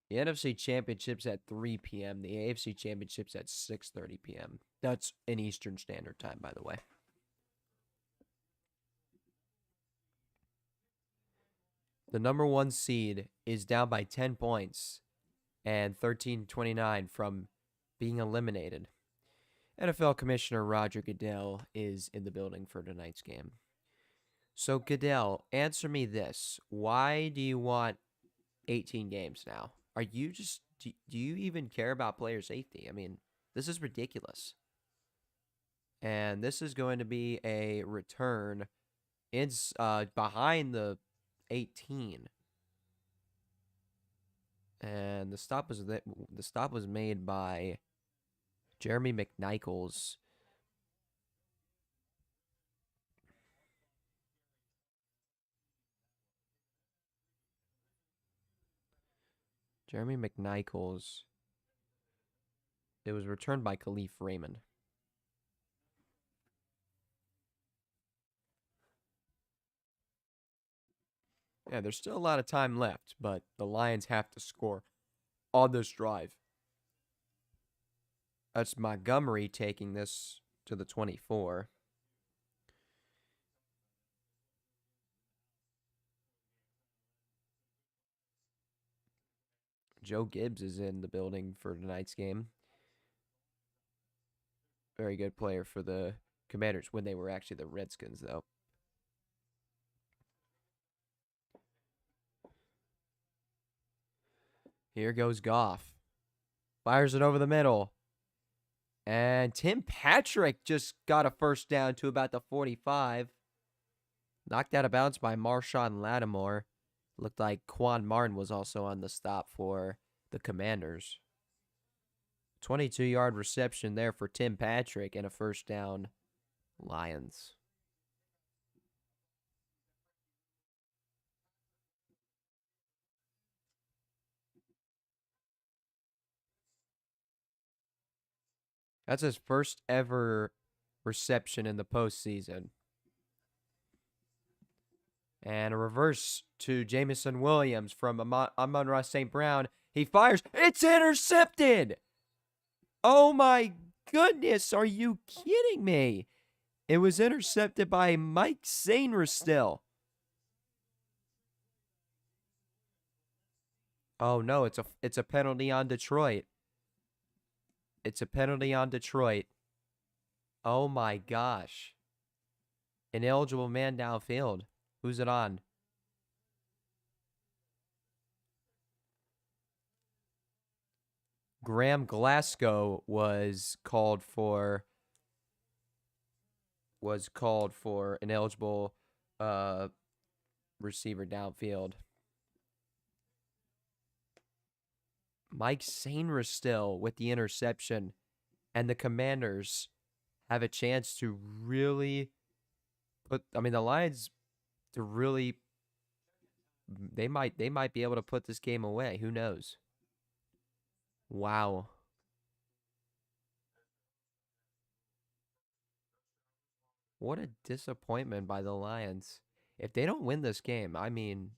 The NFC Championship's at 3 p.m. The AFC Championship's at 6:30 p.m. That's in Eastern Standard Time, by the way. The number 1 seed is down by 10 points and 13-29 from being eliminated. NFL Commissioner Roger Goodell is in the building for tonight's game. So, Goodell, answer me this. Why do you want 18 games now? Are you just do you even care about player safety? I mean, this is ridiculous. And this is going to be a return in behind the 18. And the stop was made by Jeremy McNichols. Jeremy McNichols. It was returned by Khalif Raymond. Yeah, there's still a lot of time left, but the Lions have to score on this drive. That's Montgomery taking this to the 24. Joe Gibbs is in the building for tonight's game. Very good player for the Commanders when they were actually the Redskins, though. Here goes Goff. Fires it over the middle. And Tim Patrick just got a first down to about the 45. Knocked out of bounds by Marshawn Lattimore. Looked like Quan Martin was also on the stop for the Commanders. 22-yard reception there for Tim Patrick and a first down, Lions. That's his first ever reception in the postseason. And a reverse to Jameson Williams from Amon-Ra St. Brown. He fires. It's intercepted! Oh my goodness, are you kidding me? It was intercepted by Mike Sainristil. Oh no, it's a penalty on Detroit. It's a penalty on Detroit. Oh my gosh. Ineligible man downfield. Who's it on? Graham Glasgow was called for ineligible receiver downfield. Mike Sainristil with the interception, and the Commanders have a chance to really the Lions to really they might be able to put this game away. Who knows? Wow. What a disappointment by the Lions. If they don't win this game, I mean,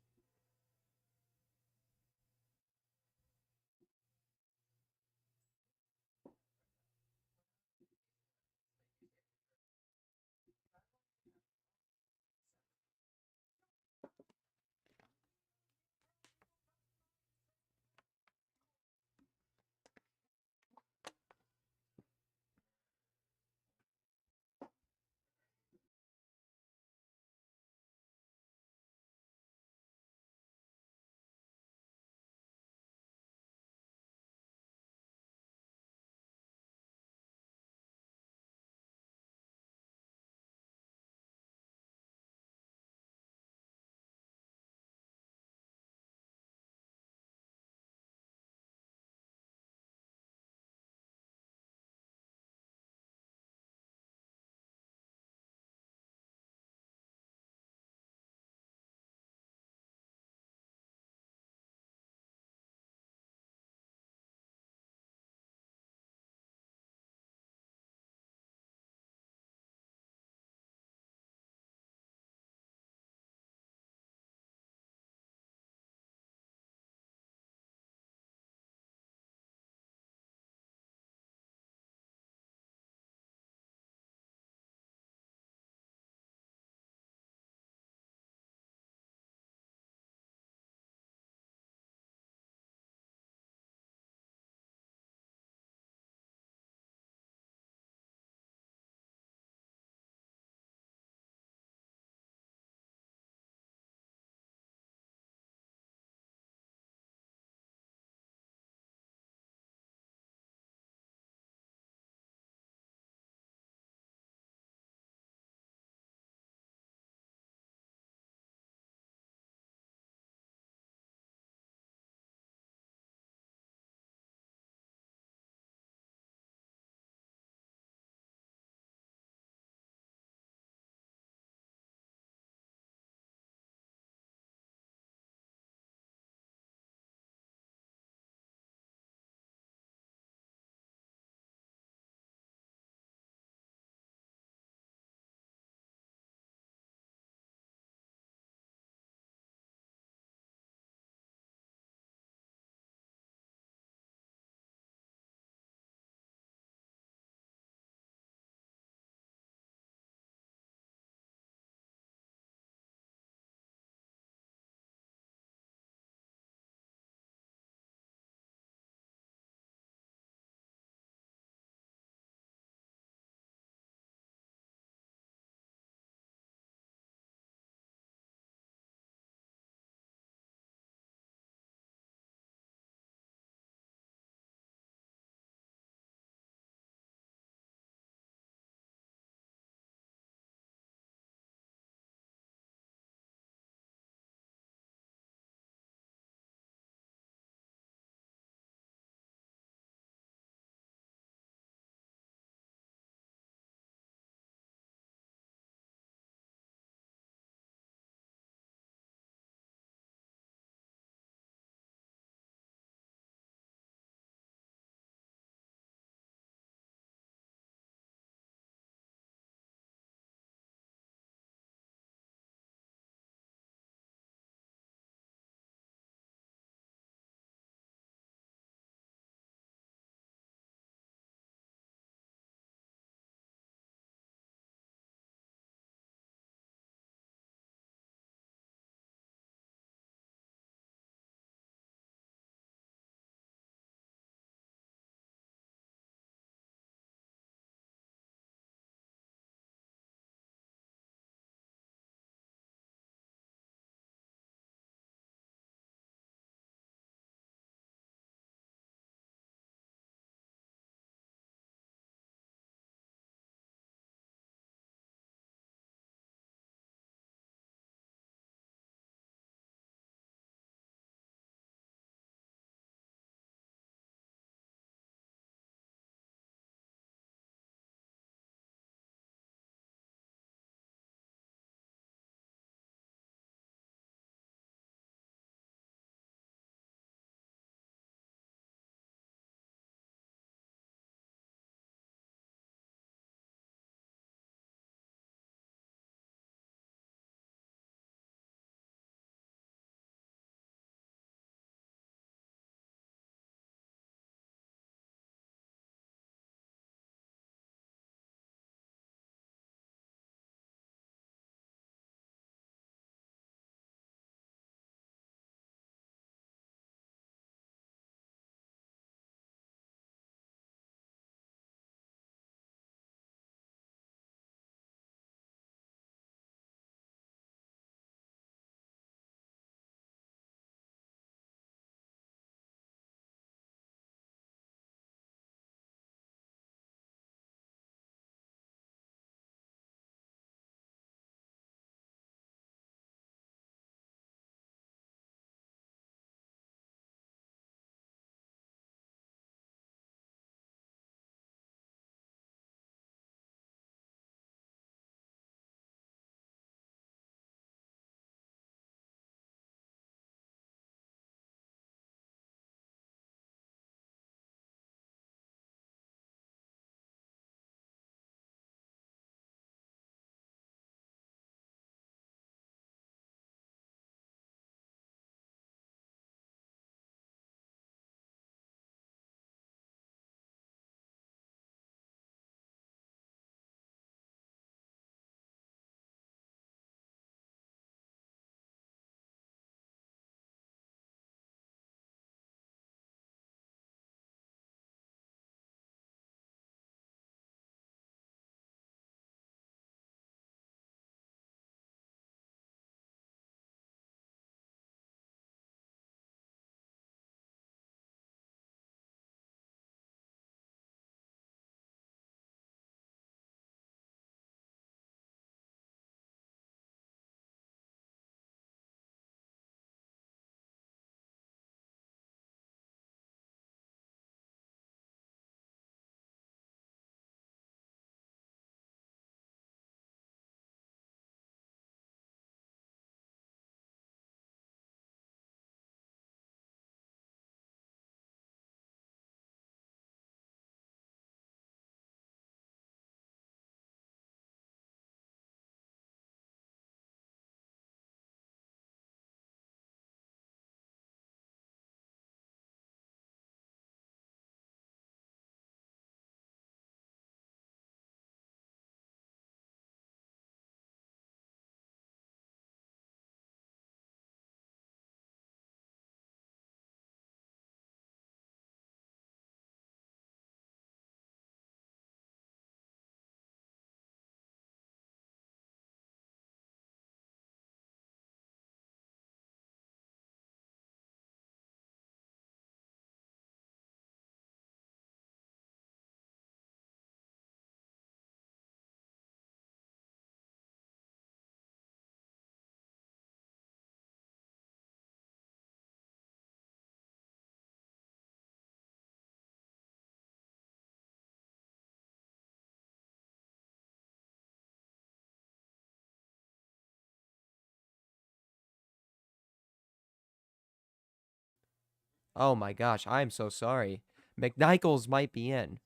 Oh my gosh, I am so sorry. McNichols might be in.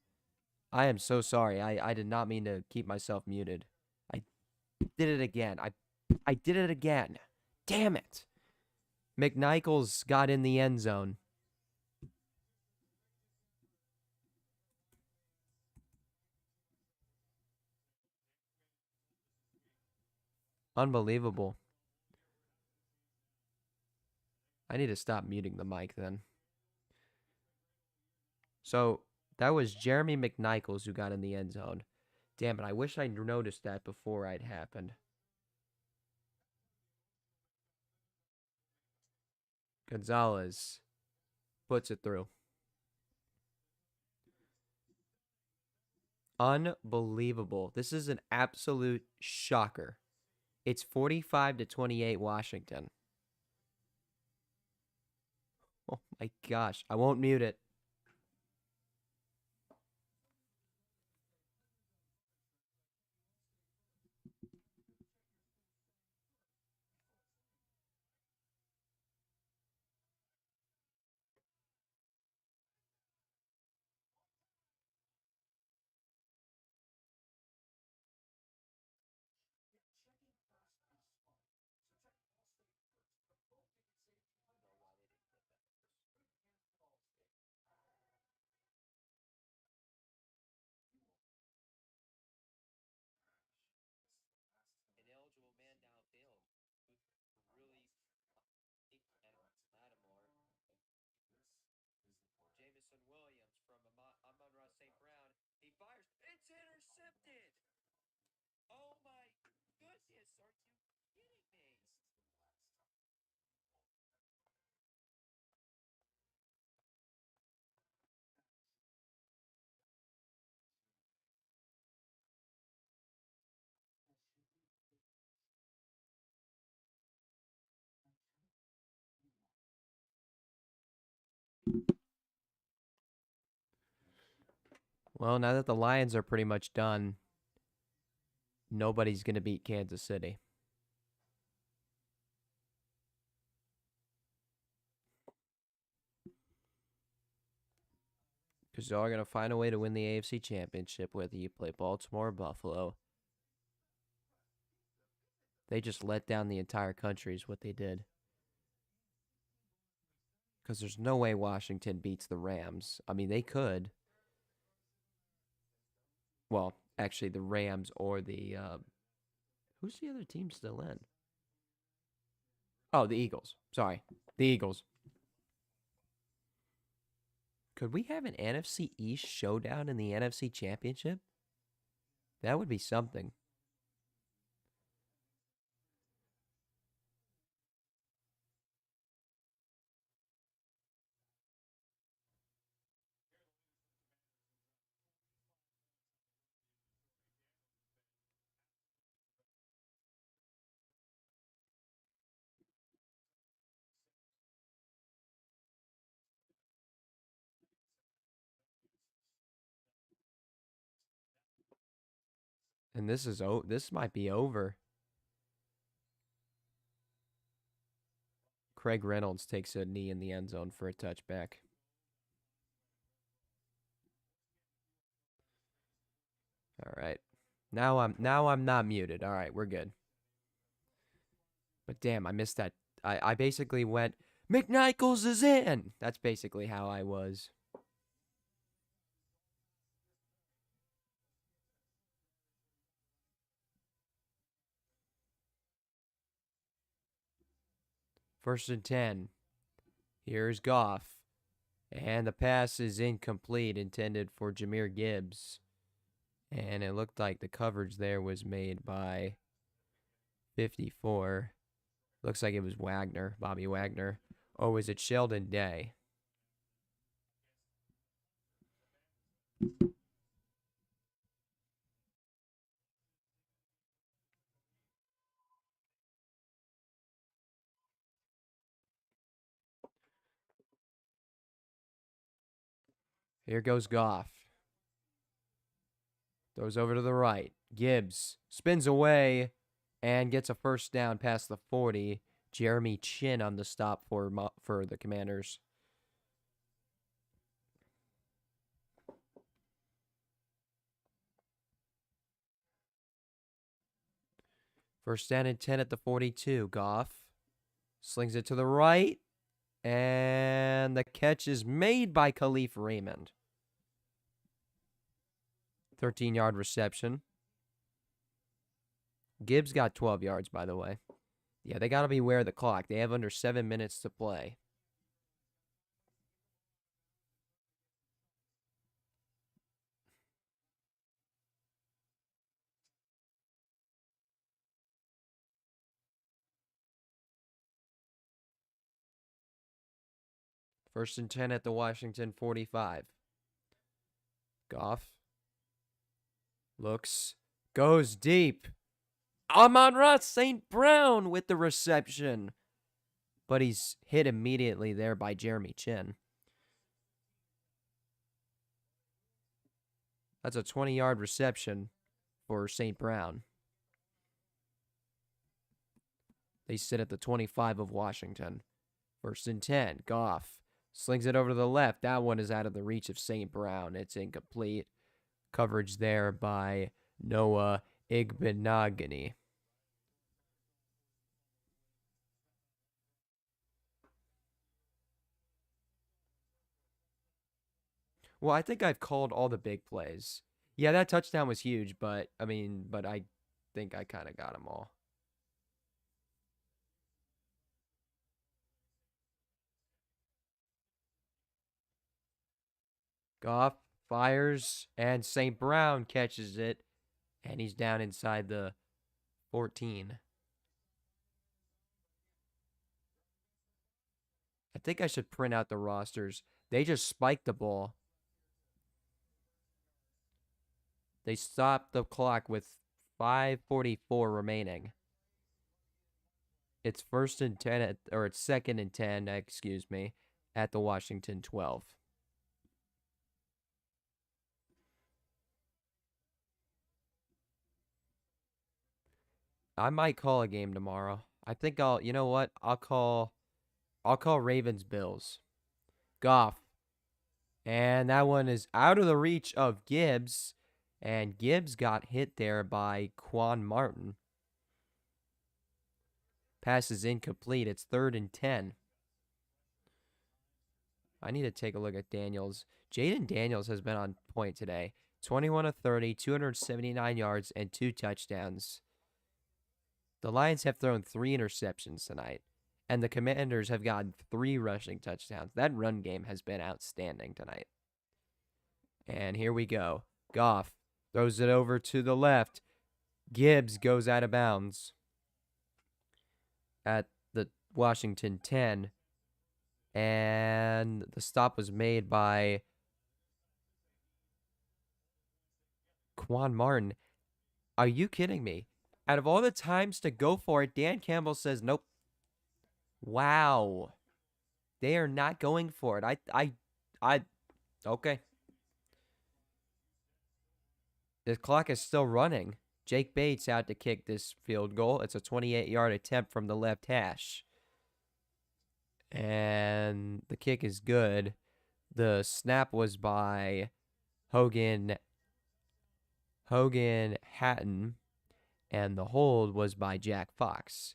I am so sorry. I did not mean to keep myself muted. I did it again. I did it again. Damn it. McNichols got in the end zone. Unbelievable. I need to stop muting the mic then. So that was Jeremy McNichols who got in the end zone. Damn it, I wish I'd noticed that before it happened. Gonzalez puts it through. Unbelievable. This is an absolute shocker. It's 45-28 Washington. Oh my gosh. I won't mute it. Well, now that the Lions are pretty much done, nobody's going to beat Kansas City. Because y'all are going to find a way to win the AFC Championship, whether you play Baltimore or Buffalo. They just let down the entire country, is what they did. Because there's no way Washington beats the Rams. I mean, they could. Well, actually, the Rams or the. Who's the other team still in? Oh, the Eagles. Sorry. The Eagles. Could we have an NFC East showdown in the NFC Championship? That would be something. And this might be over. Craig Reynolds takes a knee in the end zone for a touchback. All right. Now I'm not muted. All right, we're good. But damn, I missed that. I basically went, McNichols is in. That's basically how I was. First and 10. Here's Goff. And the pass is incomplete, intended for Jahmyr Gibbs. And it looked like the coverage there was made by 54. Looks like it was Wagner, Bobby Wagner. Or is it Sheldon Day? Here goes Goff. Throws over to the right. Gibbs spins away and gets a first down past the 40. Jeremy Chin on the stop for the Commanders. First down and 10 at the 42. Goff slings it to the right. And the catch is made by Khalif Raymond. 13-yard reception. Gibbs got 12 yards, by the way. Yeah, they got to beware of the clock. They have under 7 minutes to play. First and 10 at the Washington 45. Goff looks, goes deep. Amon-Ra St. Brown with the reception. But he's hit immediately there by Jeremy Chin. That's a 20-yard reception for St. Brown. They sit at the 25 of Washington. First and 10. Goff slings it over to the left. That one is out of the reach of St. Brown. It's incomplete. Coverage there by Noah Igbenogany. Well, I think I've called all the big plays. Yeah, that touchdown was huge, but I think I kind of got them all. Goff fires, and St. Brown catches it, and he's down inside the 14. I think I should print out the rosters. They just spiked the ball. They stopped the clock with 5:44 remaining. It's first and 10 or it's second and 10, excuse me, at the Washington 12. I might call a game tomorrow. I think you know what? I'll call Ravens Bills. Goff. And that one is out of the reach of Gibbs. And Gibbs got hit there by Quan Martin. Pass is incomplete. It's 3rd and 10. I need to take a look at Daniels. Jaden Daniels has been on point today. 21 of 30, 279 yards, and 2 touchdowns. The Lions have thrown 3 interceptions tonight, and the Commanders have gotten 3 rushing touchdowns. That run game has been outstanding tonight. And here we go. Goff throws it over to the left. Gibbs goes out of bounds at the Washington 10. And the stop was made by Quan Martin. Are you kidding me? Out of all the times to go for it, Dan Campbell says nope. Wow. They are not going for it. Okay. The clock is still running. Jake Bates out to kick this field goal. It's a 28-yard attempt from the left hash. And the kick is good. The snap was by Hogan Hatton, and the hold was by Jack Fox.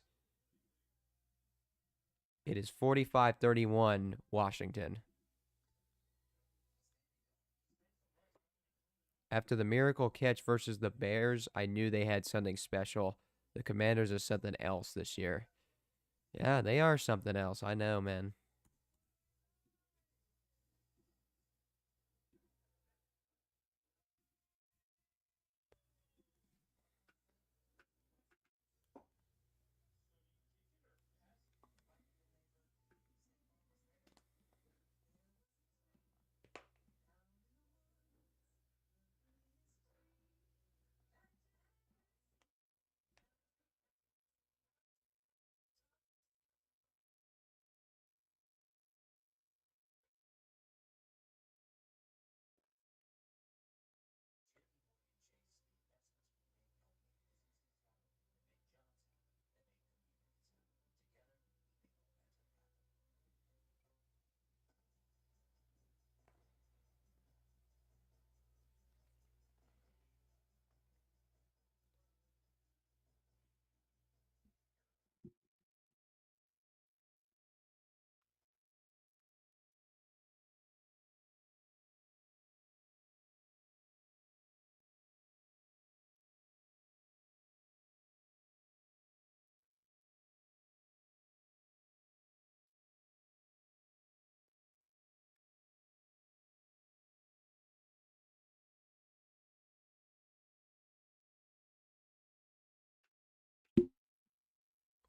It is 45-31 Washington. After the miracle catch versus the Bears, I knew they had something special. The Commanders are something else this year. Yeah, they are something else. I know, man.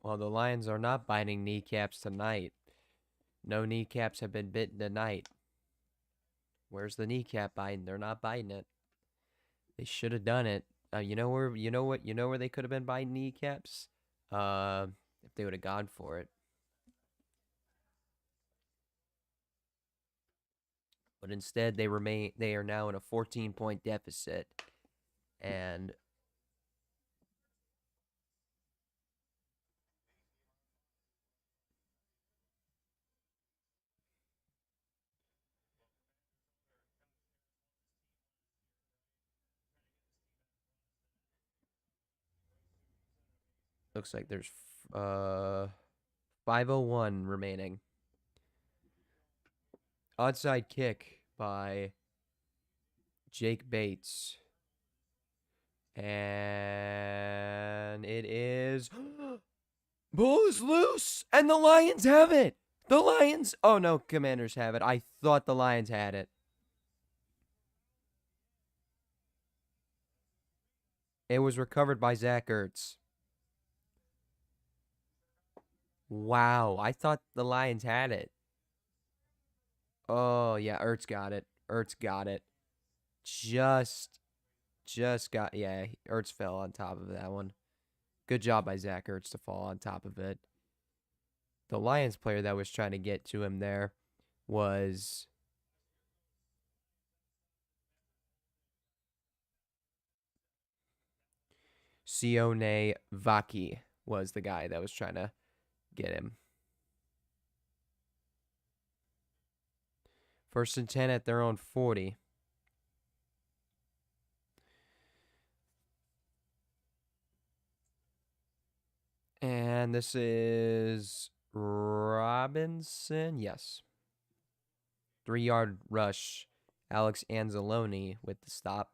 Well, the Lions are not biting kneecaps tonight. No kneecaps have been bitten tonight. Where's the kneecap biting? They're not biting it. They should have done it. You know where? You know what? You know where they could have been biting kneecaps? If they would have gone for it. But instead, they remain. They are now in a 14-point deficit, and looks like there's 5:01 remaining. Onside kick by Jake Bates. And it is... Ball is loose! And the Lions have it! The Lions... Oh, no, Commanders have it. I thought the Lions had it. It was recovered by Zach Ertz. Wow, I thought the Lions had it. Oh, yeah, Ertz got it. Ertz got it. Just got... Yeah, Ertz fell on top of that one. Good job by Zach Ertz to fall on top of it. The Lions player that was trying to get to him there was... Sione Vaki was the guy that was trying to get him. 1st and 10 at their own 40. And this is Robinson. Yes. 3-yard rush. Alex Anzalone with the stop.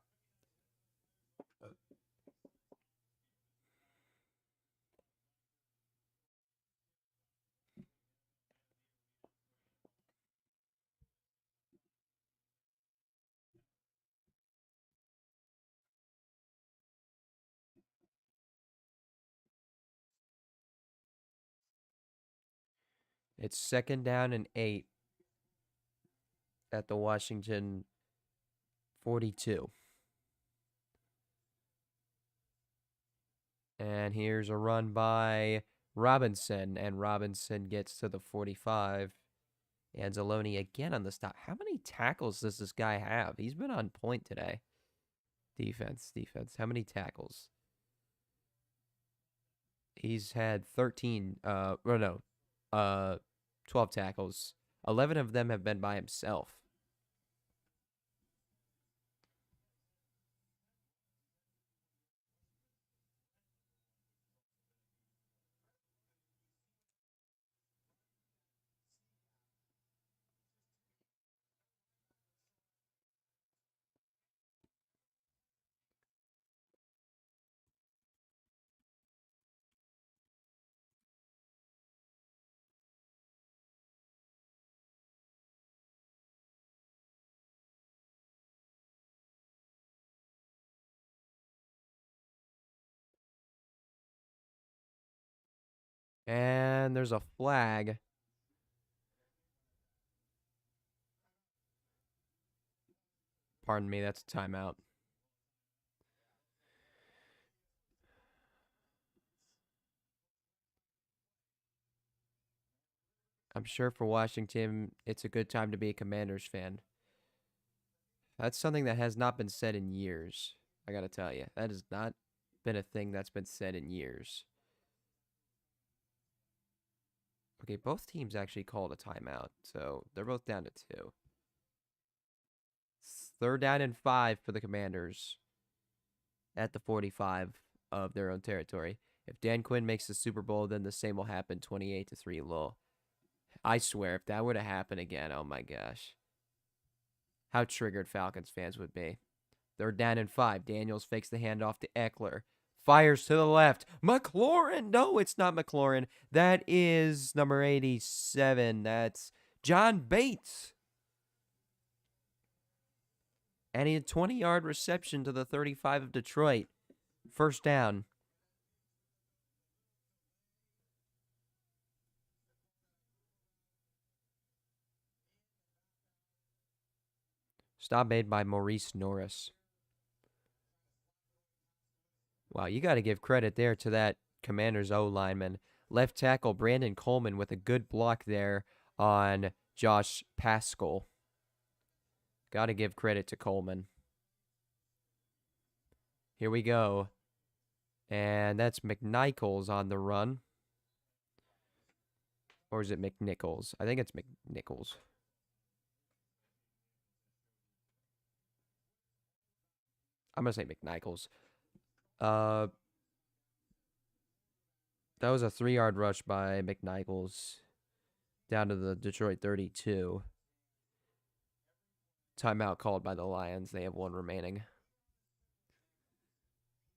It's 2nd down and 8 at the Washington 42. And here's a run by Robinson, and Robinson gets to the 45. Anzalone again on the stop. How many tackles does this guy have? He's been on point today. Defense. How many tackles? He's had 12 tackles. 11 of them have been by himself. And there's a flag. Pardon me, that's a timeout. I'm sure for Washington, it's a good time to be a Commanders fan. That's something that has not been said in years. I gotta tell you, that has not been a thing that's been said in years. Okay, both teams actually called a timeout, so they're both down to 2. 3rd down and 5 for the Commanders at the 45 of their own territory. If Dan Quinn makes the Super Bowl, then the same will happen. 28-3 Lowell. I swear, if that were to happen again, oh my gosh, how triggered Falcons fans would be. 3rd down and 5. Daniels fakes the handoff to Eckler. Fires to the left. McLaurin. No, it's not McLaurin. That is number 87. That's John Bates. And he had a 20-yard reception to the 35 of Detroit. 1st down. Stop made by Maurice Norris. Wow, you got to give credit there to that Commanders O lineman. Left tackle Brandon Coleman with a good block there on Josh Pascal. Got to give credit to Coleman. Here we go. And that's McNichols on the run. Or is it McNichols? I think it's McNichols. I'm going to say McNichols. That was a 3-yard rush by McNichols down to the Detroit 32. Timeout called by the Lions. They have one remaining.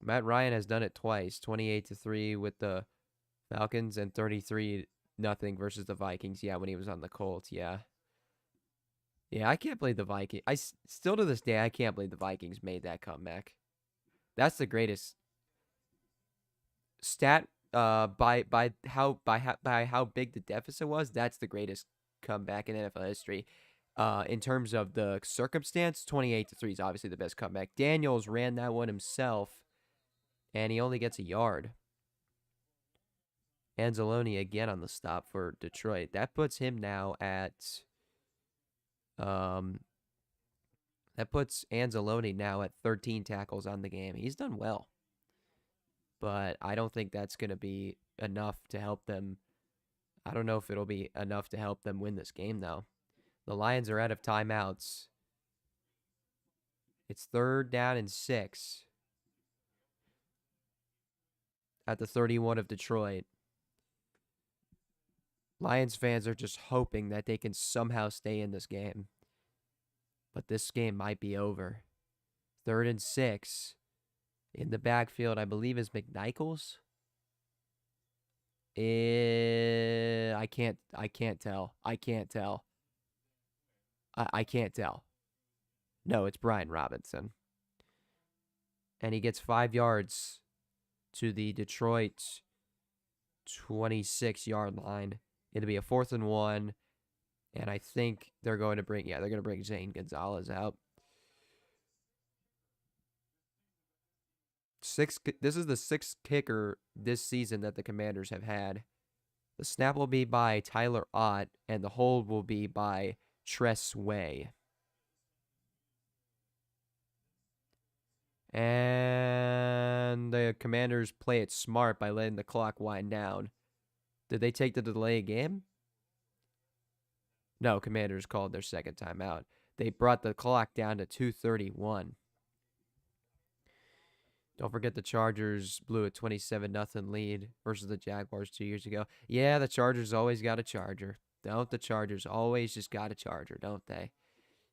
Matt Ryan has done it twice, 28-3 with the Falcons and 33-0 versus the Vikings. Yeah, when he was on the Colts, yeah. Yeah, I can't believe the Vikings. Still to this day, I can't believe the Vikings made that comeback. That's the greatest stat by how big the deficit was. That's the greatest comeback in NFL history. In terms of the circumstance, 28-3 is obviously the best comeback. Daniels ran that one himself, and he only gets a yard. Anzalone again on the stop for Detroit. That puts him now at that puts Anzalone now at 13 tackles on the game. He's done well, but I don't think that's going to be enough to help them. I don't know if it'll be enough to help them win this game, though. The Lions are out of timeouts. It's 3rd down and 6 at the 31 of Detroit. Lions fans are just hoping that they can somehow stay in this game. But this game might be over. 3rd and 6. In the backfield, I believe, is McNichols. I can't tell. I can't tell. I can't tell. No, it's Brian Robinson. And he gets 5 yards to the Detroit 26-yard line. It'll be a 4th and 1. And I think they're going to bring, they're going to bring Zane Gonzalez out. This is the 6th kicker this season that the Commanders have had. The snap will be by Tyler Ott, and the hold will be by Tress Way. And the Commanders play it smart by letting the clock wind down. Did they take the delay game? No, Commanders called their second timeout. They brought the clock down to 2:31. Don't forget the Chargers blew a 27-0 lead versus the Jaguars 2 years ago. Yeah, the Chargers always got a Charger. Don't the Chargers always just got a Charger, don't they?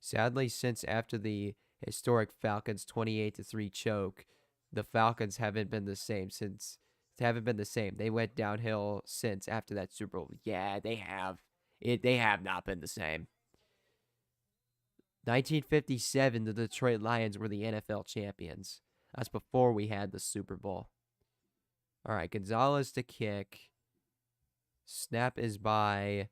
Sadly, since after the historic Falcons 28-3 choke, the Falcons haven't been the same since. They went downhill since after that Super Bowl. Yeah, they have. They have not been the same. 1957, the Detroit Lions were the NFL champions. That's before we had the Super Bowl. All right, Gonzalez to kick. Snap is by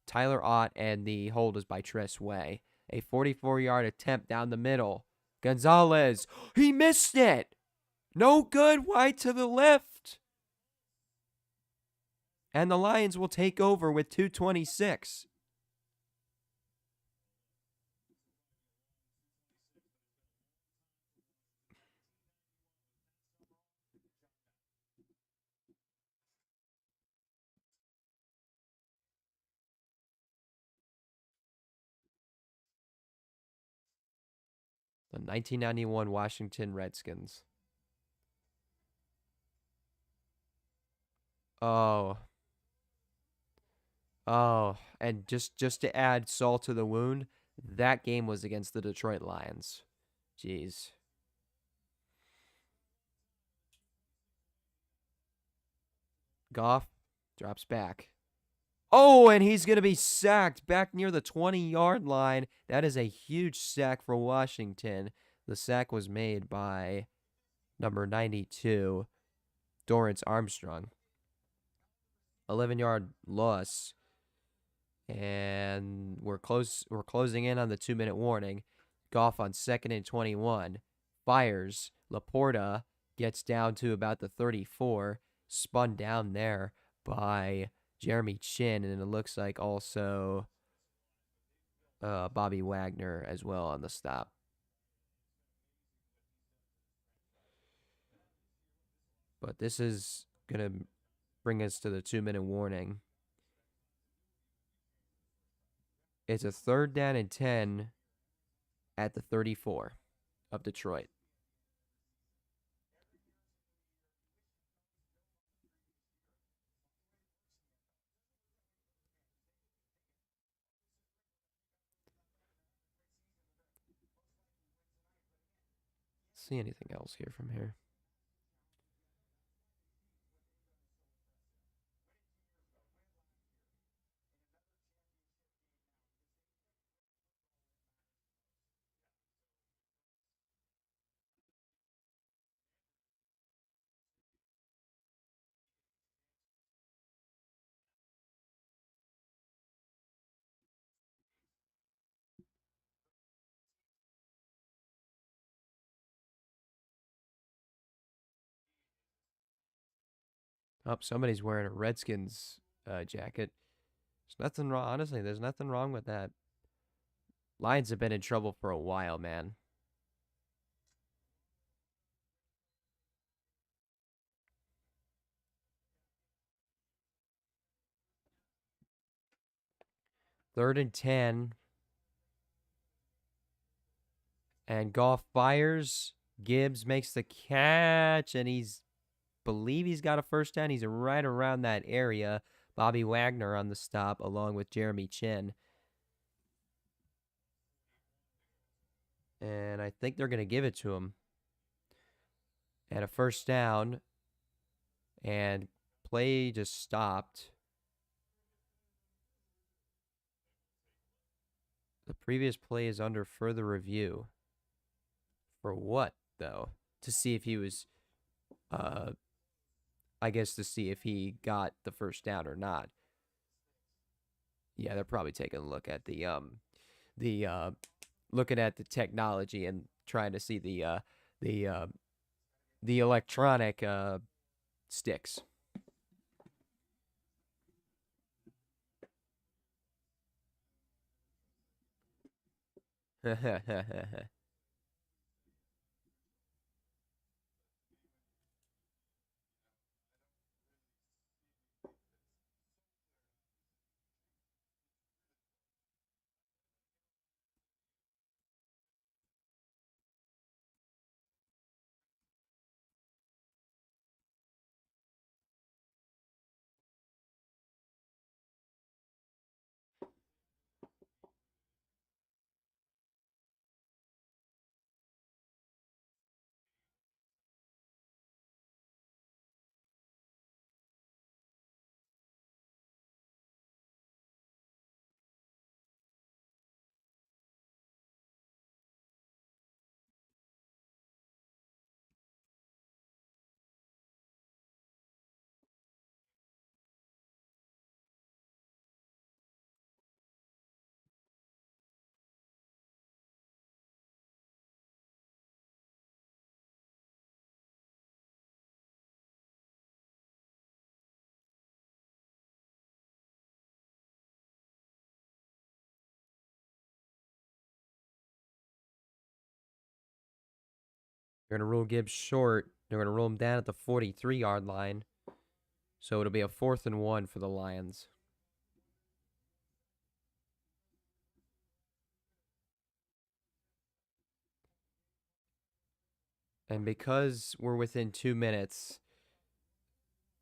Tyler Ott, and the hold is by Tress Way. A 44-yard attempt down the middle. Gonzalez, he missed it. No good, wide to the left. And the Lions will take over with 2:26. The 1991 Washington Redskins. Oh, and just to add salt to the wound, that game was against the Detroit Lions. Jeez. Goff drops back. Oh, and he's going to be sacked back near the 20-yard line. That is a huge sack for Washington. The sack was made by number 92, Dorrance Armstrong. 11-yard loss. And we're closing in on the 2-minute warning. Goff on 2nd and 21. Fires. Laporta gets down to about the 34. Spun down there by Jeremy Chin. And it looks like also Bobby Wagner as well on the stop. But this is going to bring us to the 2-minute warning. It's a 3rd down and 10 at the 34 of Detroit. See anything else here from here? Oh, somebody's wearing a Redskins jacket. There's nothing wrong. Honestly, there's nothing wrong with that. Lions have been in trouble for a while, man. Third and 10. And Goff fires. Gibbs makes the catch, and believe he's got a first down. He's right around that area. Bobby Wagner on the stop, along with Jeremy Chin. And I think they're going to give it to him. And a first down. And play just stopped. The previous play is under further review. For what, though? To see if he was, I guess to see if he got the first down or not. Yeah, they're probably taking a look at looking at the technology and trying to see the electronic sticks. They're going to rule Gibbs short. They're going to rule him down at the 43-yard line. So it'll be a 4th and 1 for the Lions. And because we're within 2 minutes,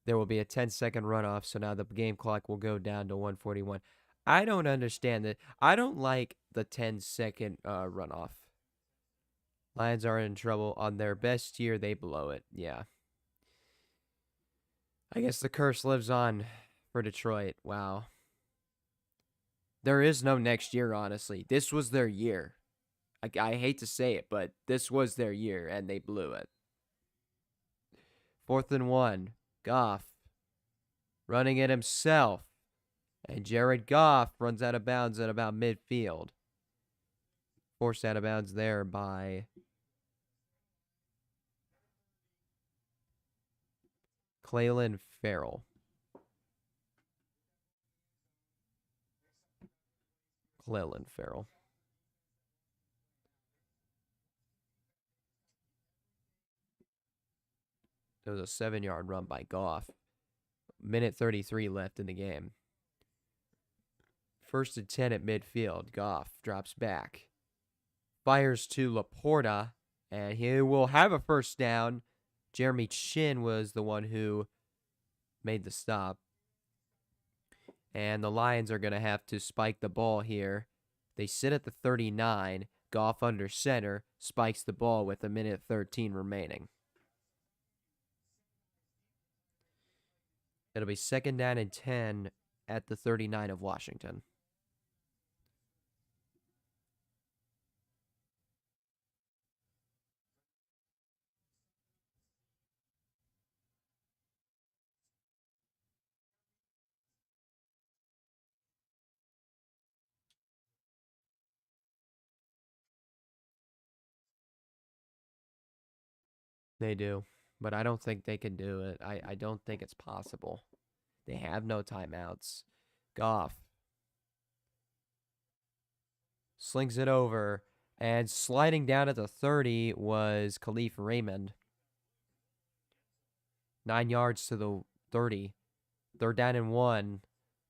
there will be a 10-second runoff. So now the game clock will go down to 141. I don't understand that. I don't like the 10-second runoff. Lions are in trouble. On their best year, they blow it. Yeah. I guess the curse lives on for Detroit. Wow. There is no next year, honestly. This was their year. I hate to say it, but this was their year, and they blew it. 4th and 1. Goff running it himself. And Jared Goff runs out of bounds at about midfield. Forced out of bounds there by Clelin Ferrell. Clelin Ferrell. There was a 7-yard run by Goff. Minute 33 left in the game. 1st and 10 at midfield. Goff drops back. Fires to Laporta, and he will have a first down. Jeremy Chin was the one who made the stop. And the Lions are going to have to spike the ball here. They sit at the 39. Goff under center. Spikes the ball with a minute 13 remaining. It'll be 2nd down and 10 at the 39 of Washington. They do, but I don't think they can do it. I don't think it's possible. They have no timeouts. Goff slings it over, and sliding down at the 30 was Khalif Raymond. 9 yards to the 30. 3rd down and 1.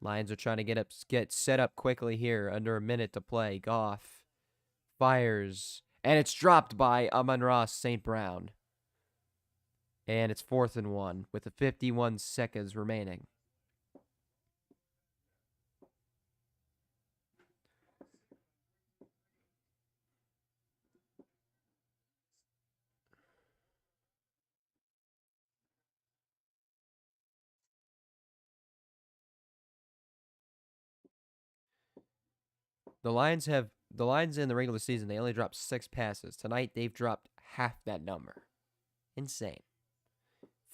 Lions are trying to get set up quickly here. Under a minute to play. Goff fires, and it's dropped by Amon-Ra St. Brown. And it's 4th and 1 with the 51 seconds remaining. The Lions in the regular season, they only dropped 6 passes. Tonight, they've dropped half that number. Insane.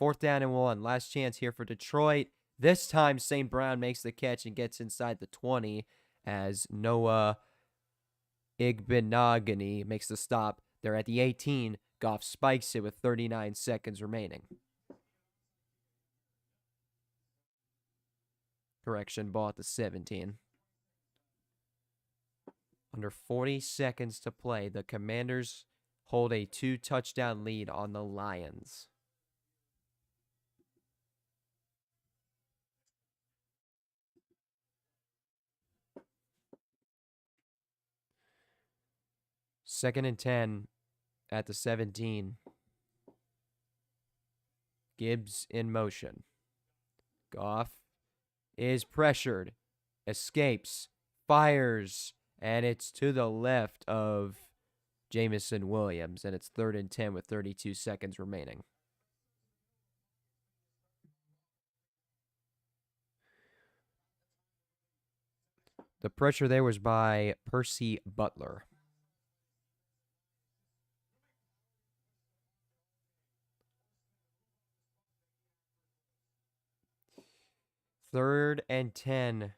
4th down and 1. Last chance here for Detroit. This time, St. Brown makes the catch and gets inside the 20 as Noah Igbenogany makes the stop. They're at the 18. Goff spikes it with 39 seconds remaining. Correction, ball at the 17. Under 40 seconds to play, the Commanders hold a 2-touchdown lead on the Lions. Second and 10 at the 17. Gibbs in motion. Goff is pressured, escapes, fires, and it's to the left of Jamison Williams, and it's 3rd and 10 with 32 seconds remaining. The pressure there was by Percy Butler. Third and 10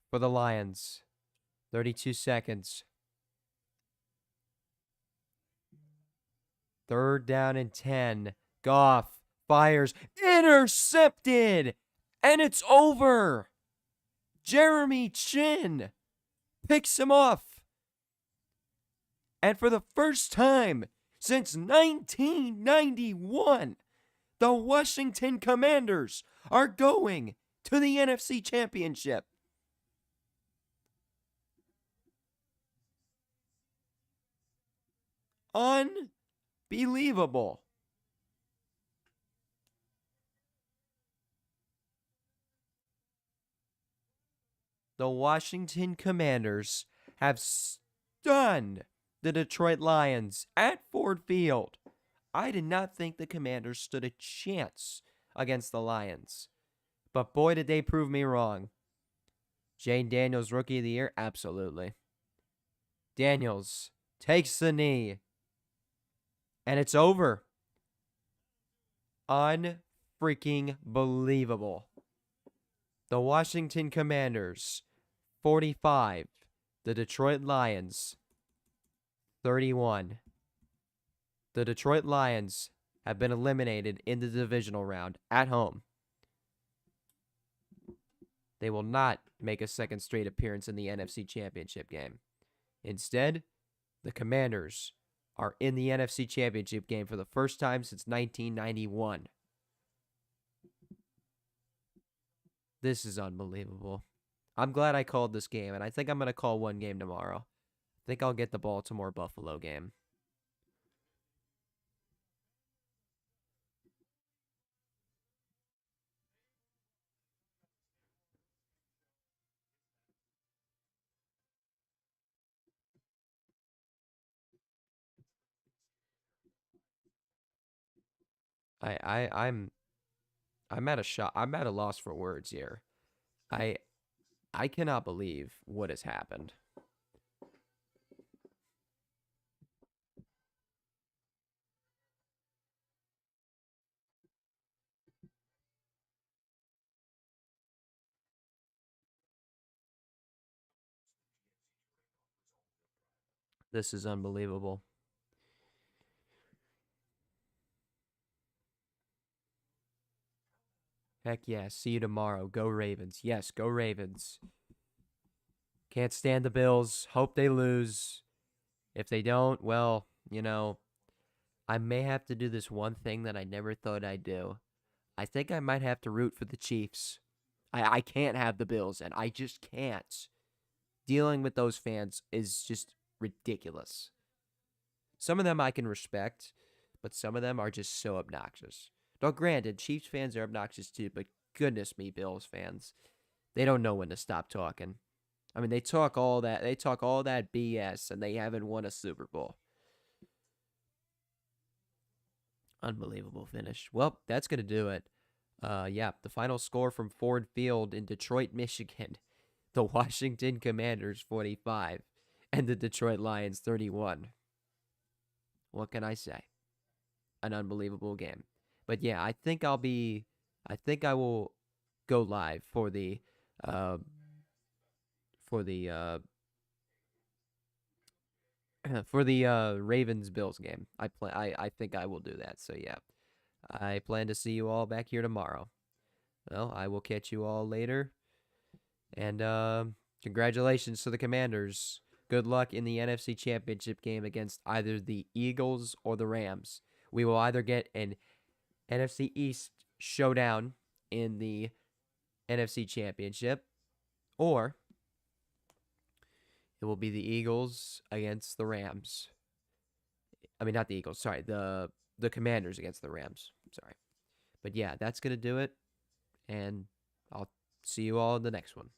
for the Lions. 32 seconds. 3rd down and 10. Goff fires. Intercepted! And it's over! Jeremy Chin picks him off. And for the first time since 1991, the Washington Commanders are going to the NFC Championship. Unbelievable. The Washington Commanders have stunned the Detroit Lions at Ford Field. I did not think the Commanders stood a chance against the Lions. But boy, did they prove me wrong. Jane Daniels, Rookie of the Year? Absolutely. Daniels takes the knee. And it's over. Unfreaking believable. The Washington Commanders, 45. The Detroit Lions, 31. The Detroit Lions have been eliminated in the divisional round at home. They will not make a second straight appearance in the NFC Championship game. Instead, the Commanders are in the NFC Championship game for the first time since 1991. This is unbelievable. I'm glad I called this game, and I think I'm going to call one game tomorrow. I think I'll get the Baltimore-Buffalo game. I, I I'm I'm at a shot. I'm at a loss for words here. I I cannot believe what has happened. This is unbelievable. Heck yeah. See you tomorrow. Go Ravens. Yes, go Ravens. Can't stand the Bills. Hope they lose. If they don't, well, I may have to do this one thing that I never thought I'd do. I think I might have to root for the Chiefs. I can't have the Bills, and I just can't. Dealing with those fans is just ridiculous. Some of them I can respect, but some of them are just so obnoxious. Though granted, Chiefs fans are obnoxious too, but goodness me, Bills fans. They don't know when to stop talking. I mean, they talk all that BS, and they haven't won a Super Bowl. Unbelievable finish. Well, that's going to do it. Yeah, the final score from Ford Field in Detroit, Michigan. The Washington Commanders 45 and the Detroit Lions 31. What can I say? An unbelievable game. But yeah, I think I will go live uh for the for the Ravens Bills game. I think I will do that. So yeah. I plan to see you all back here tomorrow. Well, I will catch you all later. And congratulations to the Commanders. Good luck in the NFC Championship game against either the Eagles or the Rams. We will either get an NFC East showdown in the NFC Championship, or it will be the Eagles against the Rams. I mean, not the Eagles. Sorry, the Commanders against the Rams. Sorry, but yeah, that's gonna do it, and I'll see you all in the next one.